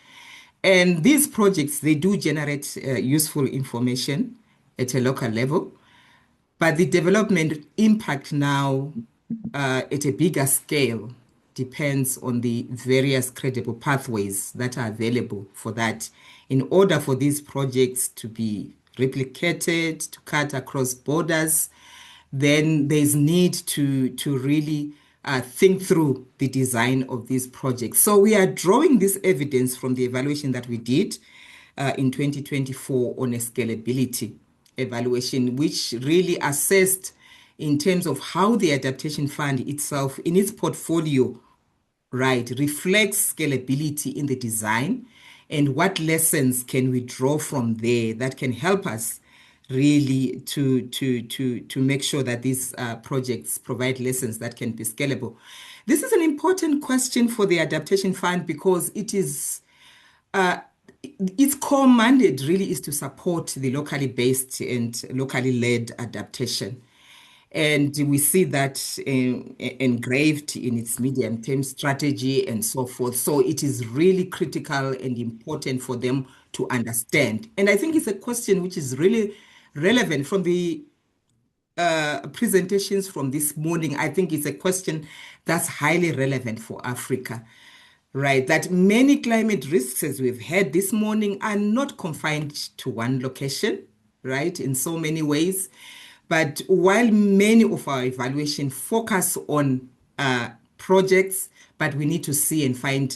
And these projects, they do generate useful information at a local level, but the development impact now at a bigger scale depends on the various credible pathways that are available for that. In order for these projects to be replicated, to cut across borders, then there's need to really think through the design of these projects. So we are drawing this evidence from the evaluation that we did in 2024 on a scalability evaluation, which really assessed in terms of how the adaptation fund itself in its portfolio, right, reflects scalability in the design, and what lessons can we draw from there that can help us really to make sure that these projects provide lessons that can be scalable. This is an important question for the adaptation fund because it is its core mandate really is to support the locally based and locally led adaptation. And we see that engraved in its medium-term strategy and so forth. So it is really critical and important for them to understand. And I think it's a question which is really relevant from the presentations from this morning. I think it's a question that's highly relevant for Africa, right? That many climate risks, as we've heard this morning, are not confined to one location, right? In so many ways. But while many of our evaluation focus on projects, but we need to see and find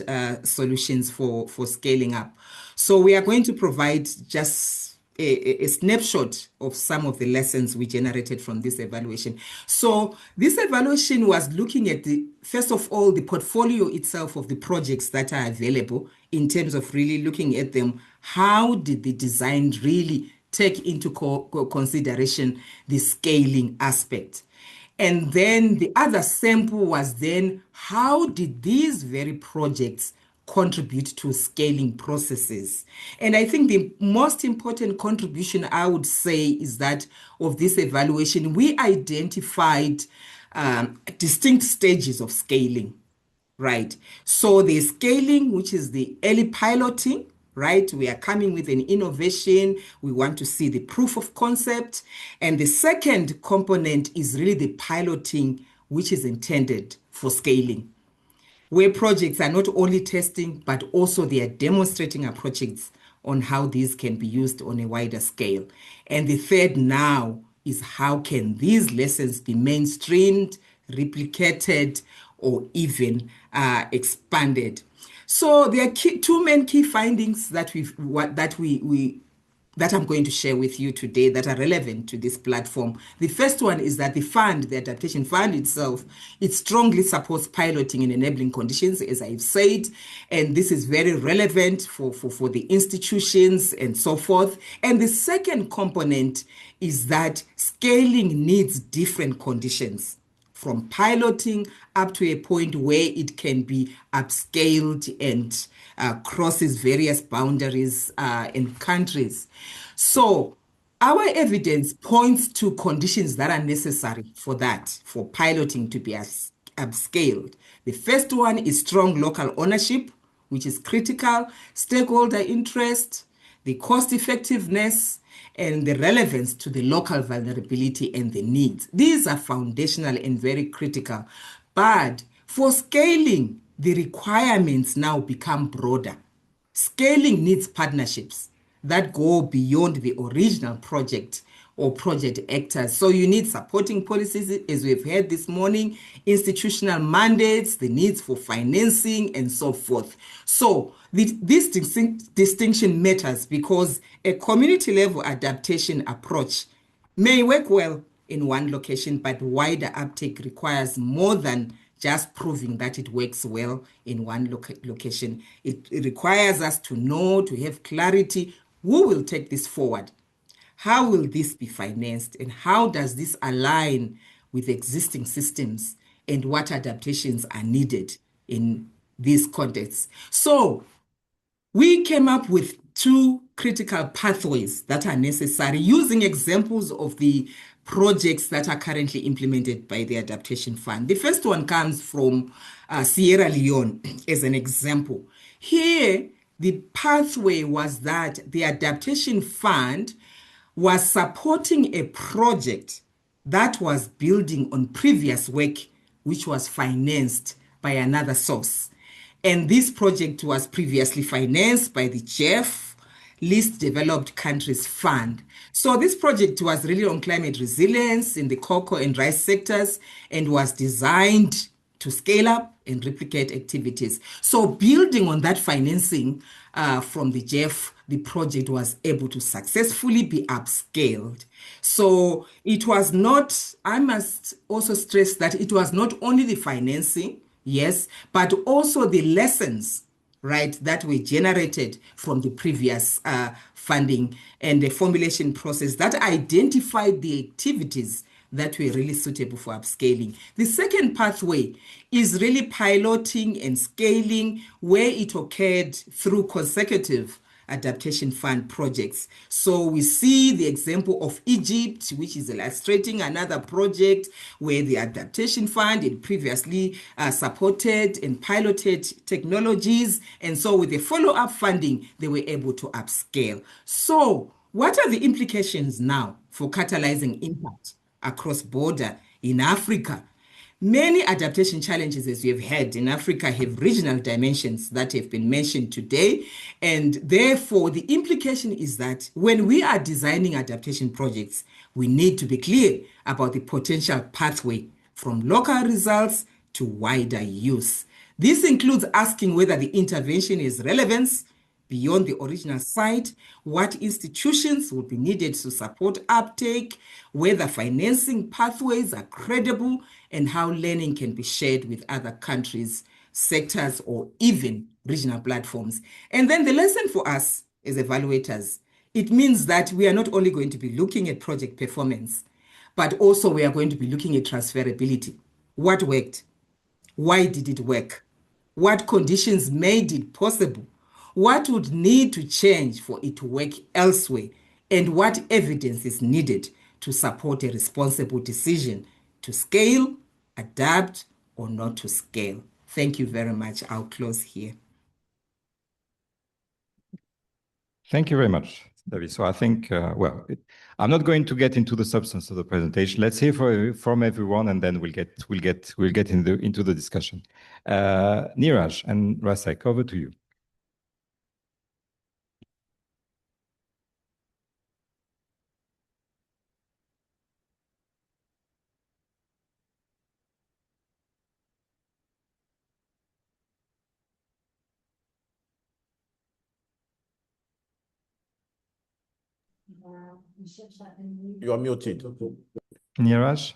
solutions for scaling up. So we are going to provide just a snapshot of some of the lessons we generated from this evaluation. So this evaluation was looking at first of all, the portfolio itself of the projects that are available in terms of really looking at them. How did the design really take into consideration the scaling aspect? And then the other sample was then, how did these very projects contribute to scaling processes? And I think the most important contribution I would say is that of this evaluation, we identified distinct stages of scaling, right? So the scaling, which is the early piloting, right? We are coming with an innovation. We want to see the proof of concept. And the second component is really the piloting, which is intended for scaling, where projects are not only testing, but also they are demonstrating approaches on how these can be used on a wider scale. And the third now is how can these lessons be mainstreamed, replicated, or even expanded. So there are two main key findings that I'm going to share with you today that are relevant to this platform. The first one is that the fund, the adaptation fund itself, it strongly supports piloting and enabling conditions, as I've said, and this is very relevant for the institutions and so forth. And the second component is that scaling needs different conditions, from piloting up to a point where it can be upscaled and crosses various boundaries in countries. So our evidence points to conditions that are necessary for that, for piloting to be upscaled. The first one is strong local ownership, which is critical, stakeholder interest, the cost effectiveness, and the relevance to the local vulnerability and the needs. These are foundational and very critical. But for scaling, the requirements now become broader. Scaling needs partnerships that go beyond the original project, or project actors. So you need supporting policies, as we've heard this morning, institutional mandates, the needs for financing, and so forth. So this distinction matters because a community-level adaptation approach may work well in one location, but wider uptake requires more than just proving that it works well in one location. It requires us to know, to have clarity, who will take this forward? How will this be financed? And how does this align with existing systems? And what adaptations are needed in these contexts? So we came up with two critical pathways that are necessary using examples of the projects that are currently implemented by the Adaptation Fund. The first one comes from Sierra Leone as an example. Here, the pathway was that the Adaptation Fund was supporting a project that was building on previous work which was financed by another source. And this project was previously financed by the GEF, Least Developed Countries Fund. So this project was really on climate resilience in the cocoa and rice sectors and was designed to scale up and replicate activities. So building on that financing from the GEF, the project was able to successfully be upscaled. So it was not, I must also stress that it was not only the financing, yes, but also the lessons, right, that were generated from the previous funding and the formulation process that identified the activities that were really suitable for upscaling. The second pathway is really piloting and scaling where it occurred through consecutive Adaptation Fund projects. So we see the example of Egypt, which is illustrating another project where the Adaptation Fund had previously supported and piloted technologies. And so with the follow-up funding, they were able to upscale. So what are the implications now for catalyzing impact across border in Africa? Many adaptation challenges, as you have heard, in Africa have regional dimensions that have been mentioned today. And therefore, the implication is that when we are designing adaptation projects, we need to be clear about the potential pathway from local results to wider use. This includes asking whether the intervention is relevant beyond the original site, what institutions will be needed to support uptake, whether financing pathways are credible, and how learning can be shared with other countries, sectors, or even regional platforms. And then the lesson for us as evaluators, it means that we are not only going to be looking at project performance, but also we are going to be looking at transferability. What worked? Why did it work? What conditions made it possible? What would need to change for it to work elsewhere? And what evidence is needed to support a responsible decision to scale, adapt, or not to scale? Thank you very much. I'll close here. Thank you very much, David. So I think, I'm not going to get into the substance of the presentation. Let's hear from everyone, and then we'll get into the discussion. Neeraj and Rasek, over to you. You are muted. Neeraj?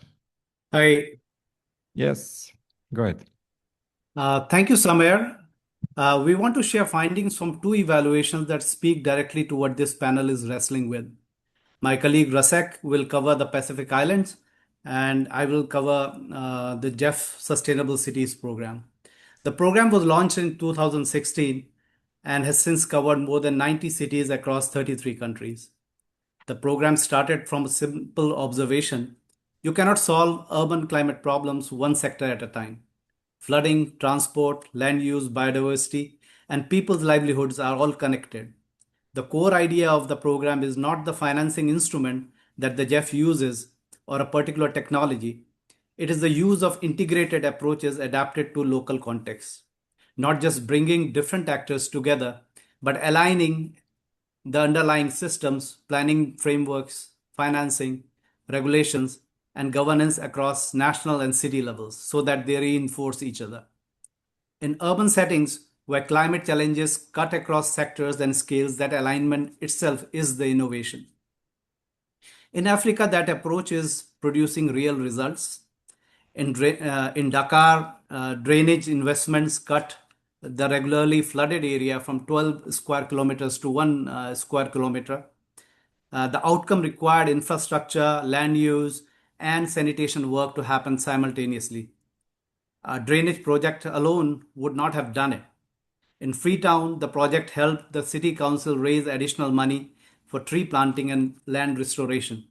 Hi. Yes, go ahead. Thank you, Samer. We want to share findings from two evaluations that speak directly to what this panel is wrestling with. My colleague Rasek will cover the Pacific Islands, and I will cover the GEF Sustainable Cities program. The program was launched in 2016 and has since covered more than 90 cities across 33 countries. The program started from a simple observation. You cannot solve urban climate problems one sector at a time. Flooding, transport, land use, biodiversity, and people's livelihoods are all connected. The core idea of the program is not the financing instrument that the GEF uses or a particular technology. It is the use of integrated approaches adapted to local contexts, not just bringing different actors together, but aligning the underlying systems, planning frameworks, financing, regulations, and governance across national and city levels so that they reinforce each other. In urban settings where climate challenges cut across sectors and scales, that alignment itself is the innovation. In Africa, that approach is producing real results. In Dakar, drainage investments cut the regularly flooded area from 12 square kilometers to 1 square kilometer. The outcome required infrastructure, land use, and sanitation work to happen simultaneously. A drainage project alone would not have done it. In Freetown, the project helped the city council raise additional money for tree planting and land restoration.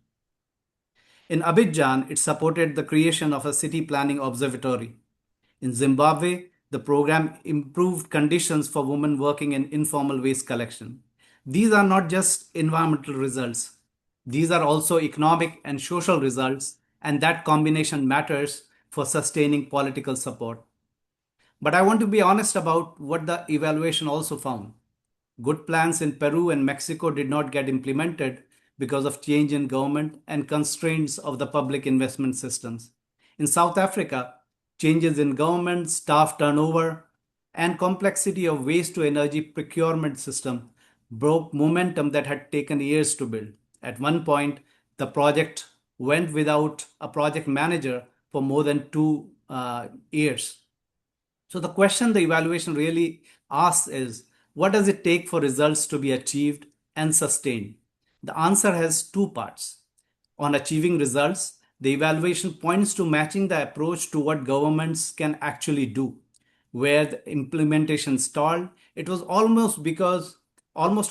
In Abidjan, it supported the creation of a city planning observatory. In Zimbabwe, the program improved conditions for women working in informal waste collection. These are not just environmental results. These are also economic and social results, and that combination matters for sustaining political support. But I want to be honest about what the evaluation also found. Good plans in Peru and Mexico did not get implemented because of change in government and constraints of the public investment systems. In South Africa, changes in government, staff turnover, and complexity of waste to energy procurement system broke momentum that had taken years to build. At one point, the project went without a project manager for more than 2 years. So the question the evaluation really asks is, what does it take for results to be achieved and sustained? The answer has 2 parts. On achieving results, the evaluation points to matching the approach to what governments can actually do. Where the implementation stalled, it was almost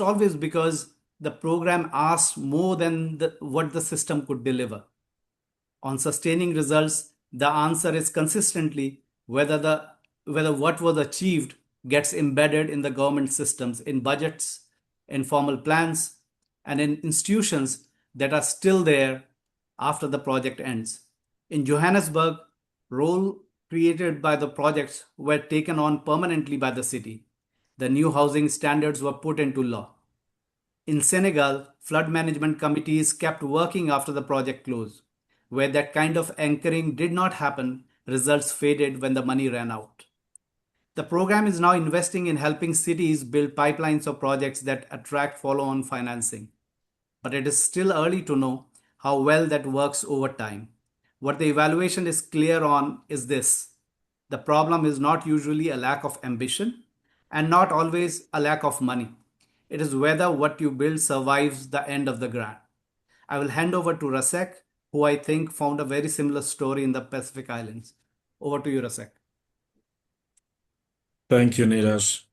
always because the program asked more than what the system could deliver. On sustaining results, the answer is consistently whether what was achieved gets embedded in the government systems, in budgets, in formal plans, and in institutions that are still there after the project ends. In Johannesburg, roles created by the projects were taken on permanently by the city. The new housing standards were put into law. In Senegal, flood management committees kept working after the project closed. Where that kind of anchoring did not happen, results faded when the money ran out. The program is now investing in helping cities build pipelines of projects that attract follow-on financing. But it is still early to know how well that works over time. What the evaluation is clear on is this: the problem is not usually a lack of ambition and not always a lack of money. It is whether what you build survives the end of the grant. I will hand over to Rasek, who I think found a very similar story in the Pacific Islands. Over to you, Rasek. Thank you, Neeraj.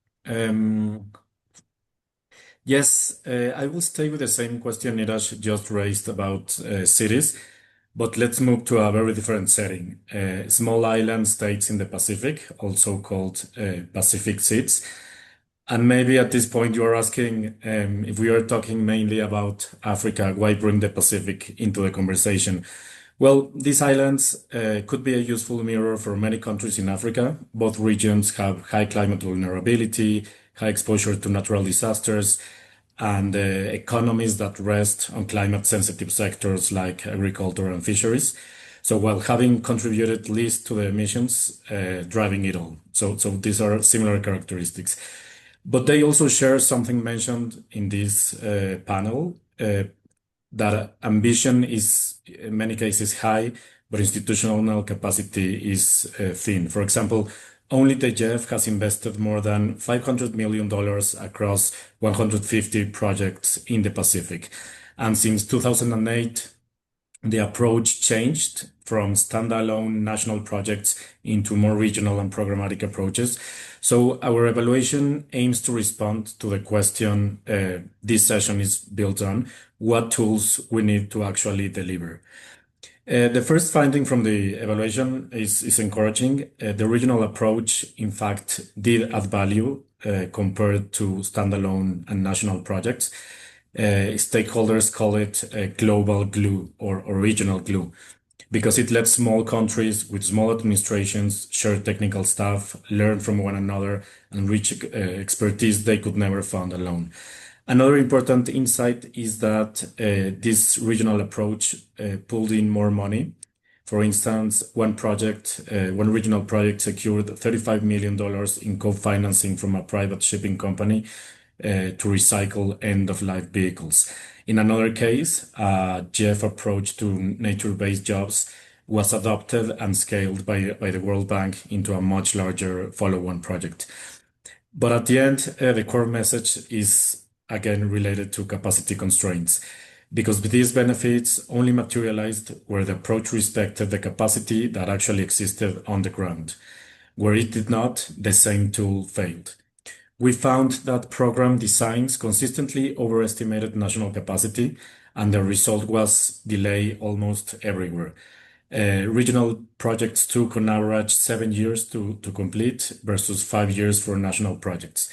Yes, I will stay with the same question Neeraj just raised about cities, but let's move to a very different setting. Small island states in the Pacific, also called Pacific Seats. And maybe at this point you are asking, if we are talking mainly about Africa, why bring the Pacific into the conversation? Well, these islands could be a useful mirror for many countries in Africa. Both regions have high climate vulnerability, high exposure to natural disasters, and economies that rest on climate-sensitive sectors like agriculture and fisheries. So while having contributed least to the emissions, driving it all. So these are similar characteristics. But they also share something mentioned in this panel, that ambition is in many cases high, but institutional capacity is thin. For example, only the IDEV has invested more than $500 million across 150 projects in the Pacific. And since 2008, the approach changed from standalone national projects into more regional and programmatic approaches. So our evaluation aims to respond to the question this session is built on: what tools we need to actually deliver. The first finding from the evaluation is encouraging. The regional approach, in fact, did add value compared to standalone and national projects. Stakeholders call it a global glue or regional glue, because it lets small countries with small administrations share technical staff, learn from one another, and reach expertise they could never find alone. Another important insight is that this regional approach pulled in more money. For instance, one regional project secured $35 million in co-financing from a private shipping company to recycle end-of-life vehicles. In another case, a GEF approach to nature-based jobs was adopted and scaled by the World Bank into a much larger follow-on project. But at the end, the core message is again related to capacity constraints, because these benefits only materialized where the approach respected the capacity that actually existed on the ground. Where it did not, the same tool failed. We found that program designs consistently overestimated national capacity, and the result was delay almost everywhere. Regional projects took on average 7 years to complete versus 5 years for national projects.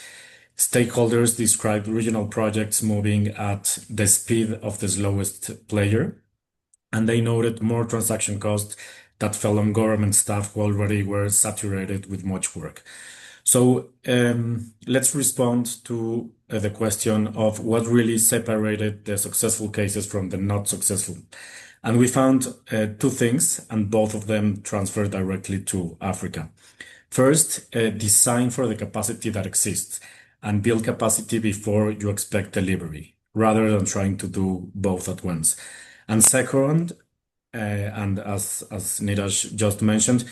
Stakeholders described regional projects moving at the speed of the slowest player, and they noted more transaction costs that fell on government staff who already were saturated with much work. So let's respond to the question of what really separated the successful cases from the not successful. And we found two things, and both of them transfer directly to Africa. First, design for the capacity that exists and build capacity before you expect delivery, rather than trying to do both at once. And second, and as Neeraj just mentioned,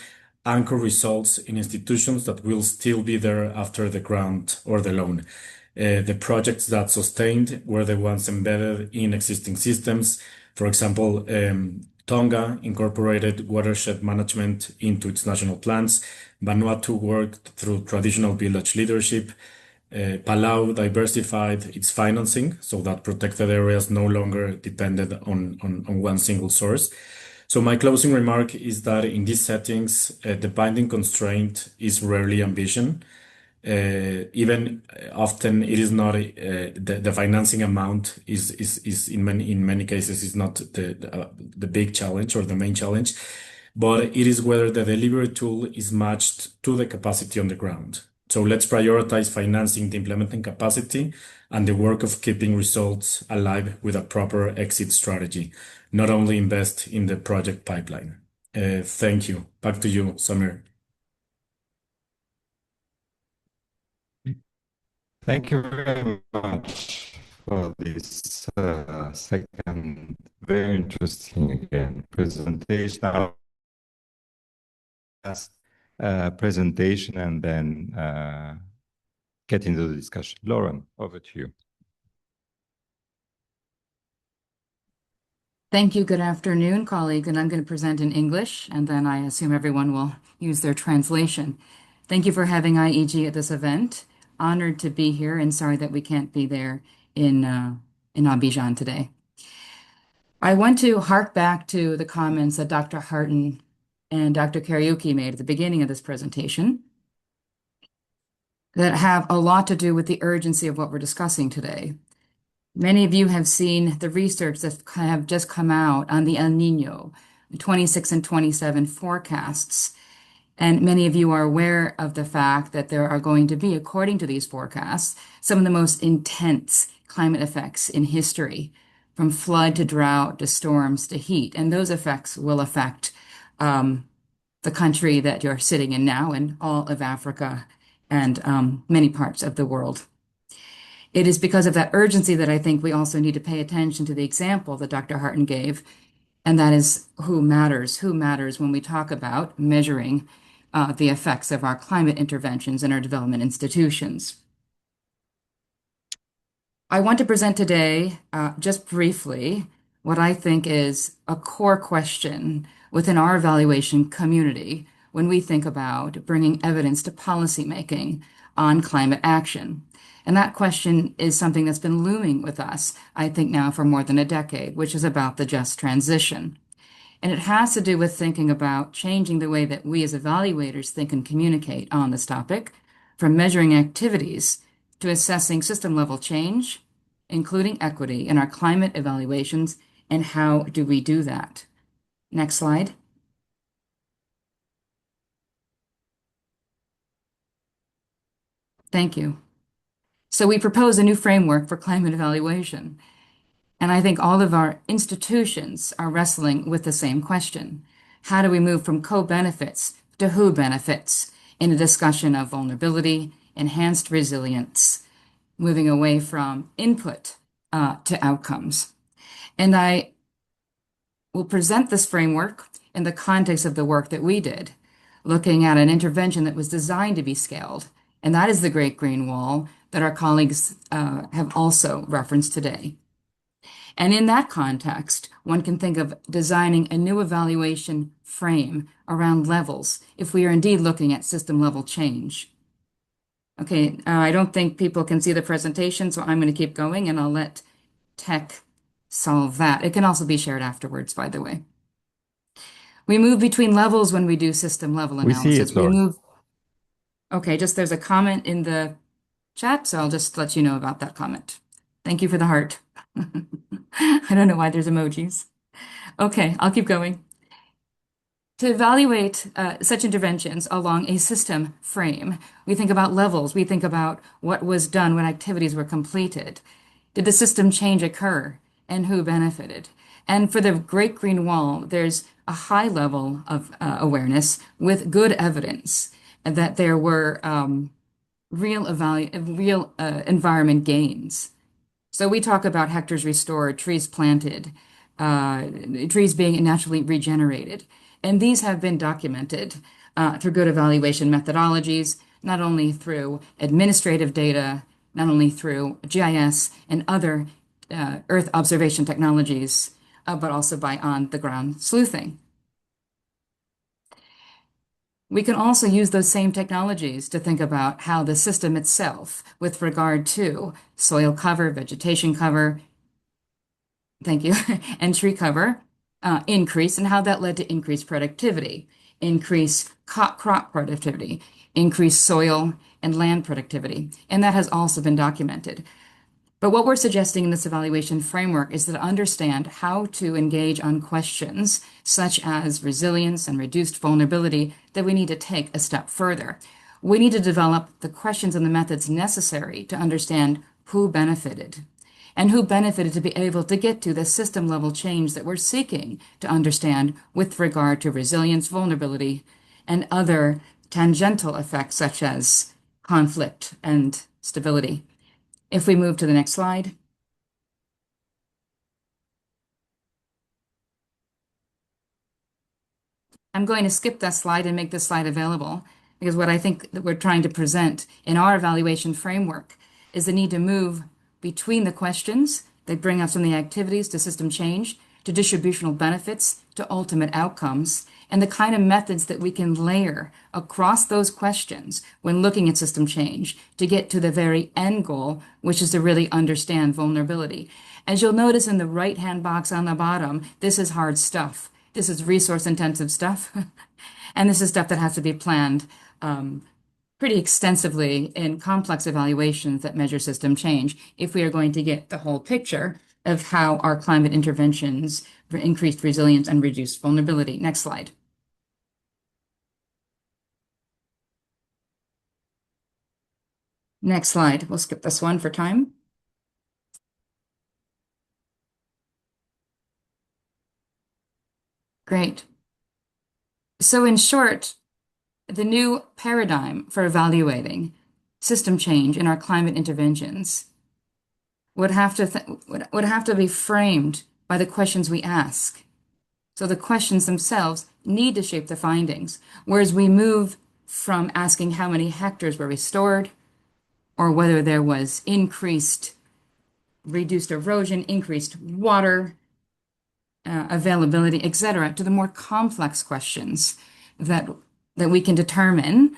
anchor results in institutions that will still be there after the grant or the loan. The projects that sustained were the ones embedded in existing systems. For example, Tonga incorporated watershed management into its national plans. Vanuatu worked through traditional village leadership. Palau diversified its financing so that protected areas no longer depended on one single source. So my closing remark is that in these settings, the binding constraint is rarely ambition. Even often it is not the financing amount is in many cases is not the big challenge or the main challenge, but it is whether the delivery tool is matched to the capacity on the ground. So let's prioritize financing the implementing capacity and the work of keeping results alive with a proper exit strategy, not only invest in the project pipeline. Thank you. Back to you, Samir. Thank you very much for this second very interesting again presentation. Presentation and then get into the discussion. Lauren, over to you. Thank you. Good afternoon, colleagues. And I'm going to present in English, and then I assume everyone will use their translation. Thank you for having IEG at this event. Honored to be here, and sorry that we can't be there in Abidjan today. I want to hark back to the comments that Dr. Harton and Dr. Kariuki made at the beginning of this presentation that have a lot to do with the urgency of what we're discussing today. Many of you have seen the research that have just come out on the El Nino, the 26 and 27 forecasts. And many of you are aware of the fact that there are going to be, according to these forecasts, some of the most intense climate effects in history, from flood to drought to storms to heat. And those effects will affect the country that you're sitting in now and all of Africa and many parts of the world. It is because of that urgency that I think we also need to pay attention to the example that Dr. Harton gave, and that is who matters when we talk about measuring the effects of our climate interventions in our development institutions. I want to present today, just briefly, what I think is a core question within our evaluation community when we think about bringing evidence to policymaking on climate action. And that question is something that's been looming with us, I think now for more than a decade, which is about the just transition. And it has to do with thinking about changing the way that we as evaluators think and communicate on this topic, from measuring activities to assessing system-level change, including equity in our climate evaluations, and how do we do that? Next slide. Thank you. So we propose a new framework for climate evaluation. And I think all of our institutions are wrestling with the same question. How do we move from co-benefits to who benefits in a discussion of vulnerability, enhanced resilience, moving away from input to outcomes? And I will present this framework in the context of the work that we did, looking at an intervention that was designed to be scaled. And that is the Great Green Wall that our colleagues have also referenced today. And in that context, one can think of designing a new evaluation frame around levels if we are indeed looking at system level change. Okay, I don't think people can see the presentation, so I'm going to keep going and I'll let tech solve that. It can also be shared afterwards, by the way. We move between levels when we do system level analysis. We see it, Laura. Okay, just there's a comment in the chat, so I'll just let you know about that comment. Thank you for the heart. I don't know why there's emojis. Okay, I'll keep going. To evaluate such interventions along a system frame, we think about levels. We think about what was done when activities were completed. Did the system change occur and who benefited? And for the Great Green Wall, there's a high level of awareness with good evidence that there were real environment gains. So we talk about hectares restored, trees planted, trees being naturally regenerated. And these have been documented through good evaluation methodologies, not only through administrative data, not only through GIS and other Earth observation technologies, but also by on-the-ground sleuthing. We can also use those same technologies to think about how the system itself, with regard to soil cover, vegetation cover, thank you, and tree cover, increase, and how that led to increased productivity, increased crop productivity, increased soil and land productivity. And that has also been documented. But what we're suggesting in this evaluation framework is to understand how to engage on questions such as resilience and reduced vulnerability that we need to take a step further. We need to develop the questions and the methods necessary to understand who benefited and who benefited to be able to get to the system level change that we're seeking to understand with regard to resilience, vulnerability, and other tangential effects such as conflict and stability. If we move to the next slide. I'm going to skip that slide and make this slide available because what I think that we're trying to present in our evaluation framework is the need to move between the questions that bring us from the activities to system change, to distributional benefits, to ultimate outcomes, and the kind of methods that we can layer across those questions when looking at system change to get to the very end goal, which is to really understand vulnerability. As you'll notice in the right-hand box on the bottom, this is hard stuff. This is resource-intensive stuff, and this is stuff that has to be planned pretty extensively in complex evaluations that measure system change if we are going to get the whole picture of how our climate interventions for increased resilience and reduced vulnerability. Next slide. Next slide. We'll skip this one for time. Great. So in short, the new paradigm for evaluating system change in our climate interventions would have to be framed by the questions we ask. So the questions themselves need to shape the findings, whereas we move from asking how many hectares were restored or whether there was reduced erosion, increased water availability, etc., to the more complex questions that we can determine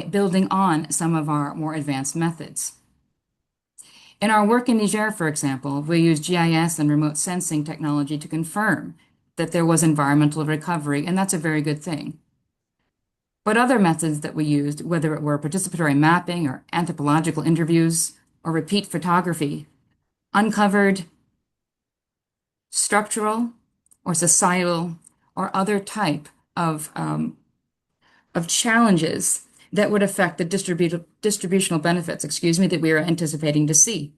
building on some of our more advanced methods. In our work in Niger, for example, we used GIS and remote sensing technology to confirm that there was environmental recovery, and that's a very good thing. But other methods that we used, whether it were participatory mapping or anthropological interviews or repeat photography, uncovered structural or societal or other type of challenges that would affect the distributional benefits, that we are anticipating to see.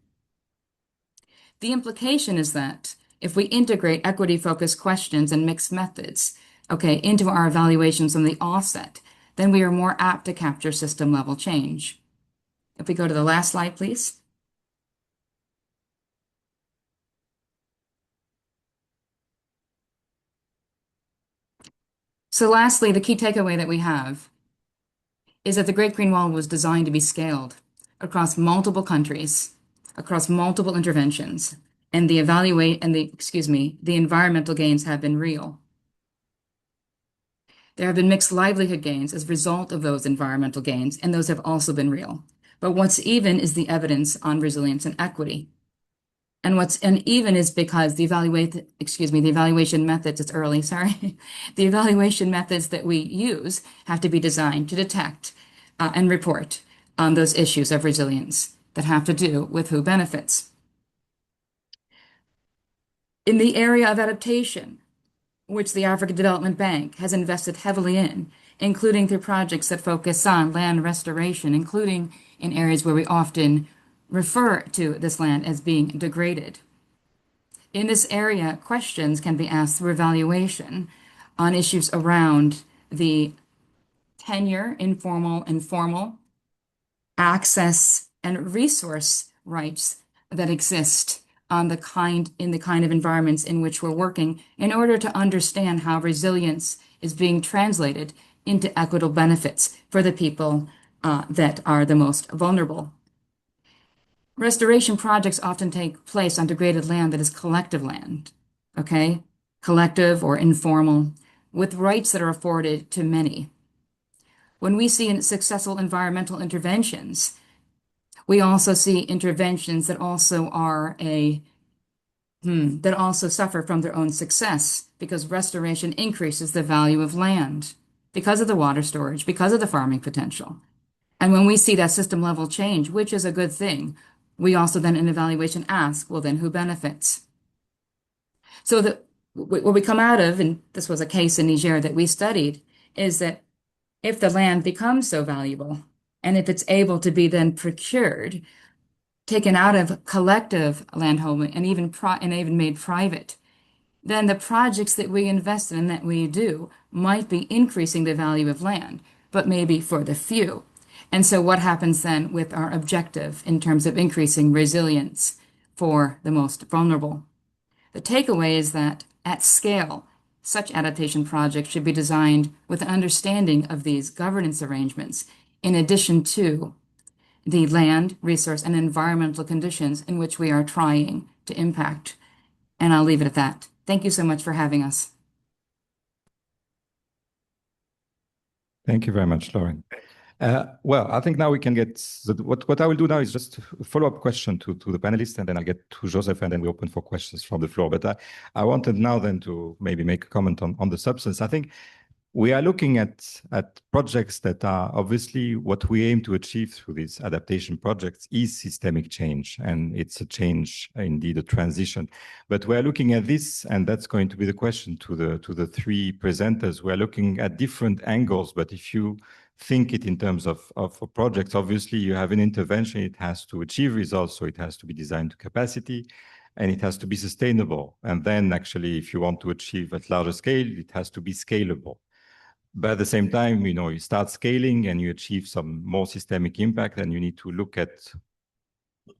The implication is that if we integrate equity-focused questions and mixed methods, into our evaluations from the offset, then we are more apt to capture system-level change. If we go to the last slide, please. So lastly, the key takeaway that we have is that the Great Green Wall was designed to be scaled across multiple countries, across multiple interventions, and the environmental gains have been real. There have been mixed livelihood gains as a result of those environmental gains, and those have also been real. But what's even is the evidence on resilience and equity. And what's uneven is because the evaluation methods, it's early, sorry. The evaluation methods that we use have to be designed to detect and report on those issues of resilience that have to do with who benefits. In the area of adaptation, which the African Development Bank has invested heavily in, including through projects that focus on land restoration, including in areas where we often refer to this land as being degraded. In this area, questions can be asked through evaluation on issues around the tenure, informal and formal, access and resource rights that exist in the kind of environments in which we're working in order to understand how resilience is being translated into equitable benefits for the people that are the most vulnerable. Restoration projects often take place on degraded land that is collective land, collective or informal, with rights that are afforded to many. When we see successful environmental interventions, we also see interventions that also are that also suffer from their own success because restoration increases the value of land because of the water storage, because of the farming potential. And when we see that system level change, which is a good thing, we also then in evaluation ask, well, then who benefits? So what we come out of, and this was a case in Niger that we studied, is that if the land becomes so valuable and if it's able to be then procured, taken out of collective landholding and even made private, then the projects that we invest in and that we do might be increasing the value of land, but maybe for the few. And so what happens then with our objective in terms of increasing resilience for the most vulnerable? The takeaway is that at scale, such adaptation projects should be designed with an understanding of these governance arrangements in addition to the land, resource, and environmental conditions in which we are trying to impact. And I'll leave it at that. Thank you so much for having us. Thank you very much, Lauren. Well, I think now we can get, what I will do now is just a follow-up question to the panelists, and then I'll get to Joseph, and then we open for questions from the floor. But I wanted now then to maybe make a comment on the substance. I think we are looking at projects that are obviously what we aim to achieve through these adaptation projects is systemic change, and it's a change, indeed a transition. But we're looking at this, and that's going to be the question to the three presenters. We're looking at different angles, but if you think it in terms of projects, obviously you have an intervention, it has to achieve results, so it has to be designed to capacity, and it has to be sustainable. And then actually, if you want to achieve at larger scale, it has to be scalable. But at the same time, you start scaling and you achieve some more systemic impact, and you need to look at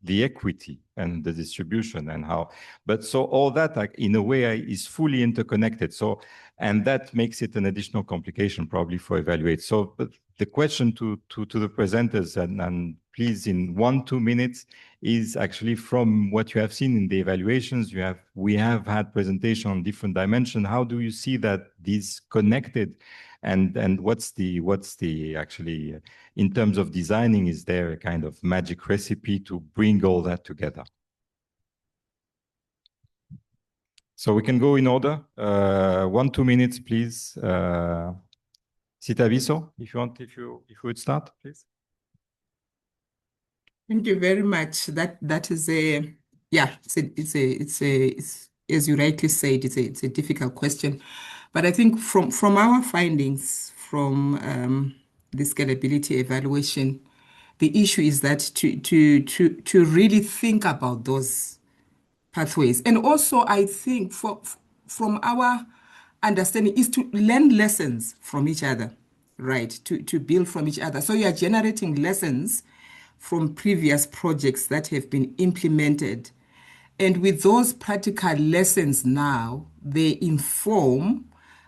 the equity and the distribution and how. But so all that, in a way, is fully interconnected. So, and that makes it an additional complication probably for evaluate. So, but the question to the presenters, and please in 1-2 minutes, is actually from what you have seen in the evaluations. We have had presentation on different dimensions. How do you see that these connected? And what's the actually, in terms of designing, is there a kind of magic recipe to bring all that together? So we can go in order. 1-2 minutes, please. Sitaviso, if you would start, please. Thank you very much. That is it's as you rightly said, it's a difficult question. But I think from our findings from the scalability evaluation, the issue is that to really think about those pathways. And also, I think from our understanding is to learn lessons from each other, right? To build from each other. So you are generating lessons from previous projects that have been implemented. And with those practical lessons now, they inform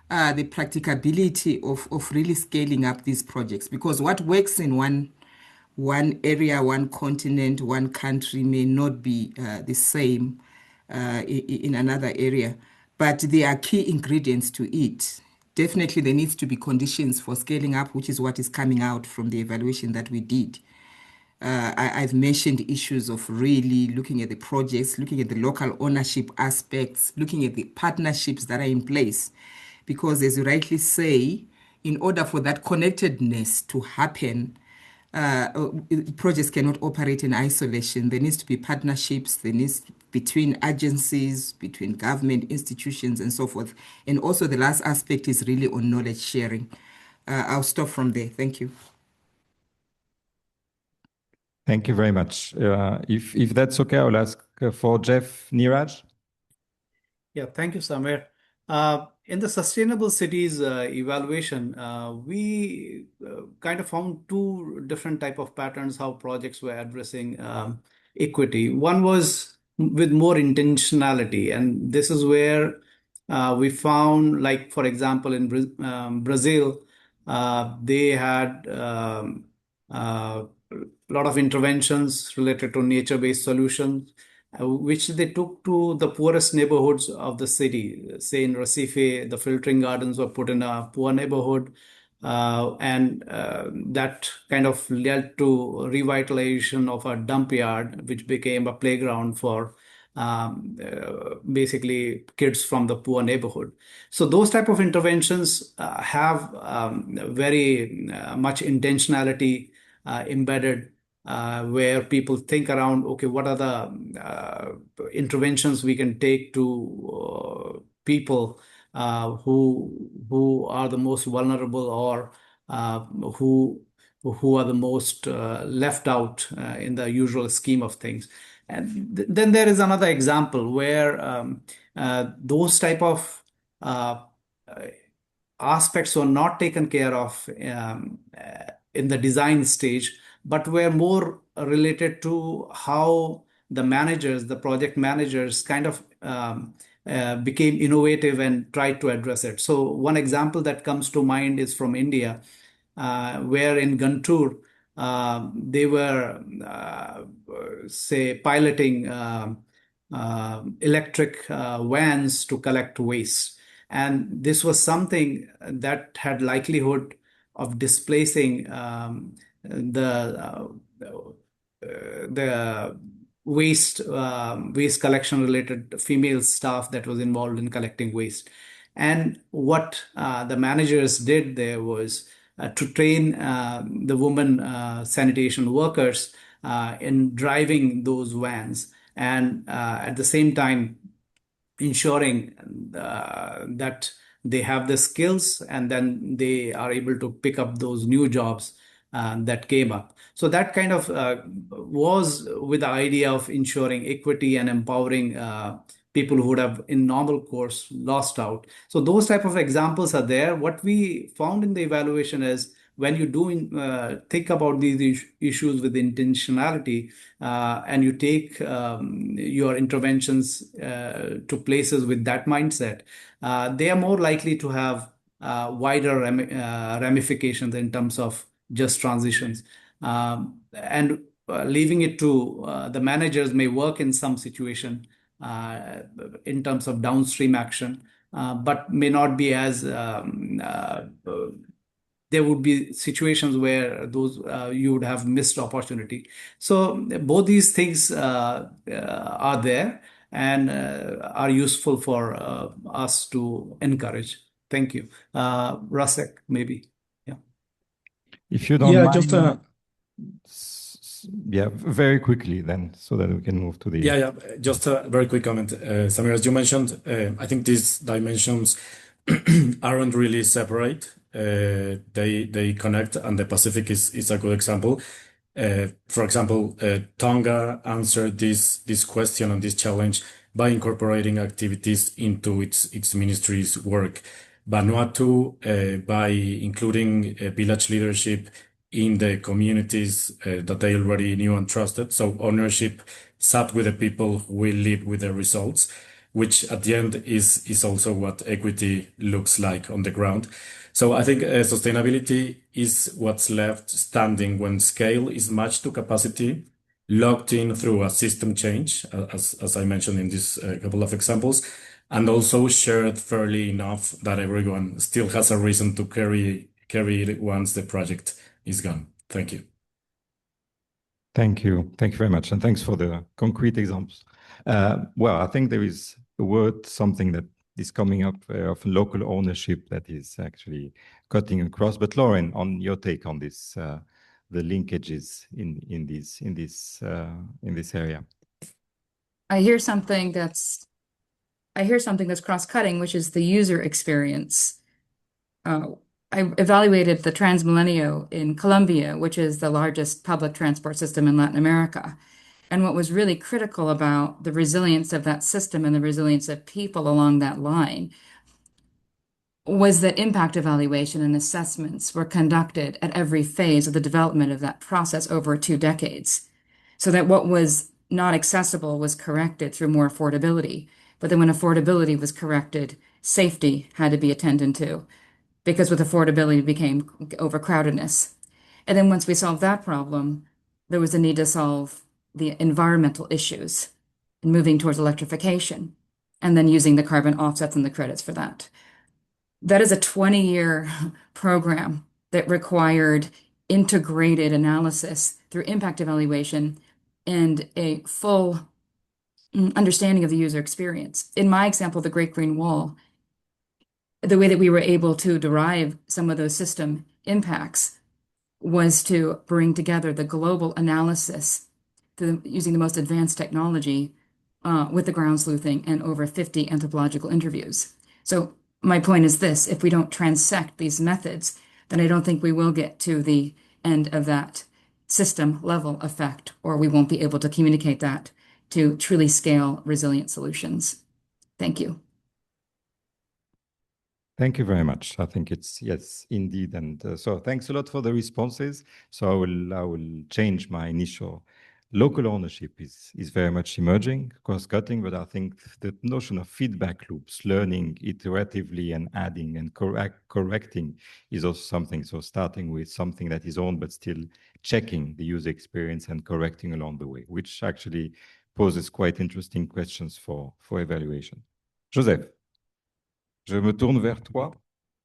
the practicability of really scaling up these projects. Because what works in one area, one continent, one country may not be the same in another area, but there are key ingredients to it. Definitely there needs to be conditions for scaling up, which is what is coming out from the evaluation that we did. I've mentioned issues of really looking at the projects, looking at the local ownership aspects, looking at the partnerships that are in place. Because as you rightly say, in order for that connectedness to happen, projects cannot operate in isolation. There needs to be partnerships, there needs between agencies, between government institutions and so forth. And also the last aspect is really on knowledge sharing. I'll stop from there. Thank you. Thank you very much. If that's okay, I'll ask for Jeff Niraj. Yeah, thank you, Samir. In the Sustainable Cities evaluation, we kind of found two different type of patterns how projects were addressing equity. One was with more intentionality, and this is where we found, like, for example, in Brazil, they had a lot of interventions related to nature-based solutions, which they took to the poorest neighborhoods of the city. Say in Recife, the filtering gardens were put in a poor neighborhood, and that kind of led to revitalization of a dump yard, which became a playground for basically kids from the poor neighborhood. So those type of interventions have very much intentionality embedded, where people think around, okay, what are the interventions we can take to people who are the most vulnerable, or who are the most left out in the usual scheme of things. And then there is another example where those type of aspects were not taken care of in the design stage, but were more related to how the managers, the project managers, kind of became innovative and tried to address it. So one example that comes to mind is from India, where in Guntur, they were, say, piloting electric vans to collect waste. And this was something that had likelihood of displacing the waste collection related female staff that was involved in collecting waste. And what the managers did there was to train the women sanitation workers in driving those vans, and at the same time ensuring that they have the skills, and then they are able to pick up those new jobs that came up. So that kind of was with the idea of ensuring equity and empowering people who would have in normal course lost out. So those type of examples are there. What we found in the evaluation is, when you do think about these issues with intentionality, and you take your interventions to places with that mindset, they are more likely to have wider ramifications in terms of just transitions. And leaving it to the managers may work in some situation in terms of downstream action, but may not be as there would be situations where those you would have missed opportunity. So both these things are there and are useful for us to encourage. Thank you. Rasek, maybe. Yeah. If you don't mind. Just yeah, very quickly then, so that we can move to the... Yeah, just a very quick comment. Samir, as you mentioned, I think these dimensions aren't really separate. they connect, and the Pacific is a good example. For example, Tonga answered this question and this challenge by incorporating activities into its ministry's work. Vanuatu, by including village leadership in the communities that they already knew and trusted. So ownership sat with the people who will lead with the results, which at the end is also what equity looks like on the ground. So I think sustainability is what's left standing when scale is matched to capacity, locked in through a system change, as I mentioned in this couple of examples, and also shared fairly enough that everyone still has a reason to carry it once the project is gone. Thank you. Thank you. Thank you very much. And thanks for the concrete examples. Well, I think there is a word, something that is coming up of local ownership that is actually cutting across. But Lauren, on your take on this, the linkages in this area. I hear something that's cross-cutting, which is the user experience. I evaluated the Transmilenio in Colombia, which is the largest public transport system in Latin America. And what was really critical about the resilience of that system and the resilience of people along that line was that impact evaluation and assessments were conducted at every phase of the development of that process over 2 decades, so that what was not accessible was corrected through more affordability. But then when affordability was corrected, safety had to be attended to, because with affordability became overcrowdedness. And then once we solved that problem, there was a need to solve the environmental issues and moving towards electrification, and then using the carbon offsets and the credits for that. That is a 20-year program that required integrated analysis through impact evaluation and a full understanding of the user experience. In my example, the Great Green Wall, the way that we were able to derive some of those system impacts was to bring together the global analysis using the most advanced technology with the ground sleuthing and over 50 anthropological interviews. So my point is this: if we don't transect these methods, then I don't think we will get to the end of that system level effect, or we won't be able to communicate that to truly scale resilient solutions. Thank you. Thank you very much. I think it's, yes, indeed. And so thanks a lot for the responses. So I will change my initial. Local ownership is very much emerging, cross-cutting, but I think the notion of feedback loops, learning iteratively and adding and correcting is also something. So starting with something that is owned, but still checking the user experience and correcting along the way, which actually poses quite interesting questions for evaluation. Joseph, je me tourne vers toi.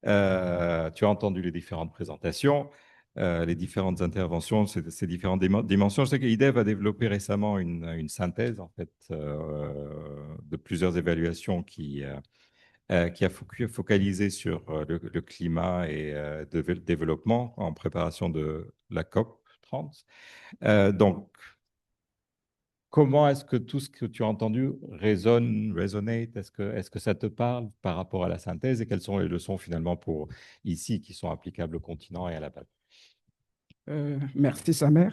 Tu as entendu les différentes présentations. Les différentes interventions, ces différentes dimensions. Je sais qu'IDEV a développé récemment une synthèse en fait, de plusieurs évaluations qui a focalisé sur le climat et le développement en préparation de la COP 30. Donc, comment est-ce que tout ce que tu as entendu résonate? Est-ce que ça te parle par rapport à la synthèse, et quelles sont les leçons finalement pour ici qui sont applicables au continent et à la PAC? Merci Samer.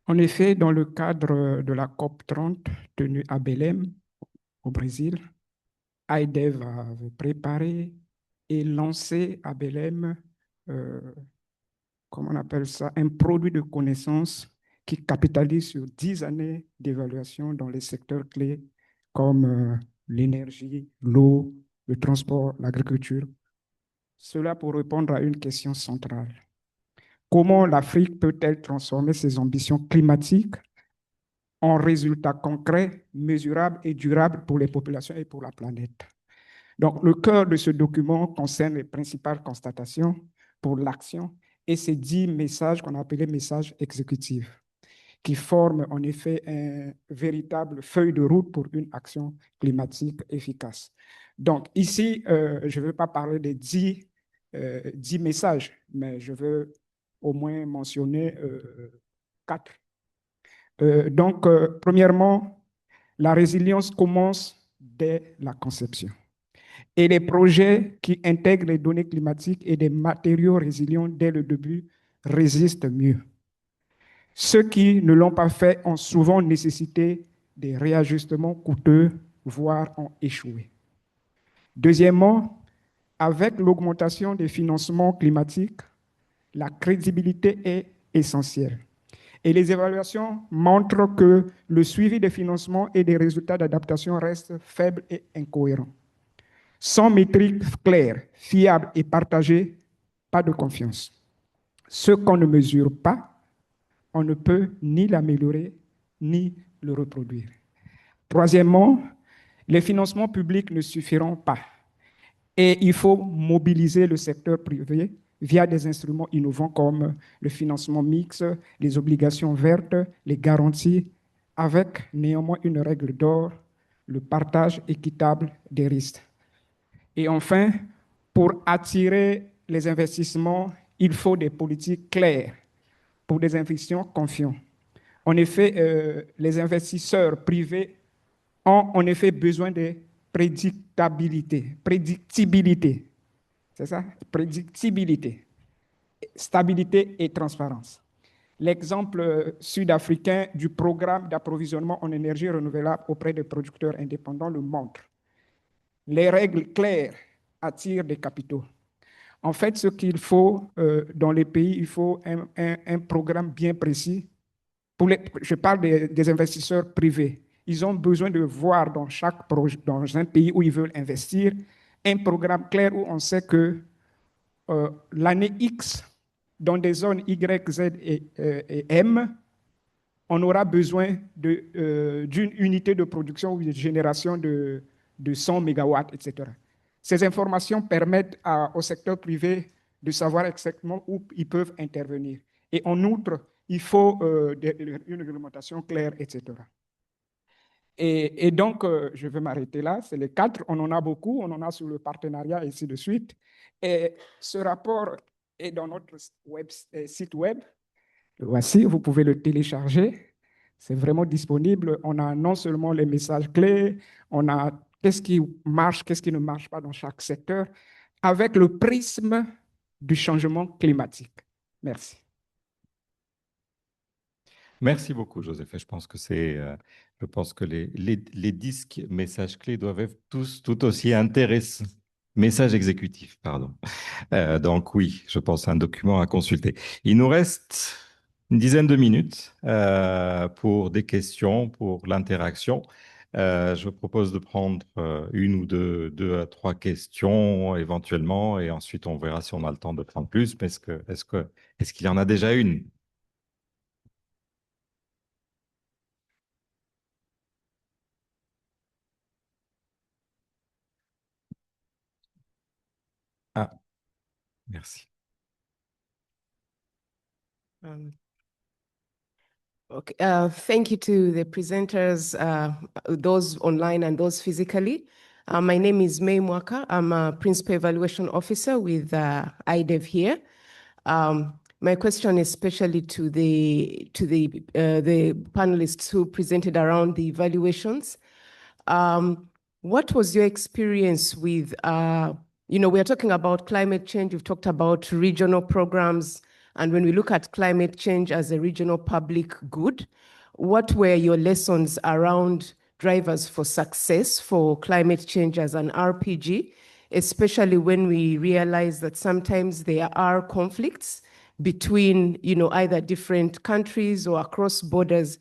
En effet, dans le cadre de la COP 30 tenue à Belém, au Brésil, IDEV a préparé et lancé à Belém, comment on appelle ça, un produit de connaissances qui capitalise sur 10 années d'évaluation dans les secteurs clés comme l'énergie, l'eau, le transport, l'agriculture. Cela pour répondre à une question centrale. Comment l'Afrique peut-elle transformer ses ambitions climatiques en résultats concrets, mesurables et durables pour les populations et pour la planète? Donc, le cœur de ce document concerne les principales constatations pour l'action et ces 10 messages qu'on a appelés messages exécutifs, qui forment en effet une véritable feuille de route pour une action climatique efficace. Donc, ici, je ne veux pas parler des 10 messages, mais je veux au moins mentionner 4. Donc, premièrement, la résilience commence dès la conception. Et les projets qui intègrent les données climatiques et des matériaux résilients dès le début résistent mieux. Ceux qui ne l'ont pas fait ont souvent nécessité des réajustements coûteux, voire ont échoué. Deuxièmement, avec l'augmentation des financements climatiques, la crédibilité est essentielle. Et les évaluations montrent que le suivi des financements et des résultats d'adaptation reste faible et incohérent. Sans métriques claires, fiables et partagées, pas de confiance. Ce qu'on ne mesure pas, on ne peut ni l'améliorer, ni le reproduire. Troisièmement, les financements publics ne suffiront pas. Et il faut mobiliser le secteur privé via des instruments innovants comme le financement mixte, les obligations vertes, les garanties, avec néanmoins une règle d'or, le partage équitable des risques. Et enfin, pour attirer les investissements, il faut des politiques claires pour des investissements confiants. En effet, les investisseurs privés ont en effet besoin de prédictibilité. C'est ça? Prédictibilité, stabilité et transparence. L'exemple sud-africain du programme d'approvisionnement en énergie renouvelable auprès des producteurs indépendants le montre. Les règles claires attirent des capitaux. En fait, ce qu'il faut dans les pays, il faut un programme bien précis. Je parle des investisseurs privés. Ils ont besoin de voir dans chaque projet, dans un pays où ils veulent investir, un programme clair où on sait que l'année X, dans des zones Y, Z et M, on aura besoin d'une unité de production ou de génération de 100 mégawatts, etc. Ces informations permettent au secteur privé de savoir exactement où ils peuvent intervenir. Et en outre, il faut une réglementation claire, etc. Et donc, je vais m'arrêter là. C'est les 4. On en a beaucoup. On en a sur le partenariat et ainsi de suite. Et ce rapport est dans notre site web. Le voici, vous pouvez le télécharger. C'est vraiment disponible. On a non seulement les messages clés, on a qu'est-ce qui marche, qu'est-ce qui ne marche pas dans chaque secteur, avec le prisme du changement climatique. Merci. Merci beaucoup, Joseph. Je pense que les disques messages clés doivent être tous tout aussi intéressants. Message exécutif, pardon. Donc oui, je pense un document à consulter. Il nous reste une dizaine de minutes pour des questions, pour l'interaction. Je propose de prendre une ou deux à trois questions éventuellement, et ensuite on verra si on a le temps de prendre plus. Mais est-ce qu'il y en a déjà une? Ah, merci. Okay, thank you to the presenters, those online and those physically. My name is May Mwaka. I'm a Principal Evaluation Officer with IDEV here. My question is especially to the panelists who presented around the evaluations. What was your experience with, we're talking about climate change, we've talked about regional programs, and when we look at climate change as a regional public good, what were your lessons around drivers for success for climate change as an RPG, especially when we realize that sometimes there are conflicts between, either different countries or across borders?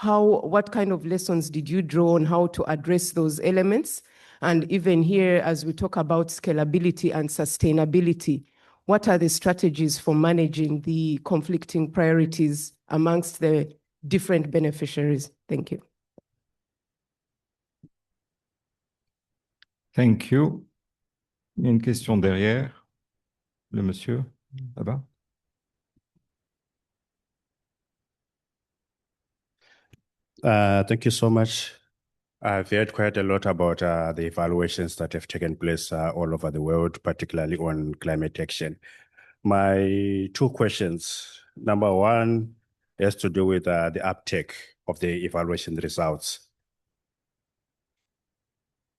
What kind of lessons did you draw on how to address those elements? And even here, as we talk about scalability and sustainability, what are the strategies for managing the conflicting priorities amongst the different beneficiaries? Thank you. Thank you. Il y a une question derrière. Le monsieur, là-bas. Thank you so much. I've heard quite a lot about the evaluations that have taken place all over the world, particularly on climate action. My two questions. Number one has to do with the uptake of the evaluation results.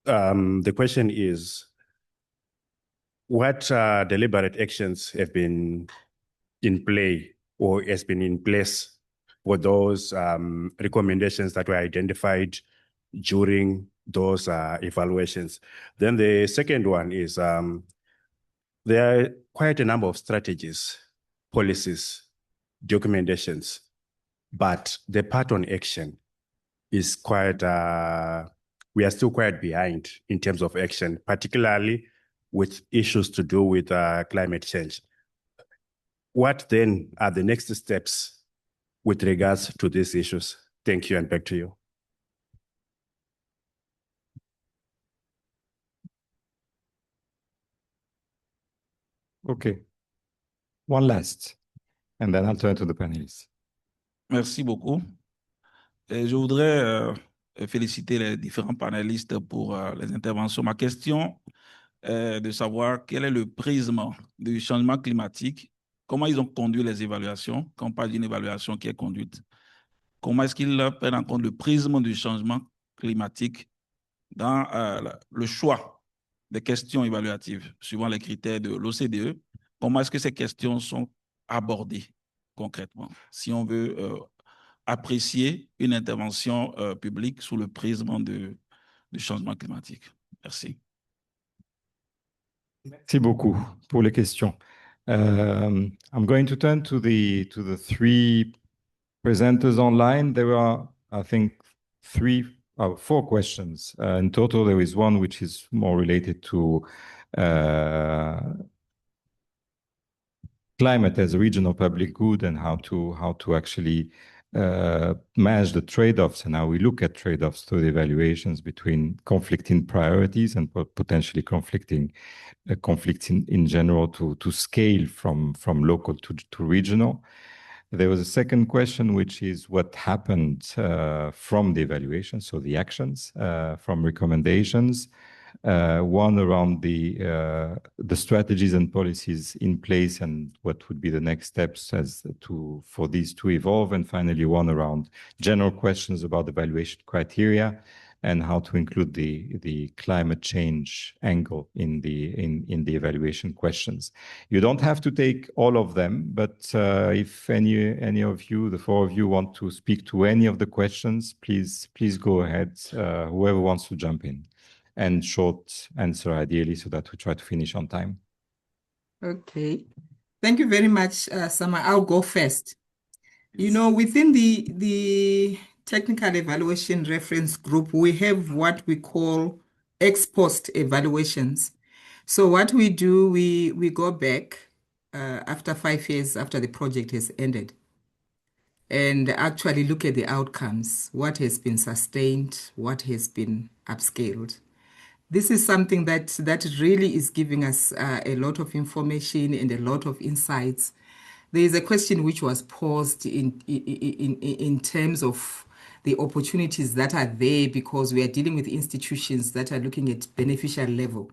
The question is, what deliberate actions have been in play or has been in place for those recommendations that were identified during those evaluations? Then the second one is there are quite a number of strategies, policies, documentations, but the part on action is quite, we are still quite behind in terms of action, particularly with issues to do with climate change. What then are the next steps with regards to these issues? Thank you, and back to you. Okay. One last, and then I'll turn to the panelists. Merci beaucoup. Et je voudrais féliciter les différents panélistes pour les interventions. Ma question est de savoir quel est le prisme du changement climatique, comment ils ont conduit les évaluations, quand on parle d'une évaluation qui est conduite, comment est-ce qu'ils prennent en compte le prisme du changement climatique dans le choix des questions évaluatives, suivant les critères de l'OCDE, comment est-ce que ces questions sont abordées concrètement, si on veut apprécier une intervention publique sous le prisme du changement climatique. Merci. Merci beaucoup pour les questions. I'm going to turn to the three presenters online. There are, I think, four questions. In total, there is one which is more related to climate as a regional public good and how to actually manage the trade-offs and how we look at trade-offs through the evaluations between conflicting priorities and potentially conflicting conflicts in general to scale from local to regional. There was a second question, which is what happened from the evaluation, so the actions from recommendations. One around the strategies and policies in place and what would be the next steps for these to evolve. And finally, one around general questions about the evaluation criteria and how to include the climate change angle in the evaluation questions. You don't have to take all of them, but if any of you, the four of you, want to speak to any of the questions, please go ahead, whoever wants to jump in. And short answer ideally, so that we try to finish on time. Okay. Thank you very much, Sama. I'll go first. You know, within the technical evaluation reference group, we have what we call ex post evaluations. So what we do, we go back after 5 years after the project has ended and actually look at the outcomes, what has been sustained, what has been upscaled. This is something that really is giving us a lot of information and a lot of insights. There is a question which was posed in terms of the opportunities that are there because we are dealing with institutions that are looking at beneficial level.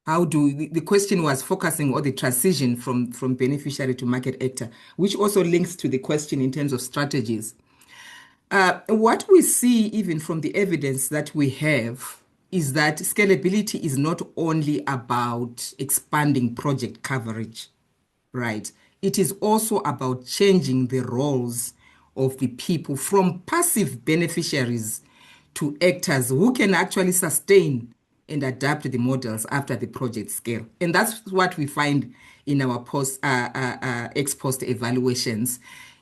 The question was focusing on the transition from beneficiary to market actor, which also links to the question in terms of strategies. What we see even from the evidence that we have is that scalability is not only about expanding project coverage, right? It is also about changing the roles of the people from passive beneficiaries to actors who can actually sustain and adapt the models after the project scale. And that's what we find in our ex post evaluations.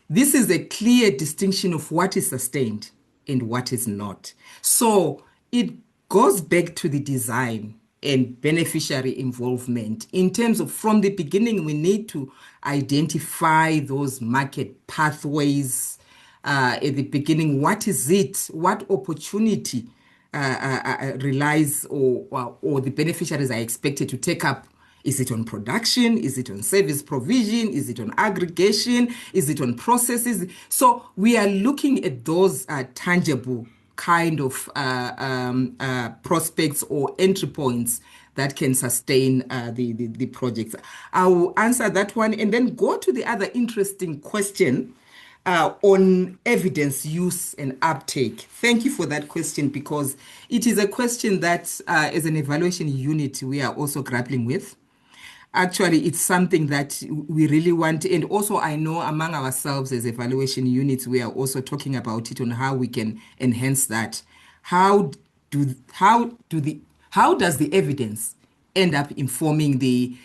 This is a clear distinction of what is sustained and what is not. So it goes back to the design and beneficiary involvement in terms of from the beginning, we need to identify those market pathways at the beginning. What is it? What opportunity relies or the beneficiaries are expected to take up? Is it on production? Is it on service provision? Is it on aggregation? Is it on processes? So we are looking at those tangible kind of prospects or entry points that can sustain the projects. I will answer that one and then go to the other interesting question on evidence use and uptake. Thank you for that question because it is a question that as an evaluation unit we are also grappling with. actually it's something that we really want. And also I know among ourselves as evaluation units, we are also talking about it on how we can enhance that. How does the evidence end up informing the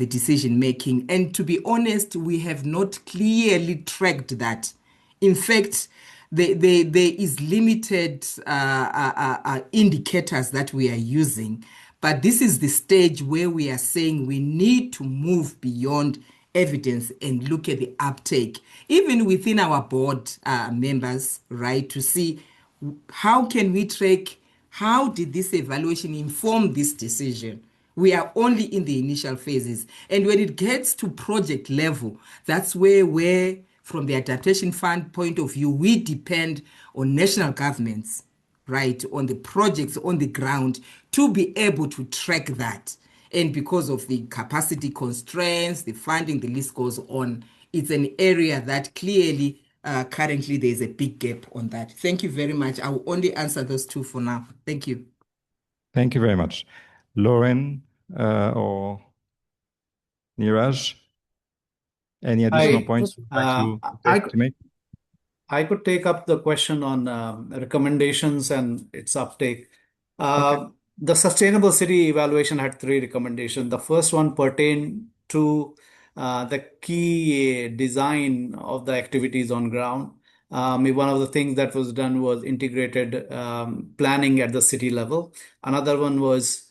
decision making? And to be honest, we have not clearly tracked that. In fact, there is limited indicators that we are using, but this is the stage where we are saying we need to move beyond evidence and look at the uptake, even within our board members, right, to see how can we track, how did this evaluation inform this decision? We are only in the initial phases. And when it gets to project level, that's where from the adaptation fund point of view, we depend on national governments, right, on the projects on the ground to be able to track that. And because of the capacity constraints, the funding, the list goes on, it's an area that clearly currently there's a big gap on that. Thank you very much. I will only answer those two for now. Thank you. Thank you very much. Lauren or Neeraj, any additional points you'd like to make? I could take up the question on recommendations and its uptake. The sustainable city evaluation had 3 recommendations. The first one pertained to the key design of the activities on ground. One of the things that was done was integrated planning at the city level. Another one was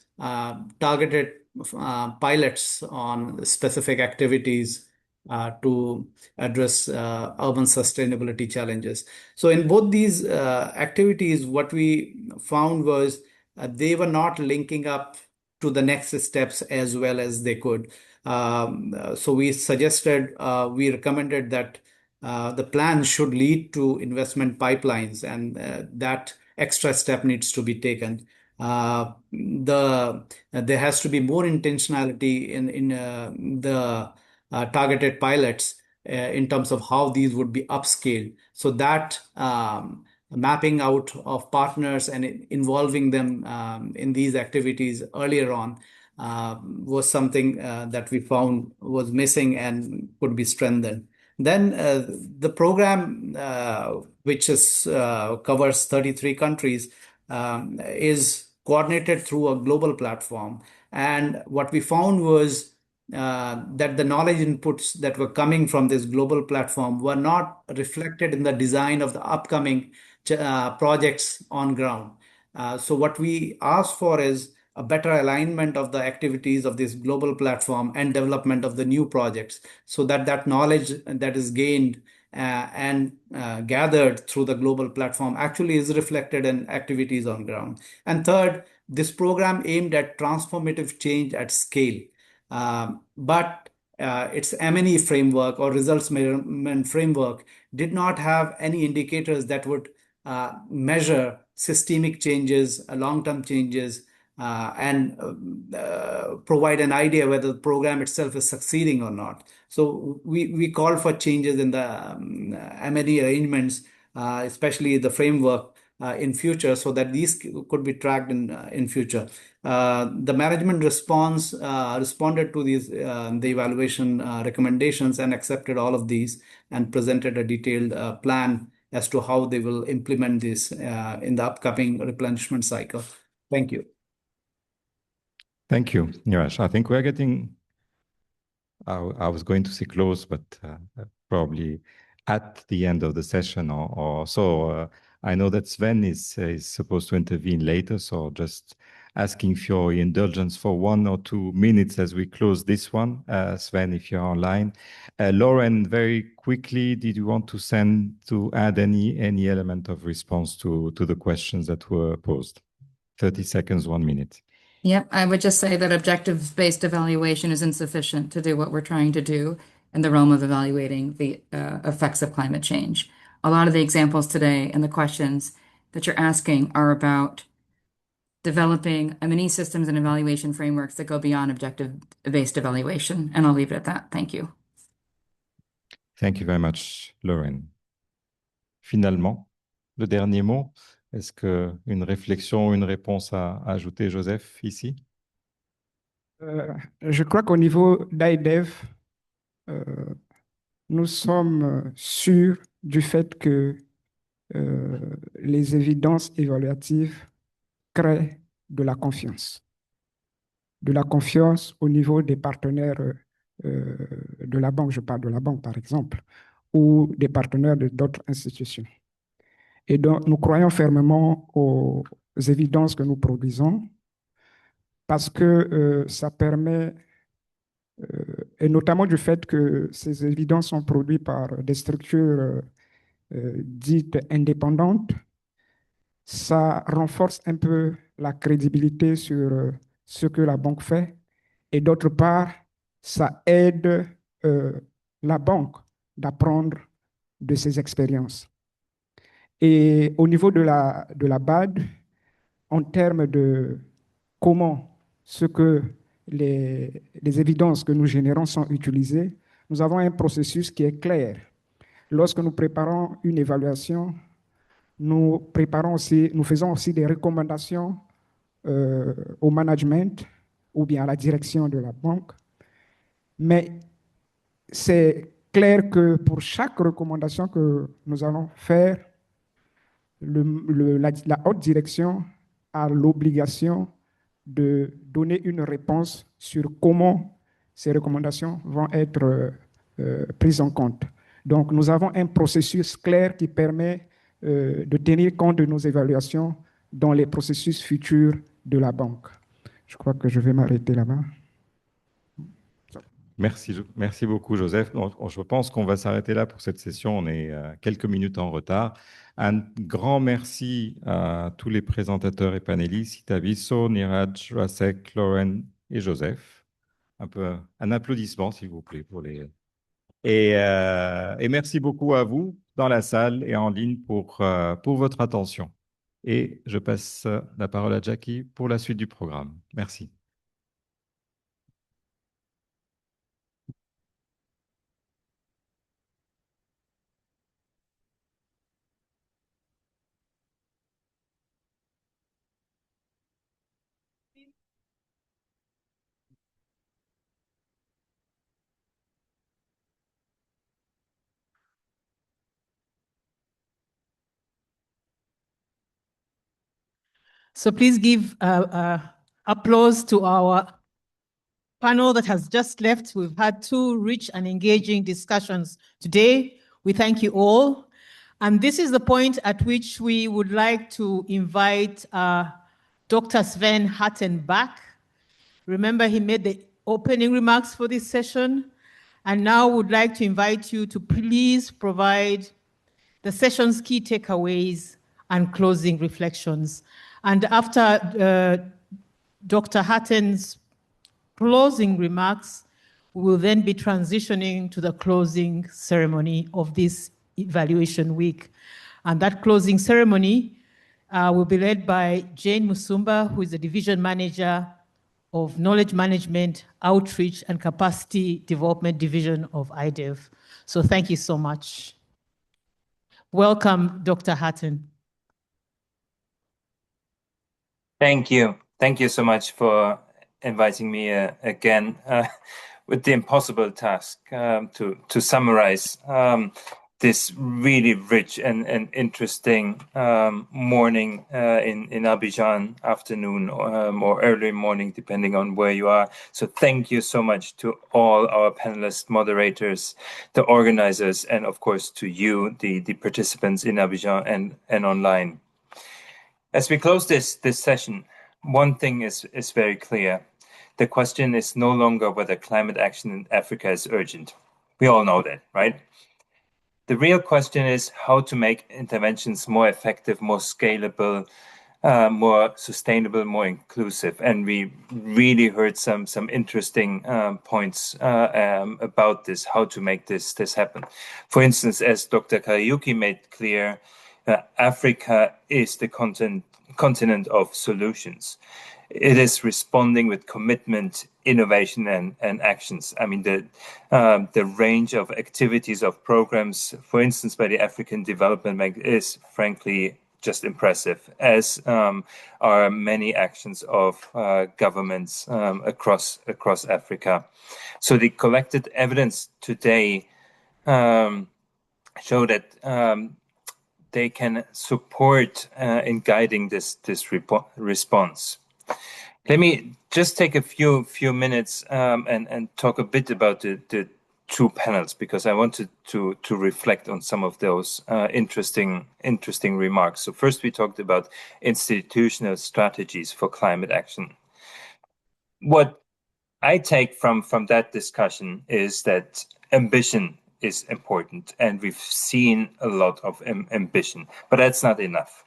targeted pilots on specific activities to address urban sustainability challenges. So in both these activities, what we found was they were not linking up to the next steps as well as they could. So we recommended that the plan should lead to investment pipelines, and that extra step needs to be taken. There has to be more intentionality in the targeted pilots in terms of how these would be upscaled. So that mapping out of partners and involving them in these activities earlier on was something that we found was missing and could be strengthened. Then the program, which covers 33 countries, is coordinated through a global platform. And what we found was that the knowledge inputs that were coming from this global platform were not reflected in the design of the upcoming projects on ground. So what we asked for is a better alignment of the activities of this global platform and development of the new projects, so that knowledge that is gained and gathered through the global platform actually is reflected in activities on ground. And third, this program aimed at transformative change at scale. But its M&E framework or results measurement framework did not have any indicators that would measure systemic changes, long-term changes, and provide an idea whether the program itself is succeeding or not. So we call for changes in the M&E arrangements, especially the framework in future, so that these could be tracked in future. The management responded to these the evaluation recommendations and accepted all of these and presented a detailed plan as to how they will implement this in the upcoming replenishment cycle. Thank you. Thank you, Neeraj. I think we're getting, I was going to say close, but probably at the end of the session or so. I know that Sven is supposed to intervene later, so just asking for your indulgence for 1 or 2 minutes as we close this one. Sven, if you're online. Lauren, very quickly, did you want to add any element of response to the questions that were posed? 30 seconds, 1 minute. Yep, I would just say that objective-based evaluation is insufficient to do what we're trying to do in the realm of evaluating the effects of climate change. A lot of the examples today and the questions that you're asking are about developing M&E systems and evaluation frameworks that go beyond objective-based evaluation. And I'll leave it at that. Thank you. Thank you very much, Lauren. Finalement, le dernier mot. Est-ce qu'une réflexion, une réponse à ajouter, Joseph, ici? Je crois qu'au niveau d'IDEV, nous sommes sûrs du fait que les évidences évaluatives créent de la confiance. De la confiance au niveau des partenaires de la banque, je parle de la banque par exemple, ou des partenaires d'autres institutions. Et donc, nous croyons fermement aux évidences que nous produisons parce que ça permet, et notamment du fait que ces évidences sont produites par des structures dites indépendantes, ça renforce un peu la crédibilité sur ce que la banque fait. Et d'autre part, ça aide la banque d'apprendre de ses expériences. Et au niveau de la BAD, en termes de comment les évidences que nous générons sont utilisées, nous avons un processus qui est clair. Lorsque nous préparons une évaluation, nous faisons aussi des recommandations au management ou bien à la direction de la banque. Mais c'est clair que pour chaque recommandation que nous allons faire, la haute direction a l'obligation de donner une réponse sur comment ces recommandations vont être prises en compte. Donc, nous avons un processus clair qui permet de tenir compte de nos évaluations dans les processus futurs de la banque. Je crois que je vais m'arrêter là-bas. Merci beaucoup, Joseph. Je pense qu'on va s'arrêter là pour cette session. On est quelques minutes en retard. Un grand merci à tous les présentateurs et panélistes, Itaviso, Niraj, Rasek, Lauren et Joseph. Un applaudissement, s'il vous plaît, pour les... Et merci beaucoup à vous dans la salle et en ligne pour votre attention. Et je passe la parole à Jackie pour la suite du programme. Merci. So please give applause to our panel that has just left. We've had two rich and engaging discussions today. We thank you all. And this is the point at which we would like to invite Dr. Sven Hatten back. Remember, he made the opening remarks for this session. And now would like to invite you to please provide the session's key takeaways and closing reflections. And after Dr. Hatton's closing remarks, we will then be transitioning to the closing ceremony of this evaluation week. And that closing ceremony will be led by Jane Musumba, who is the Division Manager of Knowledge Management, Outreach, and Capacity Development Division of IDEV. So thank you so much. Welcome, Dr. Hatten. Thank you. Thank you so much for inviting me again with the impossible task to summarize this really rich and interesting morning in Abidjan, afternoon or early morning, depending on where you are. So thank you so much to all our panelists, moderators, the organizers, and of course to you, the participants in Abidjan and online. As we close this session, one thing is very clear. The question is no longer whether climate action in Africa is urgent. We all know that, right? The real question is how to make interventions more effective, more scalable, more sustainable, more inclusive. And we really heard some interesting points about this, how to make this happen. For instance, as Dr. Kariuki made clear, Africa is the continent of solutions. It is responding with commitment, innovation, and actions. I mean, the range of activities, of programs, for instance, by the African Development Bank is frankly just impressive, as are many actions of governments across Africa. So the collected evidence today show that they can support in guiding this response. Let me just take a few minutes and talk a bit about the two panels, because I wanted to reflect on some of those interesting remarks. So first, we talked about institutional strategies for climate action. What I take from that discussion is that ambition is important, and we've seen a lot of ambition, but that's not enough.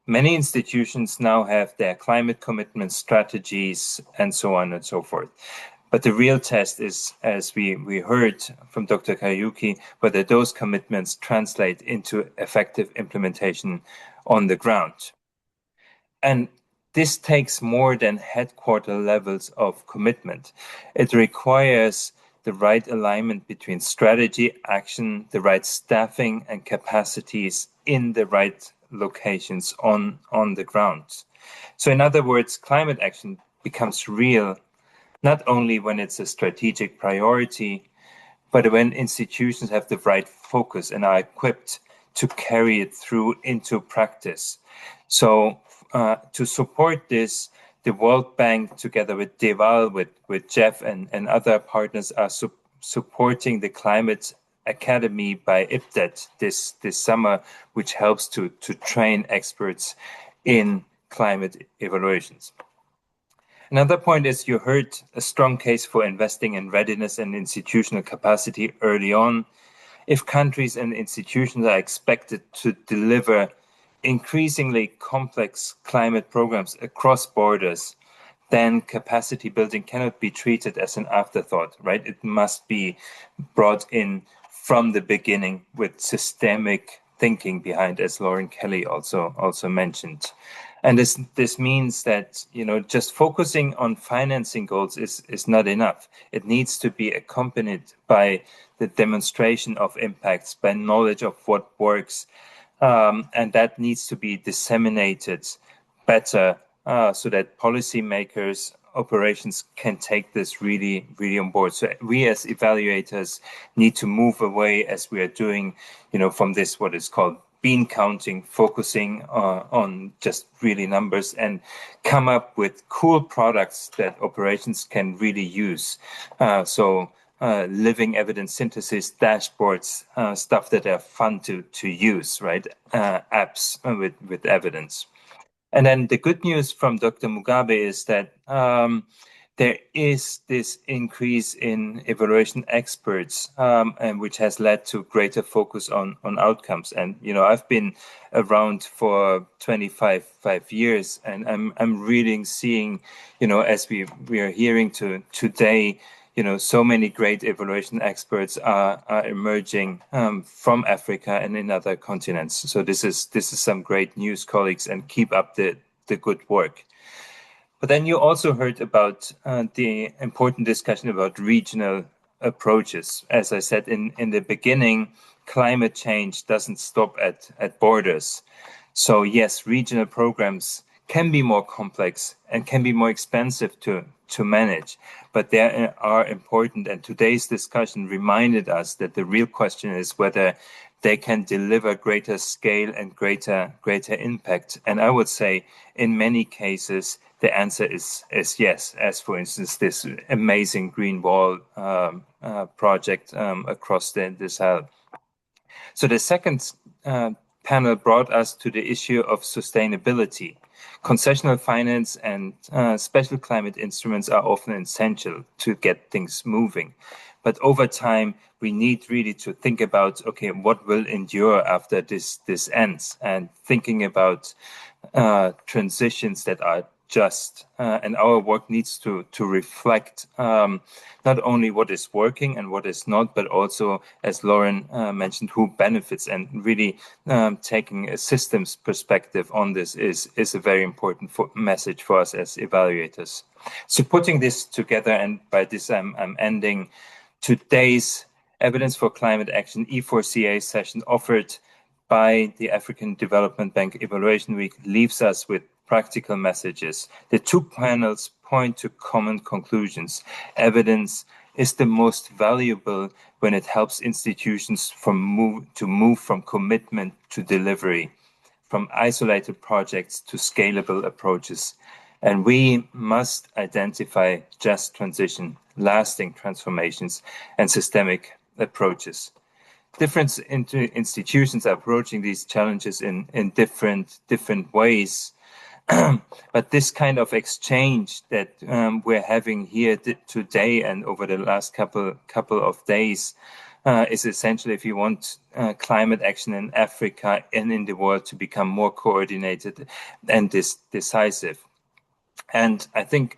Many institutions now have their climate commitment strategies and so on and so forth. But the real test is, as we heard from Dr. Kariuki, whether those commitments translate into effective implementation on the ground. And this takes more than headquarter levels of commitment. It requires the right alignment between strategy, action, the right staffing and capacities in the right locations on the ground. So in other words, climate action becomes real not only when it's a strategic priority, but when institutions have the right focus and are equipped to carry it through into practice. So to support this, the World Bank, together with DEVAL, with Jeff and other partners, are supporting the Climate Academy by IDEV this summer, which helps to train experts in climate evaluations. Another point is, you heard a strong case for investing in readiness and institutional capacity early on. If countries and institutions are expected to deliver increasingly complex climate programs across borders, then capacity building cannot be treated as an afterthought, right? It must be brought in from the beginning with systemic thinking behind, as Lauren Kelly also mentioned. And this means that, just focusing on financing goals is not enough. It needs to be accompanied by the demonstration of impacts, by knowledge of what works, and that needs to be disseminated better so that policymakers, operations can take this really, really on board. So we as evaluators need to move away, as we are doing, from this, what is called bean counting, focusing on just really numbers, and come up with cool products that operations can really use. Living evidence synthesis, dashboards, stuff that are fun to use, right? Apps with evidence. And then the good news from Dr. Mugabe is that there is this increase in evaluation experts, and which has led to greater focus on outcomes. And I've been around for 25 years, and I'm really seeing, as we are hearing today, so many great evaluation experts are emerging from Africa and in other continents. So this is some great news, colleagues, and keep up the good work. But then you also heard about the important discussion about regional approaches. As I said in the beginning, climate change doesn't stop at borders. So yes, regional programs can be more complex and can be more expensive to manage, but they are important. And today's discussion reminded us that the real question is whether they can deliver greater scale and greater impact. And I would say in many cases, the answer is yes, as for instance, this amazing Green Wall project across the Sahel. So the second panel brought us to the issue of sustainability. Concessional finance and special climate instruments are often essential to get things moving. But over time, we need really to think about, okay, what will endure after this ends, and thinking about transitions that are just. And our work needs to reflect not only what is working and what is not, but also, as Lauren mentioned, who benefits. And really taking a systems perspective on this is a very important message for us as evaluators. So putting this together, and by this I'm ending, today's Evidence for Climate Action E4CA session offered by the African Development Bank Evaluation Week leaves us with practical messages. The two panels point to common conclusions. Evidence is the most valuable when it helps institutions to move from commitment to delivery, from isolated projects to scalable approaches. And we must identify just transition, lasting transformations, and systemic approaches. Different institutions are approaching these challenges in different ways. But this kind of exchange that we're having here today and over the last couple of days is essential if you want climate action in Africa and in the world to become more coordinated and decisive. And I think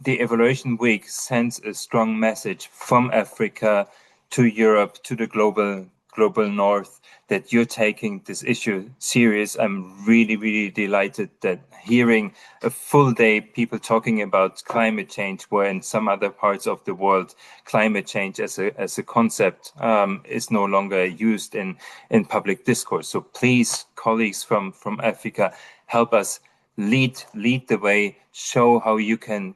the Evaluation Week sends a strong message from Africa to Europe, to the global north, that you're taking this issue serious. I'm really delighted that hearing a full day people talking about climate change, where in some other parts of the world, climate change as a concept is no longer used in public discourse. So please, colleagues from Africa, help us lead the way, show how you can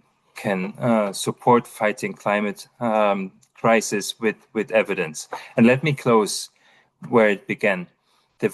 support fighting climate crisis with evidence. And let me close where it began. The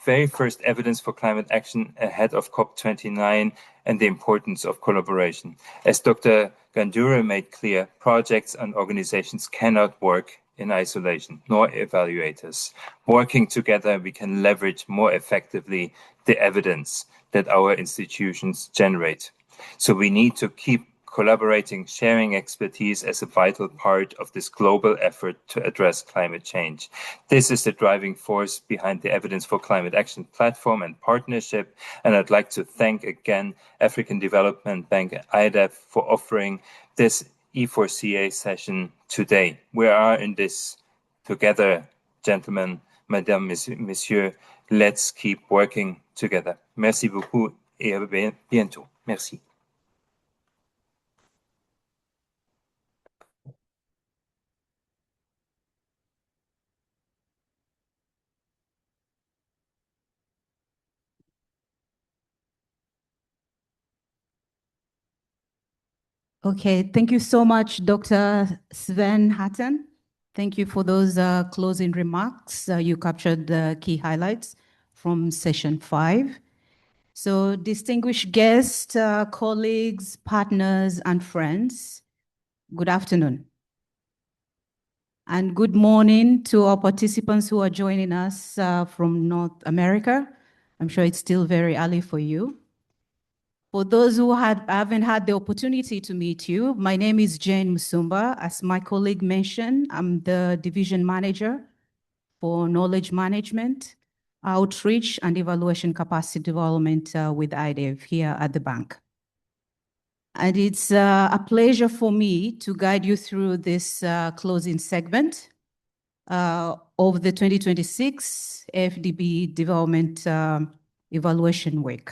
very first evidence for climate action ahead of COP29 and the importance of collaboration. As Dr. Gandura made clear, projects and organizations cannot work in isolation, nor evaluators. Working together, we can leverage more effectively the evidence that our institutions generate. So we need to keep collaborating, sharing expertise as a vital part of this global effort to address climate change. This is the driving force behind the Evidence for Climate Action platform and partnership. And I'd like to thank again African Development Bank, IDEV, for offering this E4CA session today. We are in this together, gentlemen, mesdames, messieurs. Let's keep working together. Merci beaucoup et à bientôt. Merci. Okay, thank you so much, Dr. Sven Hatton. Thank you for those closing remarks. You captured the key highlights from session 5. So distinguished guests, colleagues, partners, and friends, good afternoon. And good morning to our participants who are joining us from North America. I'm sure it's still very early for you. For those who haven't had the opportunity to meet you, my name is Jane Musumba. As my colleague mentioned, I'm the division manager for knowledge management, outreach, and evaluation capacity development with IDEV here at the bank. And it's a pleasure for me to guide you through this closing segment of the 2026 AfDB Development Evaluation Week.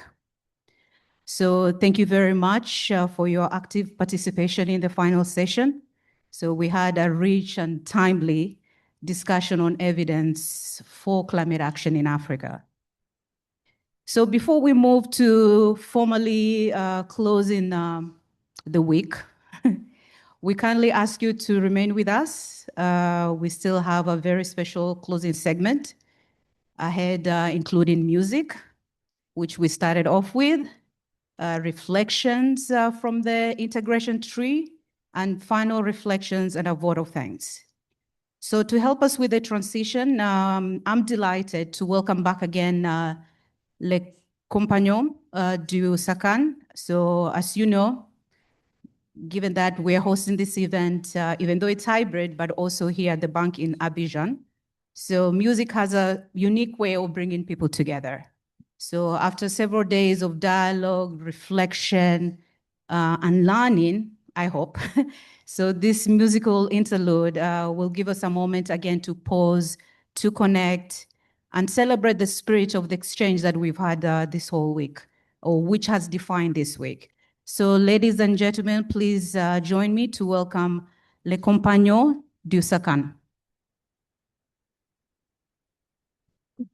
So thank you very much for your active participation in the final session. So we had a rich and timely discussion on evidence for climate action in Africa. So before we move to formally closing the week, we kindly ask you to remain with us. We still have a very special closing segment ahead, including music, which we started off with, reflections from the integration tree, and final reflections and a vote of thanks. So to help us with the transition, I'm delighted to welcome back again les compagnons du SACAN. So as you know, given that we're hosting this event, even though it's hybrid, but also here at the bank in Abidjan. So music has a unique way of bringing people together. So after several days of dialogue, reflection, and learning, I hope, so this musical interlude will give us a moment again to pause, to connect, and celebrate the spirit of the exchange that we've had this whole week, or which has defined this week. So ladies and gentlemen, please join me to welcome les compagnons du SACAN. 1, 2, 3, 4.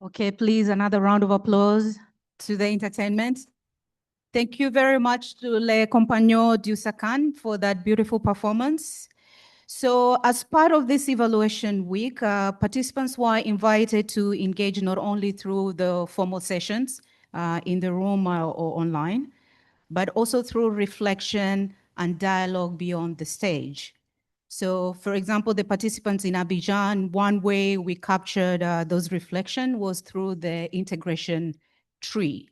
Okay, please, another round of applause to the entertainment. Thank you very much to Les Compagnons du Sacan for that beautiful performance. So as part of this evaluation week, participants were invited to engage not only through the formal sessions in the room or online, but also through reflection and dialogue beyond the stage. So for example, the participants in Abidjan, one way we captured those reflections was through the integration tree.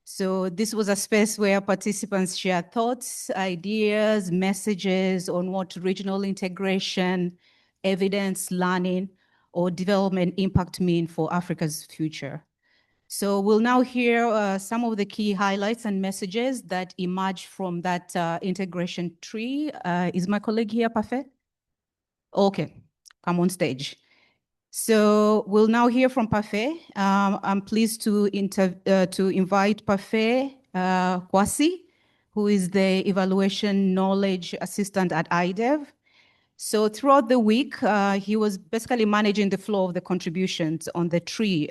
So this was a space where participants shared thoughts, ideas, messages on what regional integration, evidence, learning, or development impact mean for Africa's future. So we'll now hear some of the key highlights and messages that emerge from that integration tree. Is my colleague here, Parfait? Okay, come on stage. So we'll now hear from Parfait. I'm pleased to invite Parfait Kwasi, who is the Evaluation Knowledge Assistant at IDEV. So throughout the week, he was basically managing the flow of the contributions on the tree.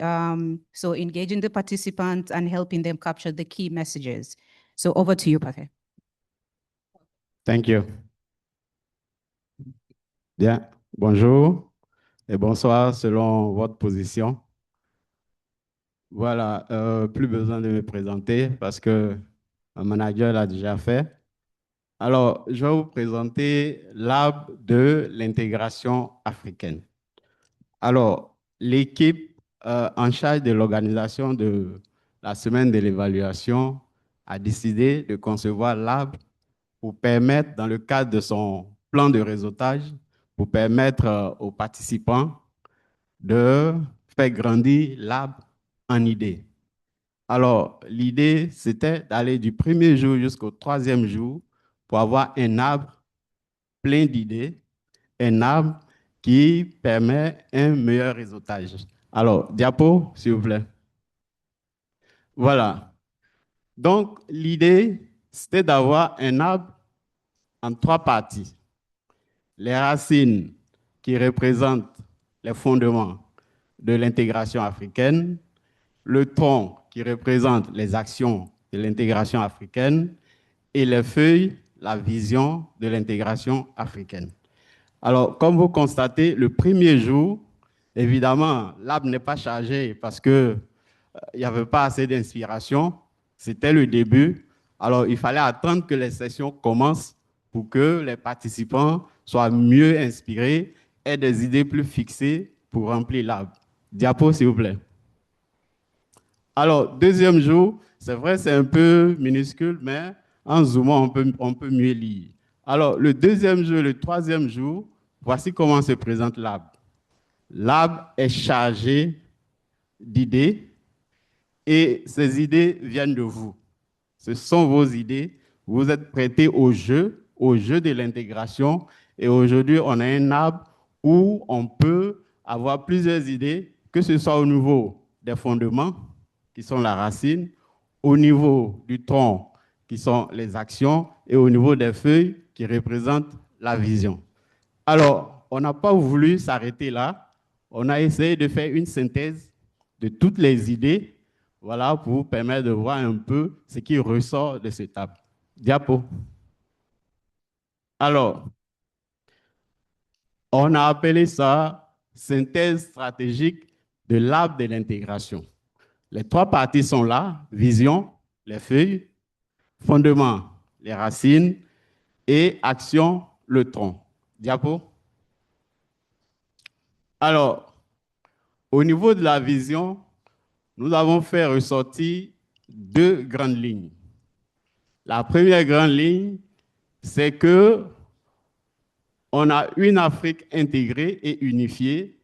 So engaging the participants and helping them capture the key messages. So over to you, Parfait. Thank you. Bien, bonjour et bonsoir selon votre position. Voilà, plus besoin de me présenter parce que un manager l'a déjà fait. Alors, je vais vous présenter l'AB de l'intégration africaine. Alors, l'équipe en charge de l'organisation de la semaine de l'évaluation a décidé de concevoir l'AB pour permettre, dans le cadre de son plan de réseautage, pour permettre aux participants de faire grandir l'AB en idées. Alors, l'idée, c'était d'aller du premier jour jusqu'au troisième jour pour avoir un arbre plein d'idées, un arbre qui permet un meilleur réseautage. Alors, diapo, s'il vous plaît. Voilà. Donc, l'idée, c'était d'avoir un arbre en trois parties. Les racines qui représentent les fondements de l'intégration africaine, le tronc qui représente les actions de l'intégration africaine et les feuilles, la vision de l'intégration africaine. Alors, comme vous constatez, le premier jour, évidemment, l'arbre n'est pas chargé parce qu'il n'y avait pas assez d'inspiration. C'était le début. Alors, il fallait attendre que les sessions commencent pour que les participants soient mieux inspirés, aient des idées plus fixées pour remplir l'arbre. Diapo, s'il vous plaît. Alors, deuxième jour, c'est vrai, c'est un peu minuscule, mais en zoomant, on peut mieux lire. Alors, le deuxième jour, le troisième jour, voici comment se présente l'arbre. L'arbre est chargé d'idées et ces idées viennent de vous. Ce sont vos idées. Vous êtes prêtés au jeu de l'intégration. Et aujourd'hui, on a un arbre où on peut avoir plusieurs idées, que ce soit au niveau des fondements, qui sont la racine, au niveau du tronc, qui sont les actions, et au niveau des feuilles, qui représentent la vision. Alors, on n'a pas voulu s'arrêter là. On a essayé de faire une synthèse de toutes les idées, voilà, pour vous permettre de voir un peu ce qui ressort de cette table. Diapo. Alors, on a appelé ça synthèse stratégique de l'arbre de l'intégration. Les trois parties sont là, vision, les feuilles, fondement, les racines, et action, le tronc. Diapo. Alors, au niveau de la vision, nous avons fait ressortir deux grandes lignes. La première grande ligne, c'est que on a une Afrique intégrée et unifiée,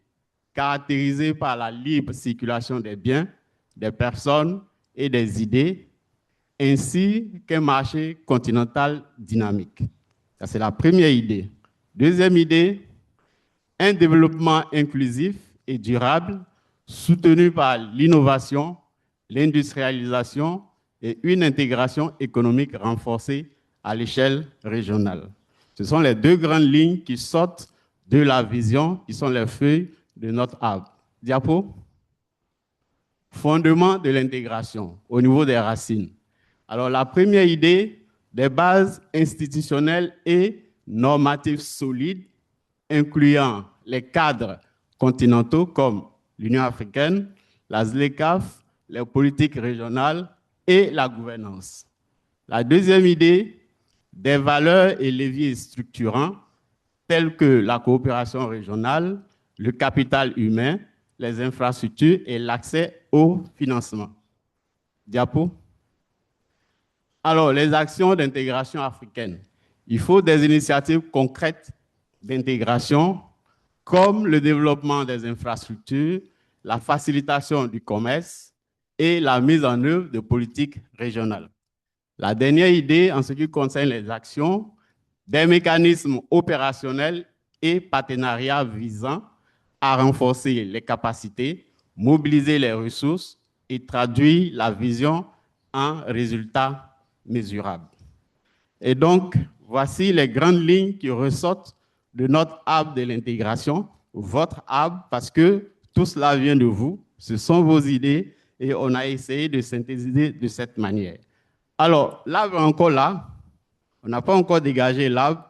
caractérisée par la libre circulation des biens, des personnes et des idées, ainsi qu'un marché continental dynamique. Ça, c'est la première idée. Deuxième idée, un développement inclusif et durable, soutenu par l'innovation, l'industrialisation et une intégration économique renforcée à l'échelle régionale. Ce sont les deux grandes lignes qui sortent de la vision, qui sont les feuilles de notre arbre. Diapo. fondement de l'intégration au niveau des racines. Alors, la première idée, des bases institutionnelles et normatives solides, incluant les cadres continentaux comme l'Union africaine, la ZLECAf, les politiques régionales et la gouvernance. La deuxième idée, des valeurs et leviers structurants tels que la coopération régionale, le capital humain, les infrastructures et l'accès au financement. Diapo. Alors, les actions d'intégration africaine. Il faut des initiatives concrètes d'intégration comme le développement des infrastructures, la facilitation du commerce et la mise en œuvre de politiques régionales. La dernière idée, en ce qui concerne les actions, des mécanismes opérationnels et partenariats visant à renforcer les capacités, mobiliser les ressources et traduire la vision en résultats mesurables. Et donc, voici les grandes lignes qui ressortent de notre hub de l'intégration, votre hub, parce que tout cela vient de vous, ce sont vos idées et on a essayé de synthétiser de cette manière. Alors, l'arbre est encore là, on n'a pas encore dégagé l'arbre,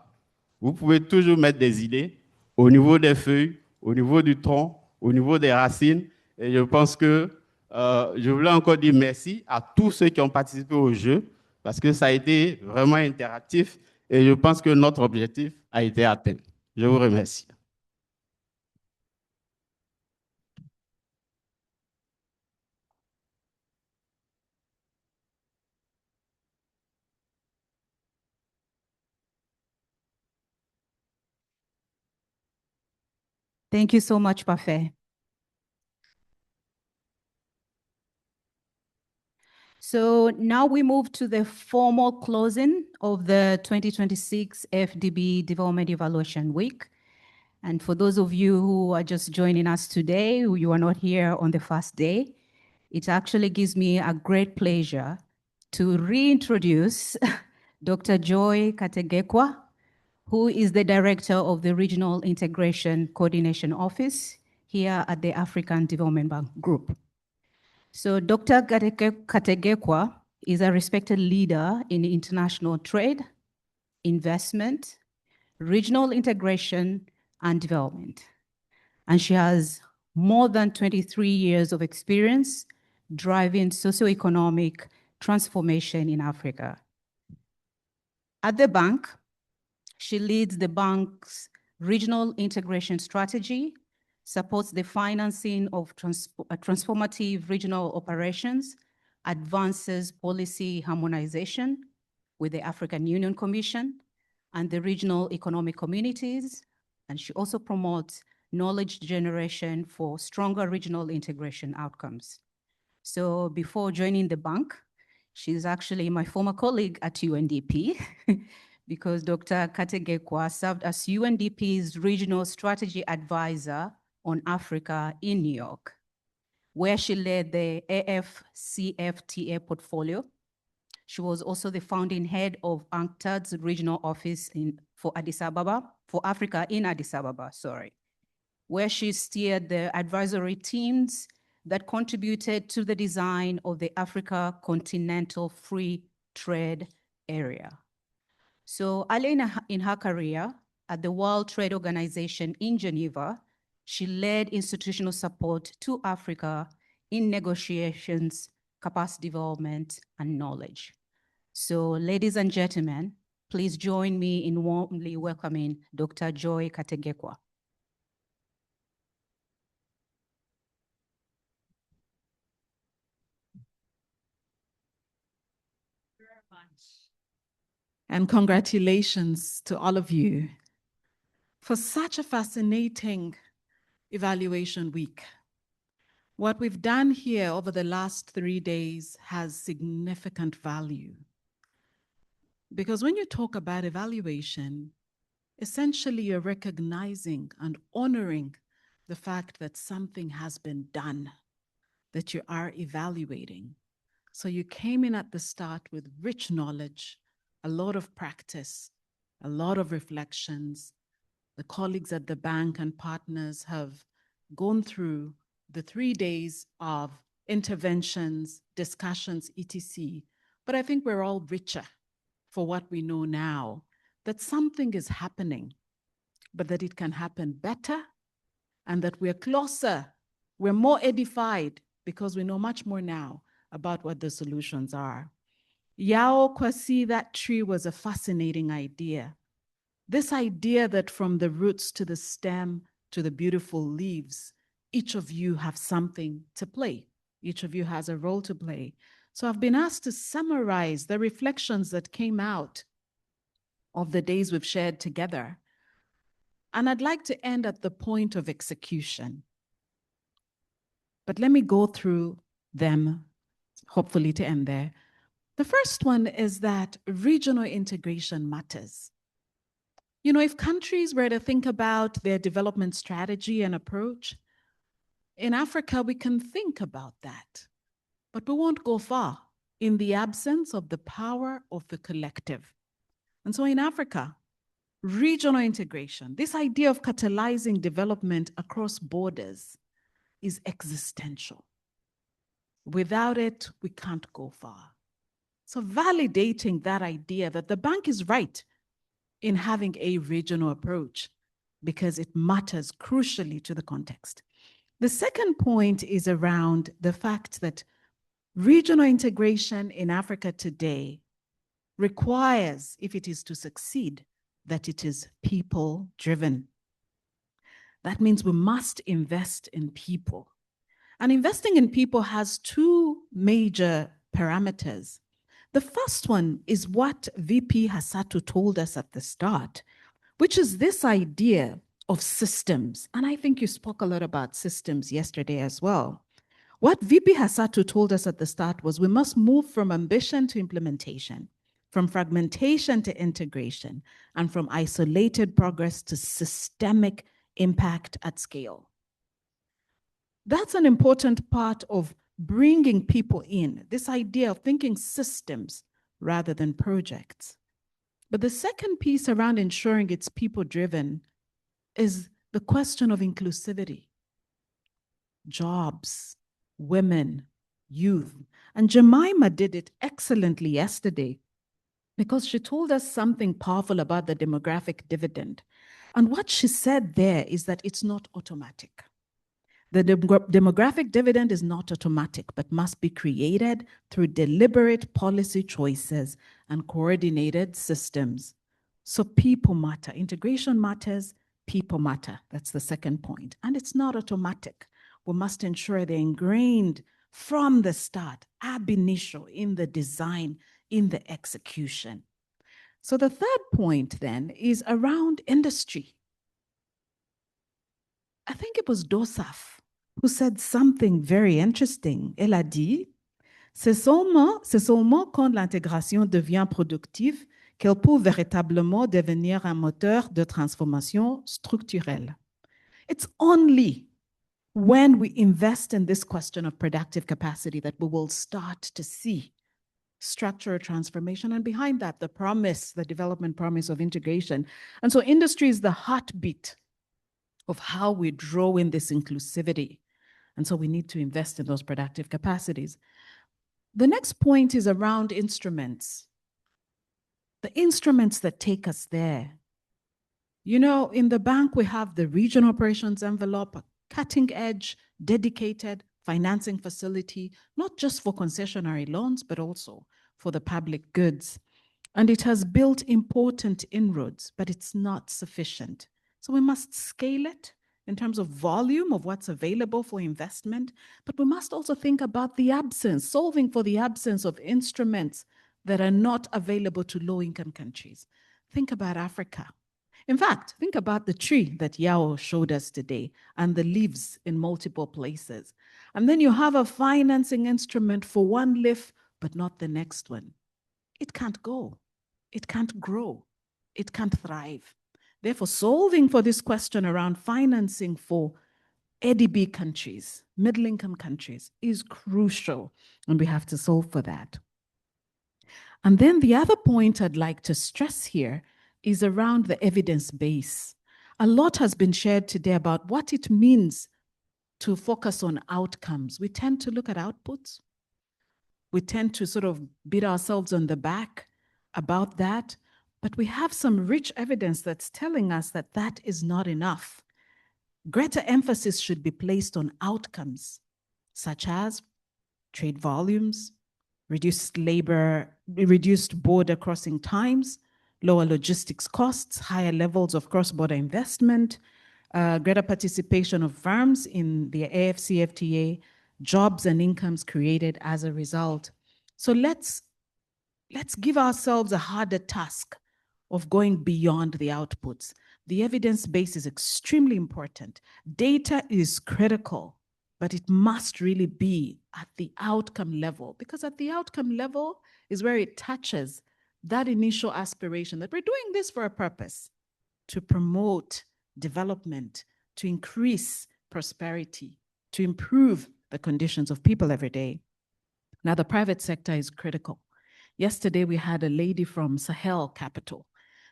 vous pouvez toujours mettre des idées au niveau des feuilles, au niveau du tronc, au niveau des racines, et je pense que je voulais encore dire merci à tous ceux qui ont participé au jeu, parce que ça a été vraiment interactif, et je pense que notre objectif a été atteint. Je vous remercie. Thank you so much, Parfait. So now we move to the formal closing of the 2026 AfDB Development Evaluation Week. And for those of you who are just joining us today, who you are not here on the first day, it actually gives me a great pleasure to reintroduce Dr. Joy Kategekwa, who is the director of the Regional Integration Coordination Office here at the African Development Bank Group. So Dr. Kategekwa is a respected leader in international trade, investment, regional integration, and development. And she has more than 23 years of experience driving socioeconomic transformation in Africa. At the bank, she leads the bank's regional integration strategy, supports the financing of transformative regional operations, advances policy harmonization with the African Union Commission and the regional economic communities, and she also promotes knowledge generation for stronger regional integration outcomes. So before joining the bank, she's actually my former colleague at UNDP because Dr. Kategekwa served as UNDP's regional strategy advisor on Africa in New York, where she led the AFCFTA portfolio. She was also the founding head of UNCTAD's regional office for Africa in Addis Ababa, where she steered the advisory teams that contributed to the design of the Africa Continental Free Trade Area. So early in her career at the World Trade Organization in Geneva, she led institutional support to Africa in negotiations, capacity development, and knowledge. So ladies and gentlemen, please join me in warmly welcoming Dr. Joy Kategekwa. And congratulations to all of you for such a fascinating evaluation week. What we've done here over the last 3 days has significant value. Because when you talk about evaluation, essentially you're recognizing and honoring the fact that something has been done, that you are evaluating. So you came in at the start with rich knowledge, a lot of practice, a lot of reflections. The colleagues at the bank and partners have gone through the 3 days of interventions, discussions, etc. But I think we're all richer for what we know now, that something is happening, but that it can happen better, and that we're closer, we're more edified because we know much more now about what the solutions are. Yao Kwasi, that tree was a fascinating idea. This idea that from the roots to the stem to the beautiful leaves, each of you have something to play. Each of you has a role to play. So I've been asked to summarize the reflections that came out of the days we've shared together. And I'd like to end at the point of execution. But let me go through them, hopefully to end there. The first one is that regional integration matters. You know, if countries were to think about their development strategy and approach, in Africa, we can think about that, but we won't go far in the absence of the power of the collective. And so in Africa, regional integration, this idea of catalyzing development across borders, is existential. Without it, we can't go far. So validating that idea that the bank is right in having a regional approach because it matters crucially to the context. The second point is around the fact that regional integration in Africa today requires, if it is to succeed, that it is people-driven. That means we must invest in people. And investing in people has two major parameters. The first one is what VP Hassatu told us at the start, which is this idea of systems. And I think you spoke a lot about systems yesterday as well. What VP Hassatu told us at the start was we must move from ambition to implementation, from fragmentation to integration, and from isolated progress to systemic impact at scale. That's an important part of bringing people in, this idea of thinking systems rather than projects. But the second piece around ensuring it's people-driven is the question of inclusivity. Jobs, women, youth. And Jemima did it excellently yesterday because she told us something powerful about the demographic dividend. And what she said there is that it's not automatic. The demographic dividend is not automatic, but must be created through deliberate policy choices and coordinated systems. So people matter. Integration matters, people matter. That's the second point. And it's not automatic. We must ensure they're ingrained from the start, ab initio, in the design, in the execution. So the third point then is around industry. I think it was Dosaf who said something very interesting. Elle a dit, c'est seulement quand l'intégration devient productive qu'elle peut véritablement devenir un moteur de transformation structurelle. It's only when we invest in this question of productive capacity that we will start to see structural transformation, and behind that, the promise, the development promise of integration. And so industry is the heartbeat of how we draw in this inclusivity. And so we need to invest in those productive capacities. The next point is around instruments. The instruments that take us there. You know, in the bank, we have the regional operations envelope, a cutting edge, dedicated financing facility, not just for concessionary loans, but also for the public goods. And it has built important inroads, but it's not sufficient. So we must scale it in terms of volume of what's available for investment, but we must also think about the absence, solving for the absence of instruments that are not available to low-income countries. Think about Africa. In fact, think about the tree that Yao showed us today and the leaves in multiple places. And then you have a financing instrument for one leaf, but not the next one. It can't go. It can't grow. It can't thrive. Therefore, solving for this question around financing for ADB countries, middle-income countries, is crucial, and we have to solve for that. And then the other point I'd like to stress here is around the evidence base. A lot has been shared today about what it means to focus on outcomes. We tend to look at outputs. We tend to sort of beat ourselves on the back about that, but we have some rich evidence that's telling us that that is not enough. Greater emphasis should be placed on outcomes, such as trade volumes, reduced border crossing times, lower logistics costs, higher levels of cross-border investment, greater participation of firms in the AfCFTA, jobs and incomes created as a result. So let's give ourselves a harder task of going beyond the outputs. The evidence base is extremely important. Data is critical, but it must really be at the outcome level, because at the outcome level is where it touches that initial aspiration that we're doing this for a purpose, to promote development, to increase prosperity, to improve the conditions of people every day. Now, the private sector is critical. Yesterday, we had a lady from Sahel Capital.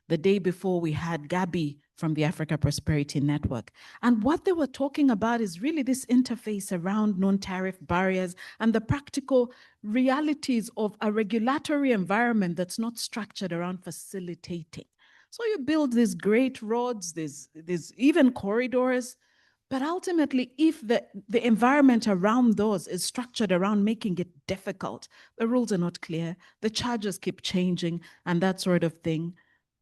The day before, we had Gabi from the Africa Prosperity Network. And what they were talking about is really this interface around non-tariff barriers and the practical realities of a regulatory environment that's not structured around facilitating. So you build these great roads, there's even corridors, but ultimately, if the environment around those is structured around making it difficult, the rules are not clear, the charges keep changing, and that sort of thing,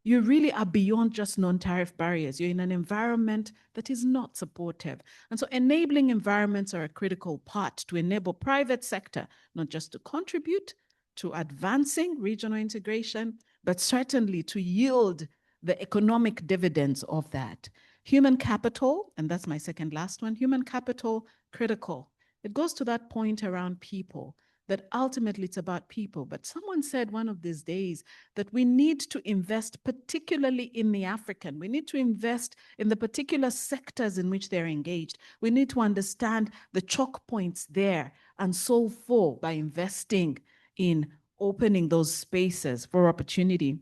you really are beyond just non-tariff barriers. You're in an environment that is not supportive. And so enabling environments are a critical part to enable private sector, not just to contribute to advancing regional integration, but certainly to yield the economic dividends of that. Human capital, and that's my second last one, human capital, critical. It goes to that point around people, that ultimately it's about people. But someone said one of these days that we need to invest particularly in the African. We need to invest in the particular sectors in which they're engaged. We need to understand the choke points there and solve for by investing in opening those spaces for opportunity.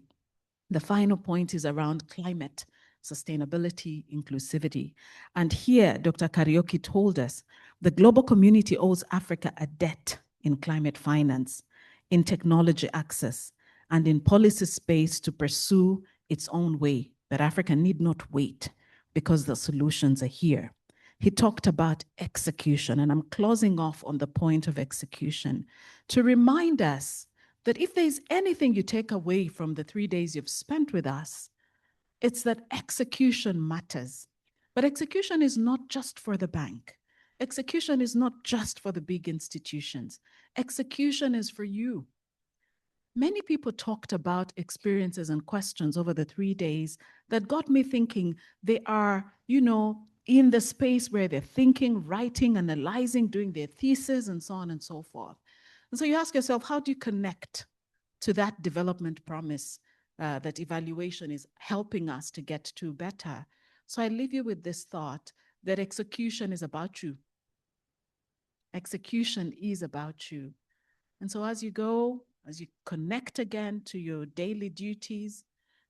The final point is around climate, sustainability, inclusivity. And here, Dr. Karaoke told us the global community owes Africa a debt in climate finance, in technology access, and in policy space to pursue its own way. But Africa need not wait because the solutions are here. He talked about execution, and I'm closing off on the point of execution to remind us that if there's anything you take away from the 3 days you've spent with us, it's that execution matters. But execution is not just for the bank. Execution is not just for the big institutions. Execution is for you. Many people talked about experiences and questions over the 3 days that got me thinking they are, in the space where they're thinking, writing, analyzing, doing their thesis, and so on and so forth. And so you ask yourself, how do you connect to that development promise that evaluation is helping us to get to better? So I leave you with this thought that execution is about you. Execution is about you. And so as you go, as you connect again to your daily duties,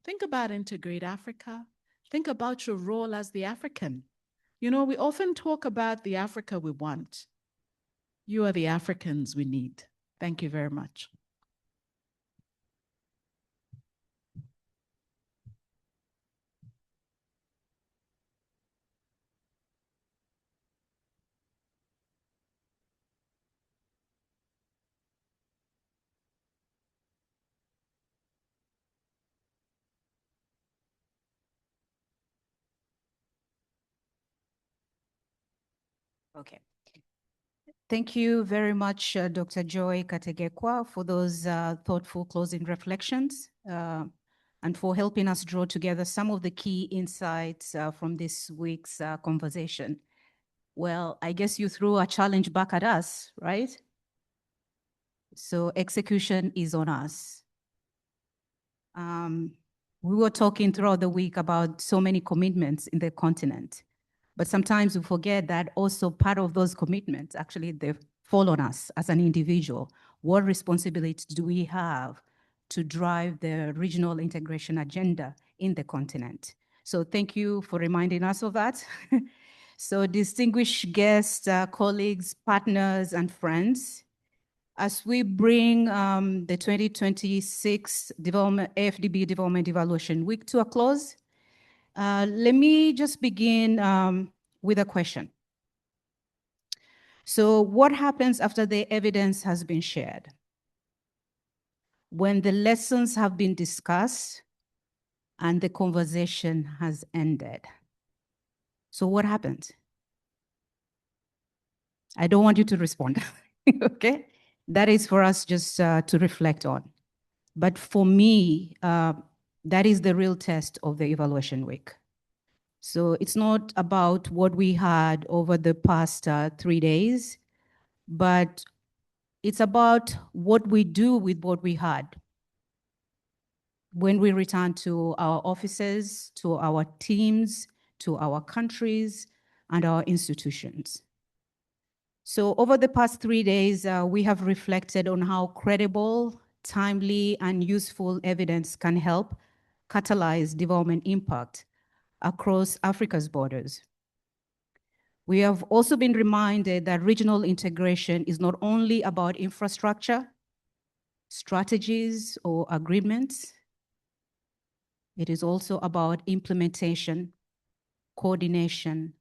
think about Integrate Africa. Think about your role as the African. We often talk about the Africa we want. You are the Africans we need. Thank you very much. Okay. Thank you very much, Dr. Joy Kategekwa, for those thoughtful closing reflections and for helping us draw together some of the key insights from this week's conversation. Well, I guess you threw a challenge back at us, right? So execution is on us. We were talking throughout the week about so many commitments in the continent. But sometimes we forget that also part of those commitments, actually, they fall on us as an individual. What responsibilities do we have to drive the regional integration agenda in the continent? So thank you for reminding us of that. So distinguished guests, colleagues, partners, and friends, as we bring the 2026 AfDB Development Evaluation Week to a close, let me just begin with a question. So what happens after the evidence has been shared? When the lessons have been discussed and the conversation has ended? So what happens? I don't want you to respond, okay? That is for us just to reflect on. But for me, that is the real test of the evaluation week. So it's not about what we had over the past 3 days, but it's about what we do with what we had when we return to our offices, to our teams, to our countries, and our institutions. So over the past 3 days, we have reflected on how credible, timely, and useful evidence can help catalyze development impact across Africa's borders. We have also been reminded that regional integration is not only about infrastructure, strategies, or agreements. It is also about implementation, coordination,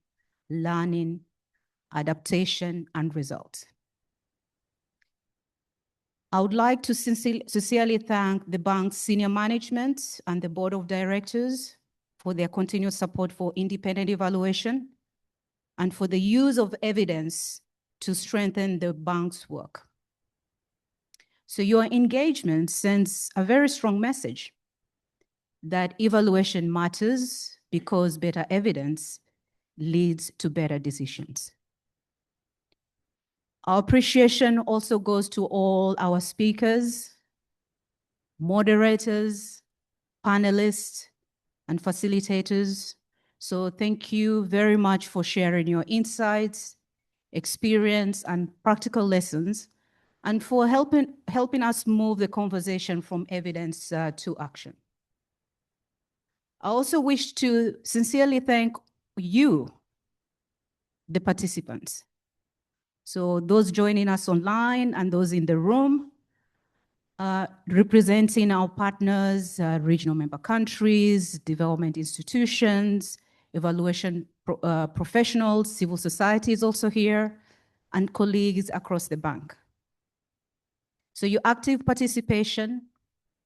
learning, adaptation, and results. I would like to sincerely thank the bank's senior management and the board of directors for their continued support for independent evaluation and for the use of evidence to strengthen the bank's work. So your engagement sends a very strong message that evaluation matters because better evidence leads to better decisions. Our appreciation also goes to all our speakers, moderators, panelists, and facilitators. So thank you very much for sharing your insights, experience, and practical lessons, and for helping us move the conversation from evidence to action. I also wish to sincerely thank you, the participants. So those joining us online and those in the room, representing our partners, regional member countries, development institutions, evaluation professionals, civil society is also here, and colleagues across the bank. So your active participation,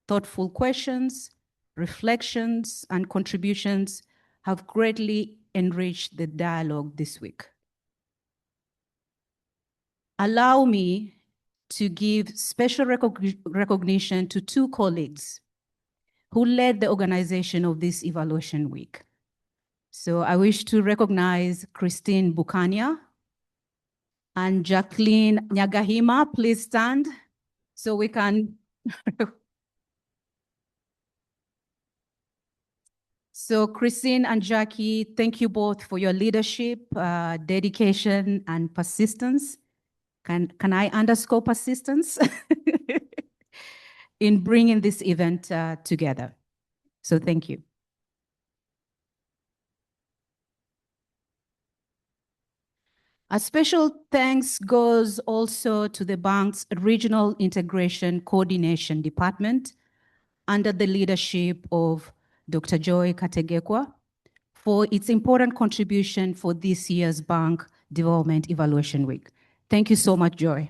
thoughtful questions, reflections, and contributions have greatly enriched the dialogue this week. Allow me to give special recognition to 2 colleagues who led the organization of this evaluation week. So I wish to recognize Christine Bukania and Jacqueline Nyagahima. Please stand so we can. So Christine and Jackie, thank you both for your leadership, dedication, and persistence. Can I underscore persistence in bringing this event together? So thank you. A special thanks goes also to the bank's Regional Integration Coordination Department under the leadership of Dr. Joy Kategekwa for its important contribution for this year's Bank Development Evaluation Week. Thank you so much, Joy.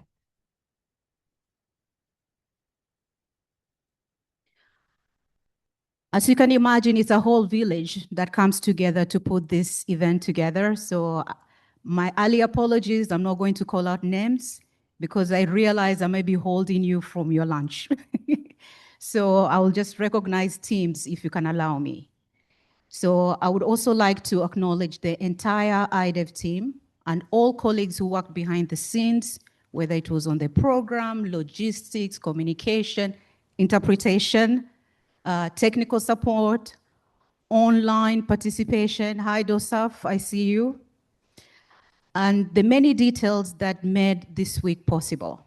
As you can imagine, it's a whole village that comes together to put this event together. So my early apologies, I'm not going to call out names because I realize I may be holding you from your lunch. So I will just recognize teams if you can allow me. So I would also like to acknowledge the entire IDEV team and all colleagues who worked behind the scenes, whether it was on the program, logistics, communication, interpretation, technical support, online participation. Hi, Dosaf, I see you. And the many details that made this week possible.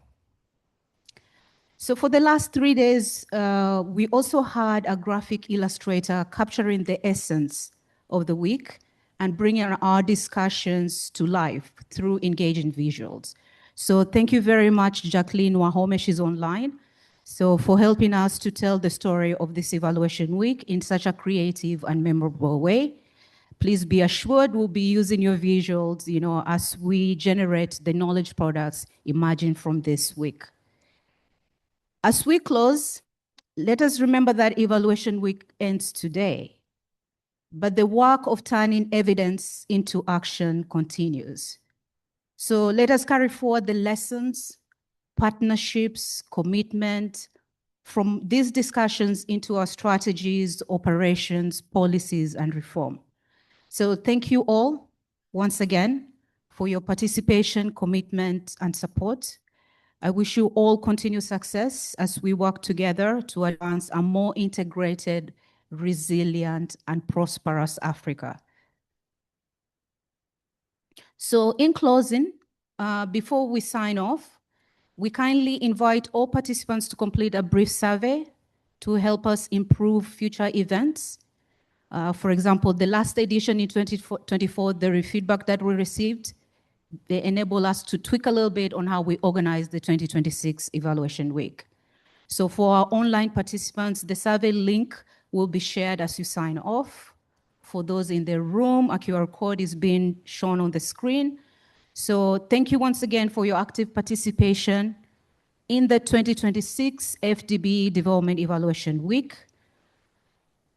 So for the last 3 days, we also had a graphic illustrator capturing the essence of the week and bringing our discussions to life through engaging visuals. So thank you very much, Jacqueline Wahome, she's online, so for helping us to tell the story of this evaluation week in such a creative and memorable way. Please be assured we'll be using your visuals, as we generate the knowledge products emerging from this week. As we close, let us remember that evaluation week ends today, but the work of turning evidence into action continues. So let us carry forward the lessons, partnerships, commitment from these discussions into our strategies, operations, policies, and reform. So thank you all once again for your participation, commitment, and support. I wish you all continued success as we work together to advance a more integrated, resilient, and prosperous Africa. So in closing, before we sign off, we kindly invite all participants to complete a brief survey to help us improve future events. For example, the last edition in 2024, the feedback that we received, they enable us to tweak a little bit on how we organize the 2026 Evaluation Week. So for our online participants, the survey link will be shared as you sign off. For those in the room, a QR code is being shown on the screen. So thank you once again for your active participation in the 2026 AfDB Development Evaluation Week.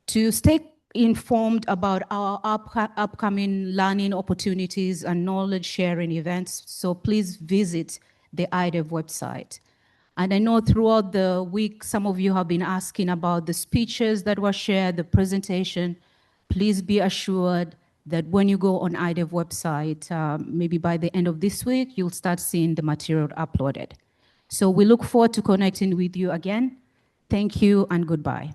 To stay informed about our upcoming learning opportunities and knowledge sharing events, so please visit the IDEV website. And I know throughout the week, some of you have been asking about the speeches that were shared, the presentation. Please be assured that when you go on IDEV website, maybe by the end of this week, you'll start seeing the material uploaded. So we look forward to connecting with you again. Thank you and goodbye.